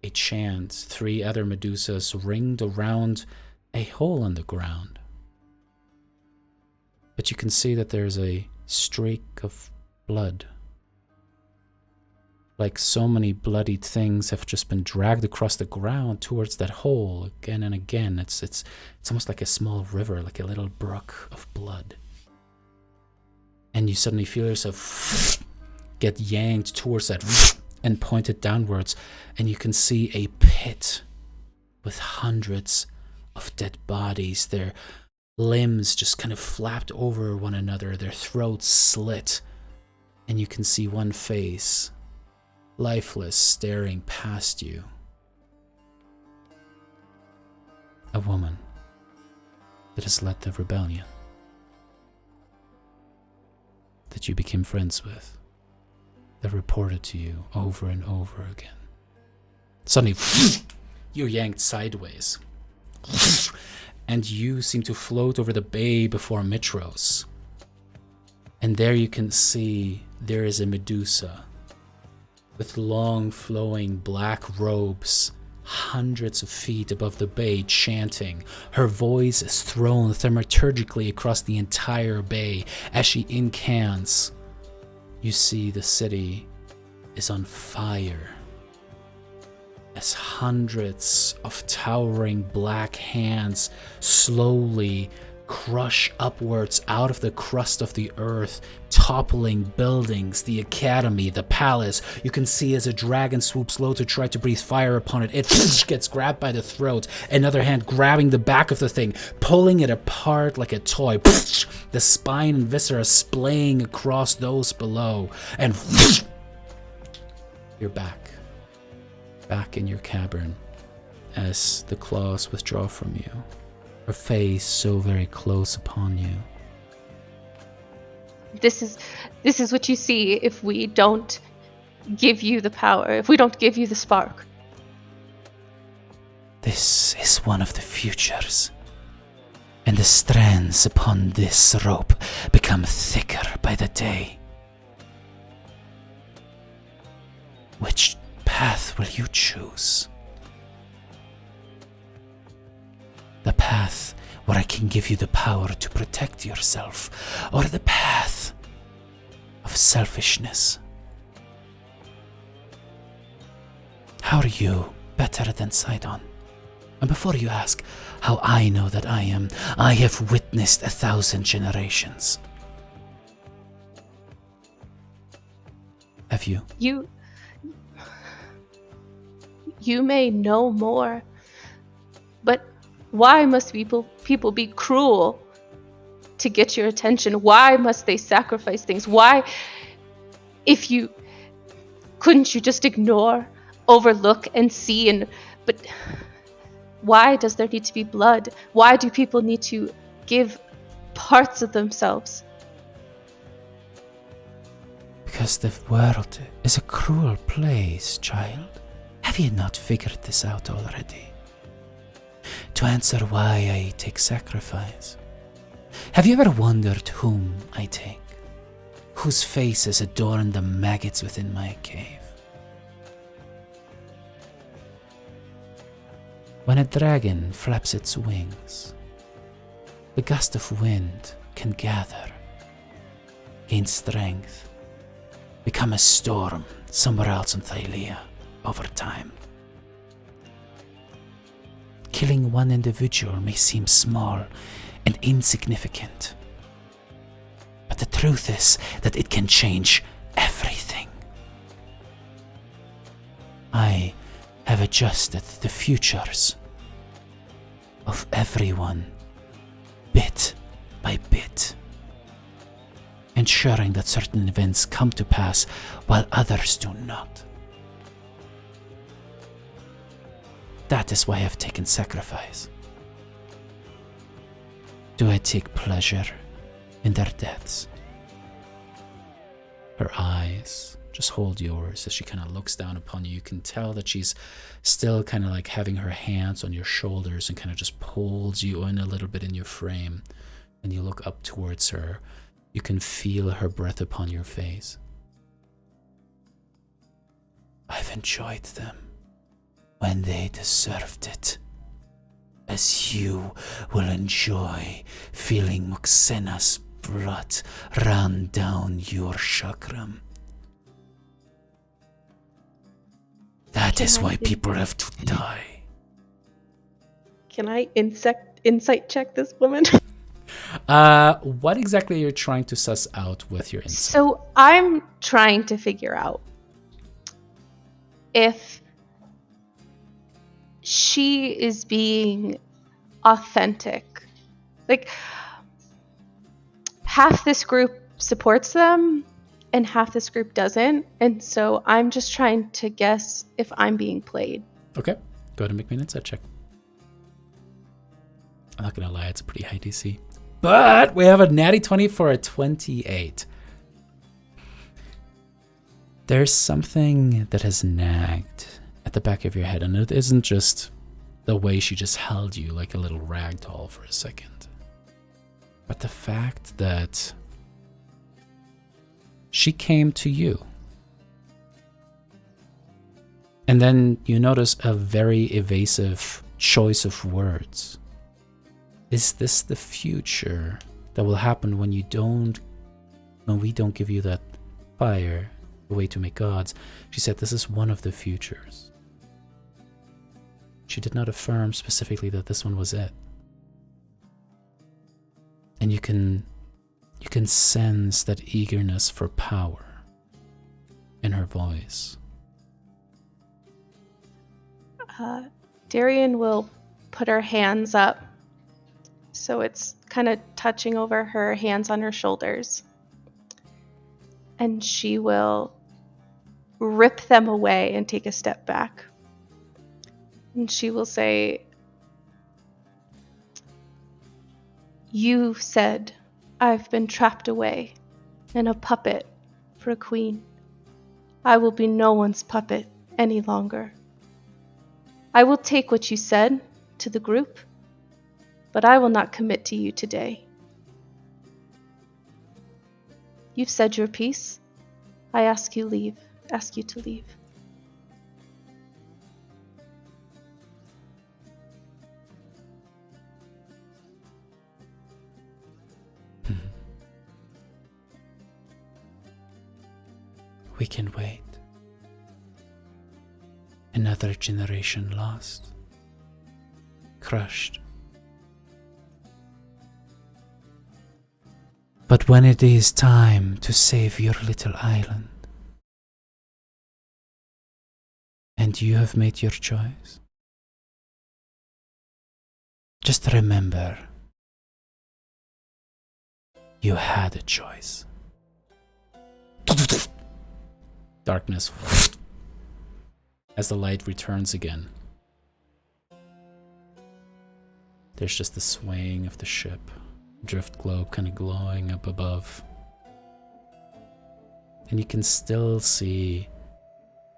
a chant, 3 other Medusas ringed around a hole in the ground. But you can see that there's a streak of blood. Like so many bloodied things have just been dragged across the ground towards that hole again and again. It's almost like a small river, like a little brook of blood. And you suddenly feel yourself get yanked towards that and pointed downwards, and you can see a pit with hundreds of dead bodies. Their limbs just kind of flapped over one another, their throats slit, and you can see one face, lifeless, staring past you. A woman that has led the rebellion that you became friends with, that reported to you over and over again. Suddenly, you're yanked sideways, and you seem to float over the bay before Mitros. And there you can see there is a Medusa with long flowing black robes, hundreds of feet above the bay, chanting. Her voice is thrown thaumaturgically across the entire bay as she incants. You see the city is on fire as hundreds of towering black hands slowly crush upwards out of the crust of the earth, toppling buildings, the academy, the palace. You can see as a dragon swoops low to try to breathe fire upon it, it gets grabbed by the throat, another hand grabbing the back of the thing, pulling it apart like a toy, the spine and viscera splaying across those below, and you're back in your cavern as the claws withdraw from you. Her face so very close upon you. This is what you see if we don't give you the power, if we don't give you the spark. This is one of the futures, and the strands upon this rope become thicker by the day. Which path will you choose? The path where I can give you the power to protect yourself, or the path of selfishness? How are you better than Sidon? And before you ask how I know that I am, I have witnessed 1,000 generations. Have you? You may know more, but why must people be cruel to get your attention? Why must they sacrifice things? Why, couldn't you just ignore, overlook, and see? But why does there need to be blood? Why do people need to give parts of themselves? Because the world is a cruel place, child. Have you not figured this out already? To answer why I take sacrifice, have you ever wondered whom I take? Whose faces adorn the maggots within my cave? When a dragon flaps its wings, the gust of wind can gather, gain strength, become a storm somewhere else in Thylea over time. Killing one individual may seem small and insignificant, but the truth is that it can change everything. I have adjusted the futures of everyone bit by bit, ensuring that certain events come to pass while others do not. That is why I have taken sacrifice. Do I take pleasure in their deaths? Her eyes just hold yours as she kind of looks down upon you. You can tell that she's still kind of like having her hands on your shoulders and kind of just pulls you in a little bit in your frame. And you look up towards her. You can feel her breath upon your face. I've enjoyed them when they deserved it, as you will enjoy feeling Moxena's blood run down your chakram. That is why people have to die. Can I insight check this woman? What exactly are you trying to suss out with your insight? So I'm trying to figure out if she is being authentic. Like, half this group supports them and half this group doesn't, and so I'm just trying to guess if I'm being played. Okay, go ahead and make me an insight check. I'm not gonna lie, it's a pretty high DC. But we have a natty 20 for a 28. There's something that has nagged at the back of your head, and it isn't just the way she just held you like a little rag doll for a second, but the fact that she came to you. And then you notice a very evasive choice of words. Is this the future that will happen when we don't give you that fire, the way to make gods? She said this is one of the futures. She did not affirm specifically that this one was it. And you can sense that eagerness for power in her voice. Darian will put her hands up, so it's kind of touching over her hands on her shoulders. And she will rip them away and take a step back. And she will say, "You said I've been trapped away and a puppet for a queen. I will be no one's puppet any longer. I will take what you said to the group, but I will not commit to you today. You've said your piece. I ask you to leave. We can wait. Another generation lost, crushed. But when it is time to save your little island, and you have made your choice, just remember, you had a choice. Darkness as the light returns again. There's just the swaying of the ship, drift globe kind of glowing up above. And you can still see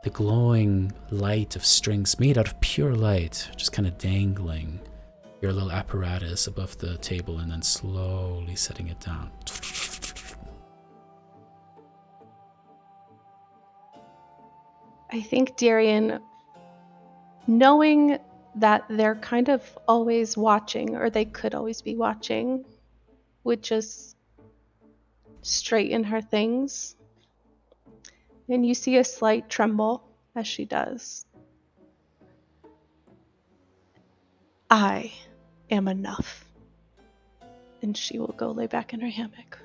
the glowing light of strings made out of pure light, just kind of dangling your little apparatus above the table and then slowly setting it down. I think Darian, knowing that they're kind of always watching, or they could always be watching, would just straighten her things. And you see a slight tremble as she does. I am enough. And she will go lay back in her hammock.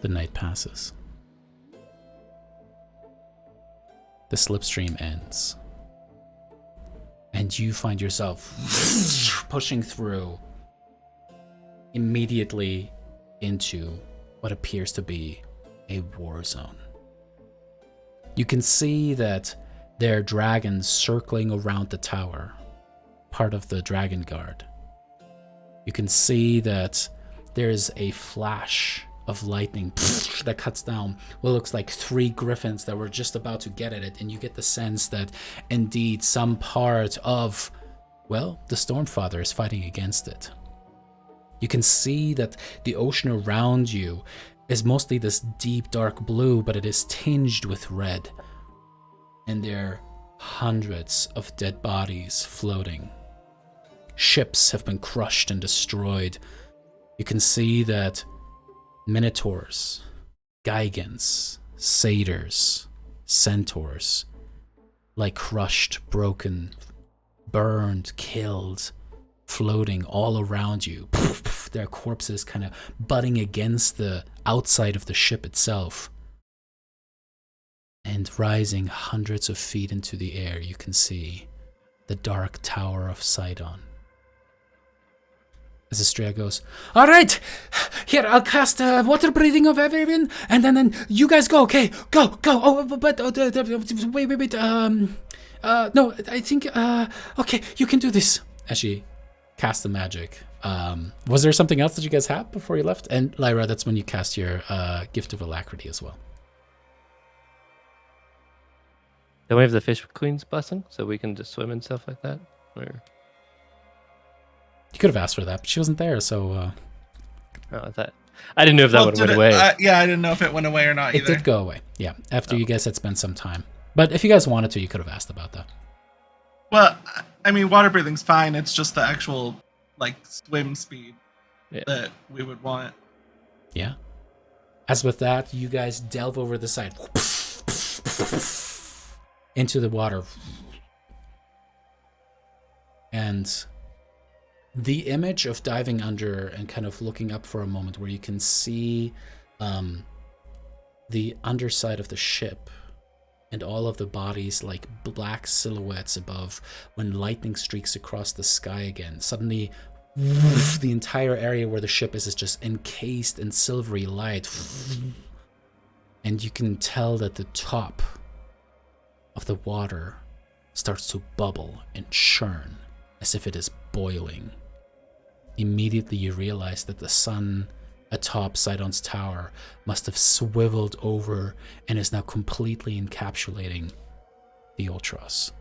The night passes. The slipstream ends. And you find yourself pushing through immediately into what appears to be a war zone. You can see that there are dragons circling around the tower, part of the Dragon Guard. You can see that there's a flash of lightning that cuts down what looks like 3 griffins that were just about to get at it, and you get the sense that indeed some part of, well, the Stormfather is fighting against it. You can see that the ocean around you is mostly this deep dark blue, but it is tinged with red, and there are hundreds of dead bodies floating. Ships have been crushed and destroyed. You can see that minotaurs, Gigans, satyrs, centaurs, like crushed, broken, burned, killed, floating all around you. Their corpses kind of butting against the outside of the ship itself. And rising hundreds of feet into the air, you can see the dark tower of Sidon. As Estrella goes, all right, here, I'll cast water breathing of everyone, and then you guys go, okay, go. Oh, but wait. No, I think, okay, you can do this. As she cast the magic. Was there something else that you guys had before you left? And Lyra, that's when you cast your Gift of Alacrity as well. Then we have the Fish Queen's blessing, so we can just swim and stuff like that. Or... You could have asked for that, but she wasn't there, so... Oh, I didn't know if that would have went away. Yeah, I didn't know if it went away or not either. It did go away, yeah, after you guys had spent some time. But if you guys wanted to, you could have asked about that. Well, I mean, water breathing's fine. It's just the actual, like, swim speed that we would want. Yeah. As with that, you guys delve over the side. Into the water. And the image of diving under and kind of looking up for a moment where you can see the underside of the ship and all of the bodies like black silhouettes above when lightning streaks across the sky again. Suddenly, the entire area where the ship is just encased in silvery light. And you can tell that the top of the water starts to bubble and churn as if it is boiling. Immediately you realize that the sun atop Sidon's tower must have swiveled over and is now completely encapsulating the Ultros.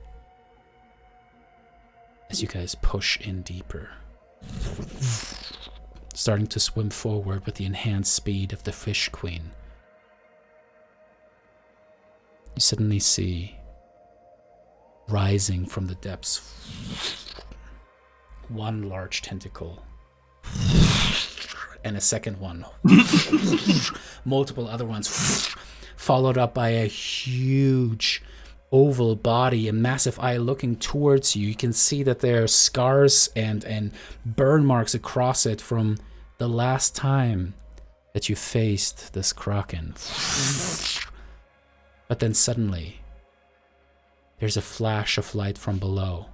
As you guys push in deeper, starting to swim forward with the enhanced speed of the Fish Queen, you suddenly see, rising from the depths, one large tentacle and a second one, multiple other ones, followed up by a huge oval body, a massive eye looking towards you. You can see that there are scars and burn marks across it from the last time that you faced this Kraken. But then suddenly, there's a flash of light from below.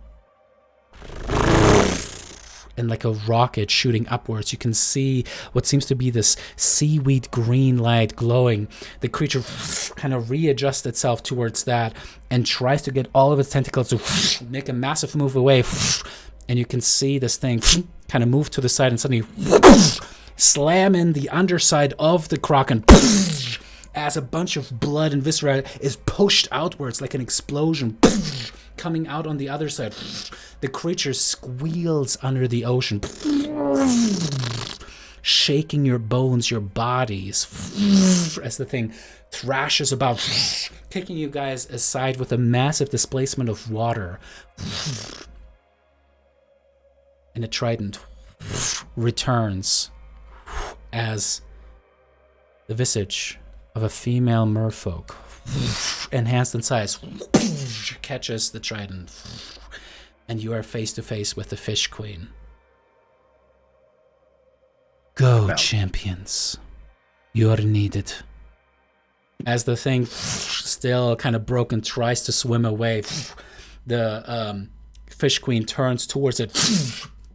And like a rocket shooting upwards, you can see what seems to be this seaweed green light glowing. The creature kind of readjusts itself towards that and tries to get all of its tentacles to make a massive move away. And you can see this thing kind of move to the side and suddenly slam in the underside of the Kraken as a bunch of blood and viscera is pushed outwards like an explosion coming out on the other side. The creature squeals under the ocean, shaking your bones, your bodies, as the thing thrashes about, taking you guys aside with a massive displacement of water. And the trident returns as the visage of a female merfolk, enhanced in size, catches the trident, and you are face to face with the Fish Queen. Go, champions. You are needed. As the thing, still kind of broken, tries to swim away, the Fish Queen turns towards it,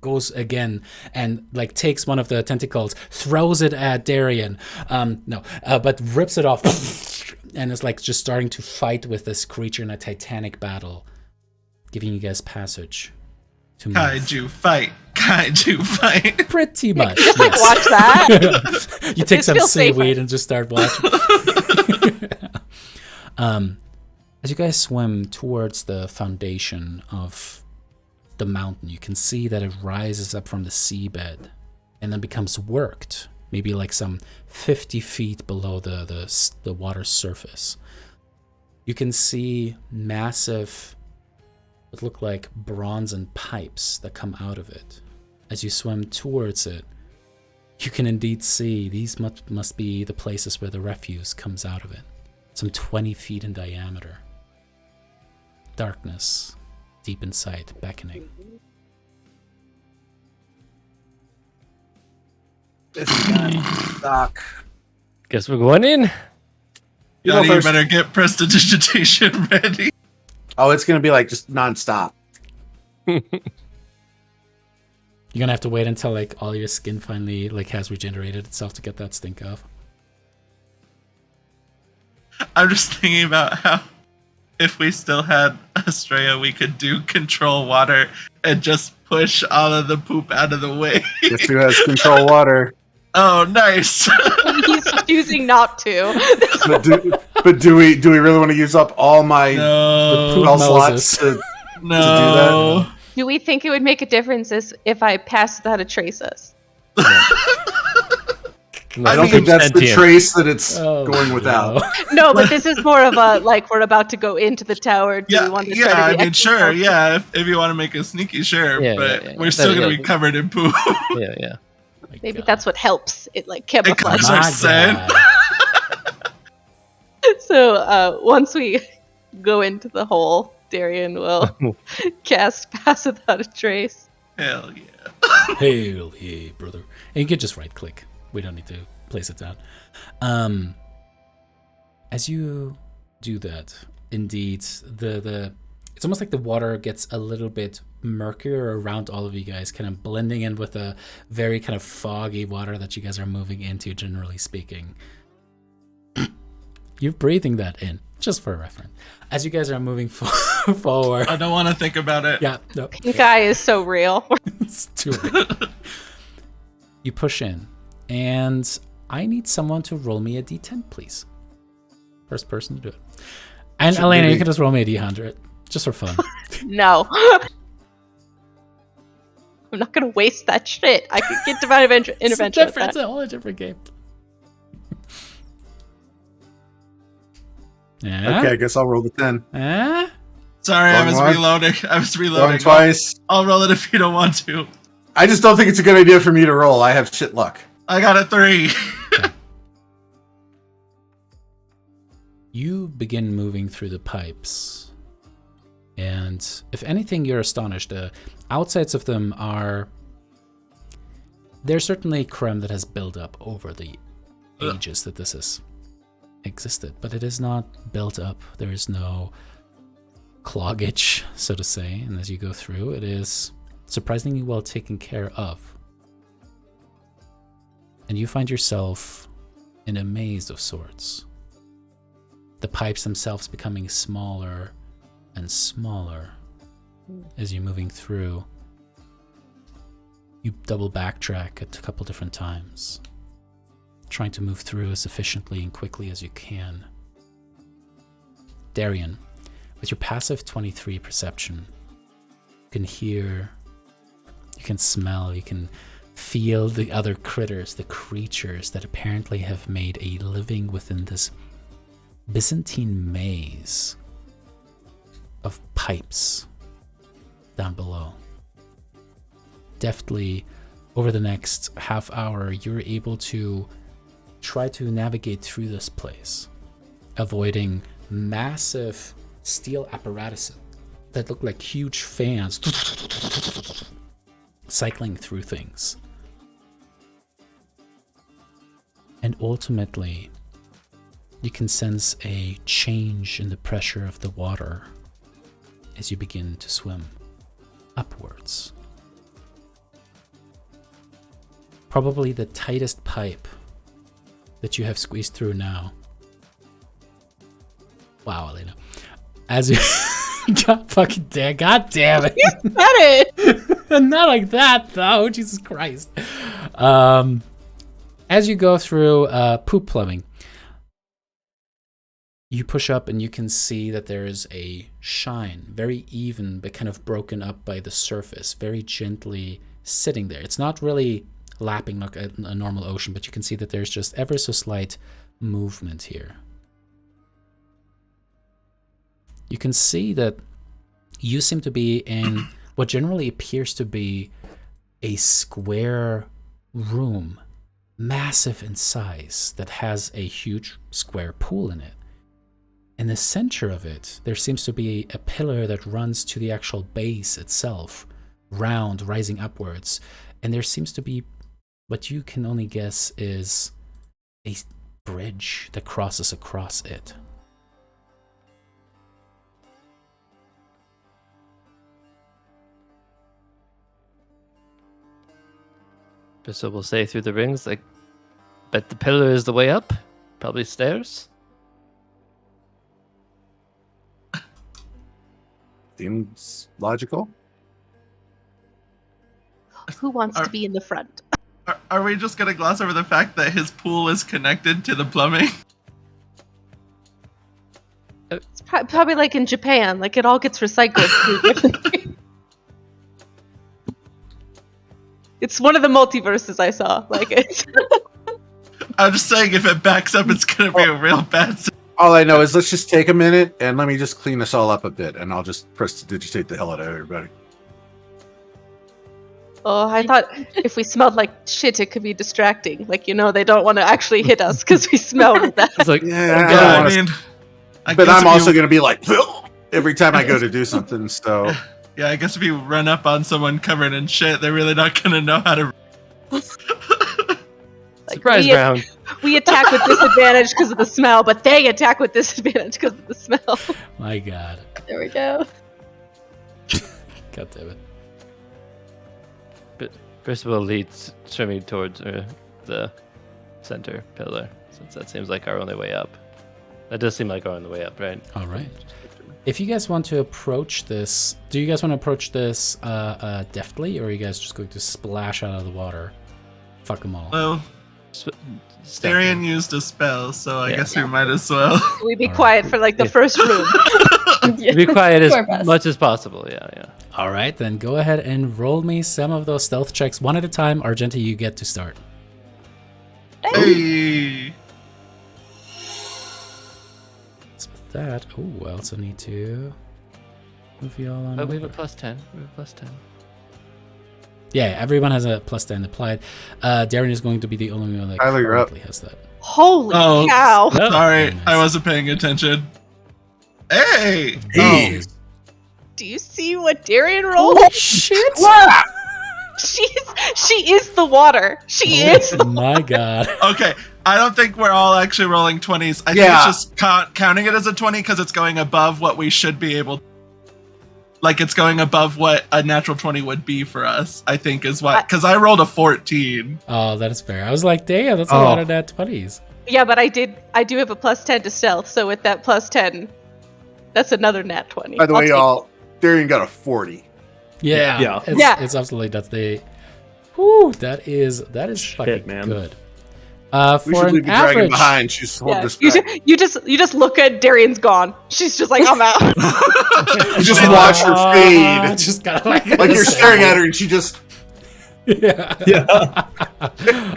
goes again, and like takes one of the tentacles, throws it at Darian. But rips it off, and is like just starting to fight with this creature in a titanic battle, giving you guys passage to move. Kaiju fight. Pretty much. Just like watch that. You take This some feels safer. seaweed and just start watching. As you guys swim towards the foundation of the mountain, you can see that it rises up from the seabed and then becomes worked, maybe like some 50 feet below the water's surface. You can see massive, what look like bronzen pipes that come out of it. As you swim towards it, you can indeed see these must be the places where the refuse comes out of it. Some 20 feet in diameter. Darkness, deep in sight, beckoning. This guy, Doc. Guess we're going in. Johnny, know, you first- better get prestidigitation ready. Oh, it's gonna be like just nonstop. You're gonna have to wait until like all your skin finally like has regenerated itself to get that stink off. I'm just thinking about how if we still had Estrella, we could do control water and just push all of the poop out of the way. Guess who has control water? Oh, nice. He's choosing not to. But do we really want to use up all my No. spell Moses. slots to No. Do we think it would make a difference if I passed without a trace us? I don't think that's the sentient. trace that it's Oh, going without. No, but this is more of a like we're about to go into the tower. Do we want to try to I be mean, extra sure, careful? yeah. If you want to make a sneaky, sure, Yeah, but yeah, yeah. we're still That'd gonna be be covered in poop. Yeah. My Maybe God. that's what helps. It like covers camouflages. our My scent. God. So once we go into the hole, Darian will cast Pass Without a Trace. Hell yeah. Hail, yeah, brother. And you can just right click. We don't need to place it down. As you do that, indeed, it's almost like the water gets a little bit murkier around all of you guys, kind of blending in with a very kind of foggy water that you guys are moving into, generally speaking. You're breathing that in. Just for reference. As you guys are moving forward. I don't want to think about it. Yeah, no. Pink eye is so real. It's too late. You push in, and I need someone to roll me a d10, please. First person to do it. And Should Elena, we- you can just roll me a d100, just for fun. No. I'm not gonna waste that shit. I could get divine intervention It's with different. It's that. a whole different game. Yeah. Okay, I guess I'll roll the 10. Eh? Sorry, I Going was once. reloading. I was Going reloading. twice. I'll roll it if you don't want to. I just don't think it's a good idea for me to roll. I have shit luck. I got a 3. You begin moving through the pipes. And if anything, you're astonished. The outsides of them are... There's certainly creme that has built up over the ages that this has existed. But it is not built up. There is no cloggage, so to say. And as you go through, it is surprisingly well taken care of. And you find yourself in a maze of sorts. The pipes themselves becoming smaller and smaller as you're moving through. You double backtrack a couple different times, trying to move through as efficiently and quickly as you can. Darian, with your passive 23 perception, you can hear, you can smell, you can feel the other critters, the creatures that apparently have made a living within this Byzantine maze of pipes down below. Deftly, over the next half hour, you're able to try to navigate through this place, avoiding massive steel apparatuses that look like huge fans cycling through things. And ultimately, you can sense a change in the pressure of the water as you begin to swim upwards. Probably the tightest pipe that you have squeezed through now. Wow, Elena. As you... God fucking damn, God damn it. You said it! Not like that, though. Jesus Christ. As you go through poop plumbing, you push up and you can see that there is a shine, very even, but kind of broken up by the surface, very gently sitting there. It's not really lapping like a normal ocean, but you can see that there's just ever so slight movement here. You can see that you seem to be in what generally appears to be a square room, massive in size, that has a huge square pool in it. In the center of it, there seems to be a pillar that runs to the actual base itself, round, rising upwards, and there seems to be what you can only guess is a bridge that crosses across it. So we'll say through the rings, like, bet the pillar is the way up. Probably stairs. Seems logical. Who wants to be in the front? Are we just gonna gloss over the fact that his pool is connected to the plumbing? It's probably like in Japan, like it all gets recycled through different. It's one of the multiverses I saw. Like it's. I'm just saying, if it backs up, it's gonna be a real bad. All I know is let's just take a minute and let me just clean this all up a bit, and I'll just prestidigitate the hell out of everybody. Oh, I thought if we smelled like shit, it could be distracting. Like, you know, they don't want to actually hit us because we smelled that. It's like, Yeah, Yeah, I I mean, but guess I'm if also you- going to be like every time I go to do something. So Yeah, I guess if you run up on someone covered in shit, they're really not gonna know how to. Like, surprise round. we attack with disadvantage because of the smell, but they attack with disadvantage because of the smell. My God. There we go. God damn it. Percival leads swimming towards the center pillar, since that seems like our only way up. that does seem like we're on the way up, right? All right. If you guys want to approach this, do you guys want to approach this deftly, or are you guys just going to splash out of the water? Fuck them all. Well, Darian used a spell, so I guess we might as well. We be All quiet right. for like the first room. Be quiet Do our best. as much as possible. Yeah. All right, then go ahead and roll me some of those stealth checks one at a time. Argenta, you get to start. Hey! So with that, I also need to move you all on. But we have a over. +10. We have a +10. Yeah, everyone has a +10 applied. Darren is going to be the only one that Tyler, you're up. currently has that. Holy Oh. cow! Yep. Sorry, Very nice. I wasn't paying attention. Hey! Hey. Do you see what Darian rolled? Holy shit! She is the water. She is. Oh my god. Okay, I don't think we're all actually rolling 20s. I think Yeah. it's just counting it as a 20 because it's going above what we should be able to. Like, it's going above what a natural 20 would be for us, I think is what. Because I rolled a 14. Oh, that is fair. I was like, damn, that's a Oh. lot of nat 20s. Yeah, but I do have a +10 to stealth, so with that +10, that's another nat 20. By the I'll way, take y'all, Darian got a 40. Yeah. Yeah. It's, Yeah. it's absolutely that's the. Whew, that is fucking man. good. We For should an leave the dragon average, behind. She's holding Yeah. us You, back. you just look at Darian's gone. She's just like, I'm out. You just watch her fade. Just kind of like You're staring at her and she just. Yeah. Yeah.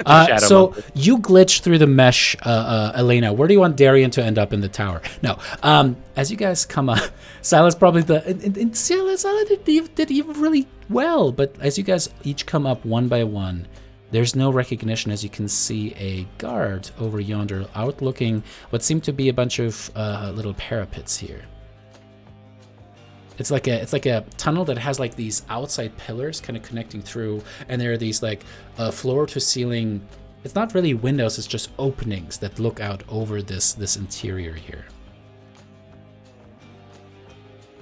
Shadow So monkey. you glitch through the mesh, Elena. Where do you want Darian to end up in the tower? No. As you guys come up, Silas probably Silas did even really well. But as you guys each come up one by one, there's no recognition as you can see a guard over yonder outlooking what seem to be a bunch of little parapets here. It's like a tunnel that has like these outside pillars kind of connecting through, and there are these like floor to ceiling. It's not really windows; it's just openings that look out over this interior here.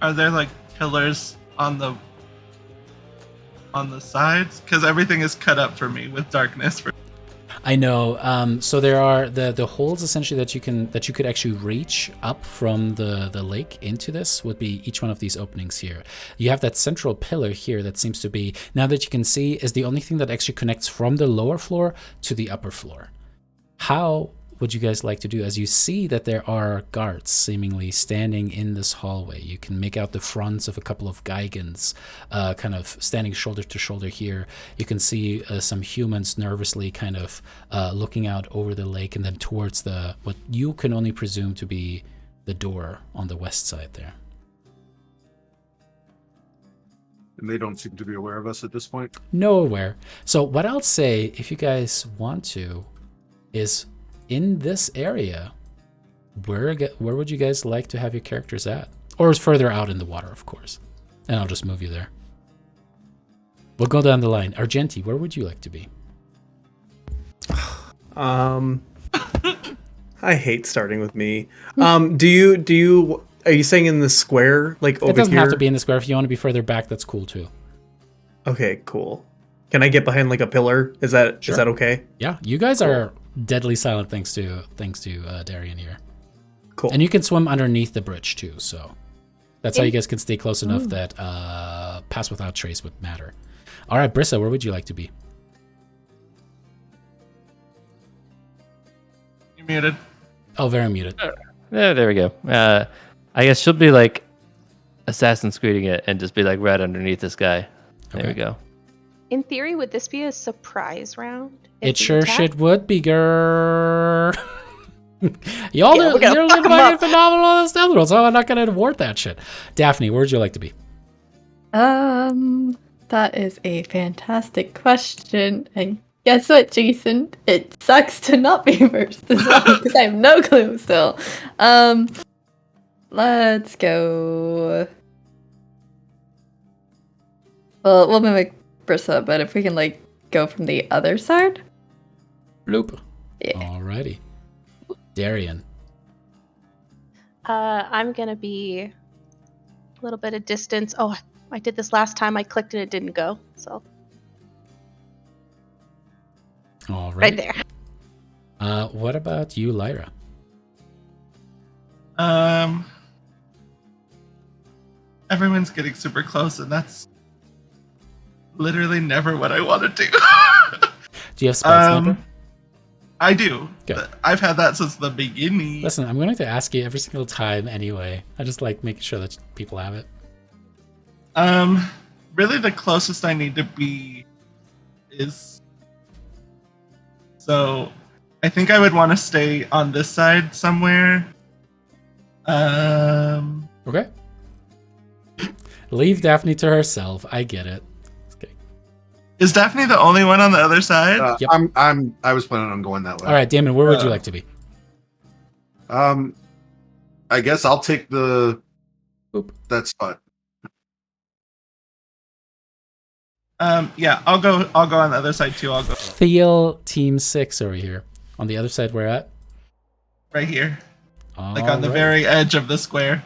Are there like pillars on the sides? Because everything is cut up for me with darkness. I know. So there are the holes essentially that you could actually reach up from the lake into this would be each one of these openings here. You have that central pillar here that seems to be, now that you can see, is the only thing that actually connects from the lower floor to the upper floor. How would you guys like to do? As you see that there are guards seemingly standing in this hallway. You can make out the fronts of a couple of Geigans kind of standing shoulder to shoulder here. You can see some humans nervously kind of looking out over the lake and then towards what you can only presume to be the door on the west side there. And they don't seem to be aware of us at this point. Nowhere. So what I'll say, if you guys want to, is in this area, where would you guys like to have your characters at? Or further out in the water, of course. And I'll just move you there. We'll go down the line. Argenti, where would you like to be? I hate starting with me. Do you are you saying in the square, like over It doesn't here? have to be in the square. If you want to be further back, that's cool too. Okay, cool. Can I get behind like a pillar? Is that Sure. is that okay? Yeah, you guys are deadly silent thanks to Darian here. Cool. And you can swim underneath the bridge too, so that's how you guys can stay close enough that pass without trace would matter. All right, Brissa, where would you like to be? You're muted. Oh, very muted. There we go. I guess she'll be like Assassin's Creeding it and just be like right underneath this guy. There we Okay. go. In theory, would this be a surprise round? if It we sure attack? shit would be, girl. Y'all Yeah, we're gonna you're fuck 'em fucking up. phenomenal on the stealth roll, so I'm not gonna award that shit. Daphne, where would you like to be? That is a fantastic question. And guess what, Jason? It sucks to not be first as well because I have no clue still. Let's go. Well, we'll mimic Brissa, but if we can like go from the other side. Bloop. Yeah. Alrighty. Darian. I'm gonna be a little bit of distance. Oh, I did this last time. I clicked and it didn't go. So Alright. right there. What about you, Lyra? Everyone's getting super close, and that's literally never what I want to do. Do you have Spell Sniper? I do. Good. I've had that since the beginning. Listen, I'm going to ask you every single time anyway. I just like making sure that people have it. Really the closest I need to be is... So, I think I would want to stay on this side somewhere. Okay. Leave Daphne to herself. I get it. Okay. Is Daphne the only one on the other side? Yep. I was planning on going that way. All right, Damon, where would you like to be? I guess I'll take that spot. Yeah, I'll go on the other side too. I'll go Thiel Team 6 over here. On the other side, where at? right here. Like All on the right. very edge of the square.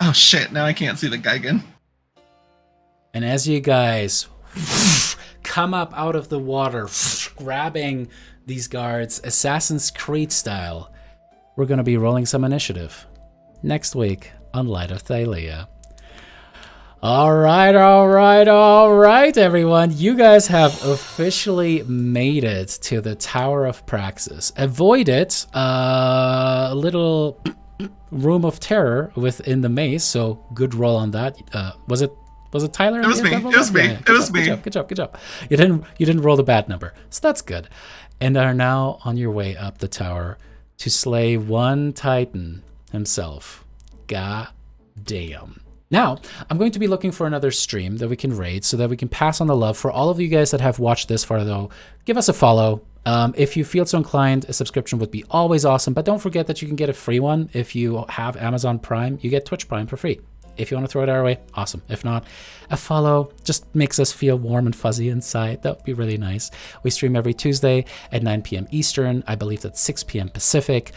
Oh shit, now I can't see the Gigan. And as you guys come up out of the water, grabbing these guards, Assassin's Creed style, we're going to be rolling some initiative next week on Light of Thylea. All right, everyone. You guys have officially made it to the Tower of Praxis. Avoided a little room of terror within the maze, so good roll on that. Was it Tyler? It was me. Devil? It was me. Yeah, It was me. Good job. You didn't roll the bad number, so that's good. And are now on your way up the tower to slay one Titan himself. God damn. Now, I'm going to be looking for another stream that we can raid so that we can pass on the love. For all of you guys that have watched this far, though, give us a follow. If you feel so inclined, a subscription would be always awesome. But don't forget that you can get a free one. If you have Amazon Prime, you get Twitch Prime for free. If you want to throw it our way, awesome. If not, a follow just makes us feel warm and fuzzy inside. That would be really nice. We stream every Tuesday at 9 p.m. Eastern. I believe that's 6 p.m. Pacific.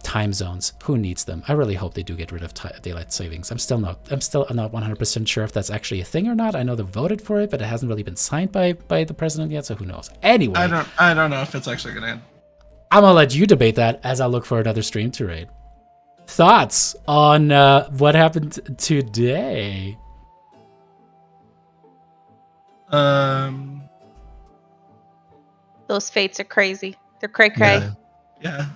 Time zones, who needs them? I really hope they do get rid of daylight savings. I'm still not 100% sure if that's actually a thing or not. I know they voted for it, but it hasn't really been signed by the president yet, so who knows? Anyway, I don't know if it's actually gonna end. I'm gonna let you debate that as I look for another stream to raid. Thoughts on what happened today? Those fates are crazy. They're cray cray. Yeah.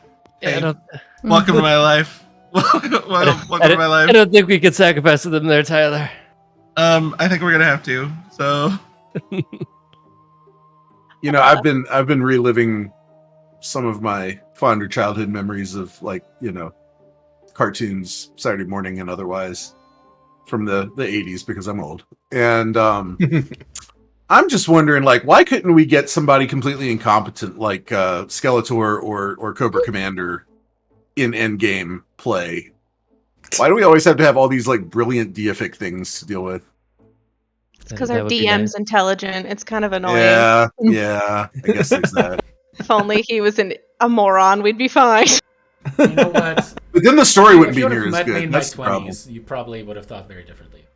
I don't. Welcome to my life. welcome to my life. I don't think we could sacrifice them there, Tyler. I think we're gonna have to. So, I've been reliving some of my fonder childhood memories of cartoons, Saturday morning and otherwise, from the 80s because I'm old. And I'm just wondering, why couldn't we get somebody completely incompetent like Skeletor or Cobra Commander in Endgame play? Why do we always have to have all these brilliant deific things to deal with? It's because our DM's intelligent. It's kind of annoying. Yeah. I guess there's that. If only he was a moron, we'd be fine. You know what? But then the story wouldn't If be you would have near as met me good. in my That's the problem. 20s, you probably would have thought very differently.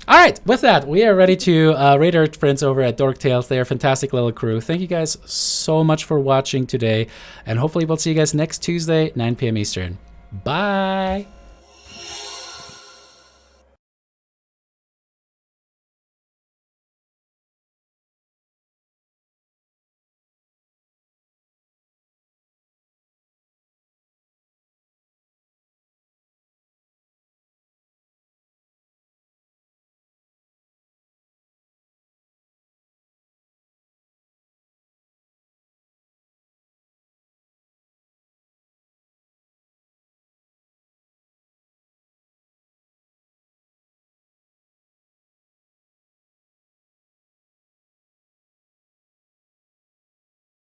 All right, with that, we are ready to raid our friends over at Dork Tales. They are a fantastic little crew. Thank you guys so much for watching today, and hopefully we'll see you guys next Tuesday, 9 p.m. Eastern. Bye!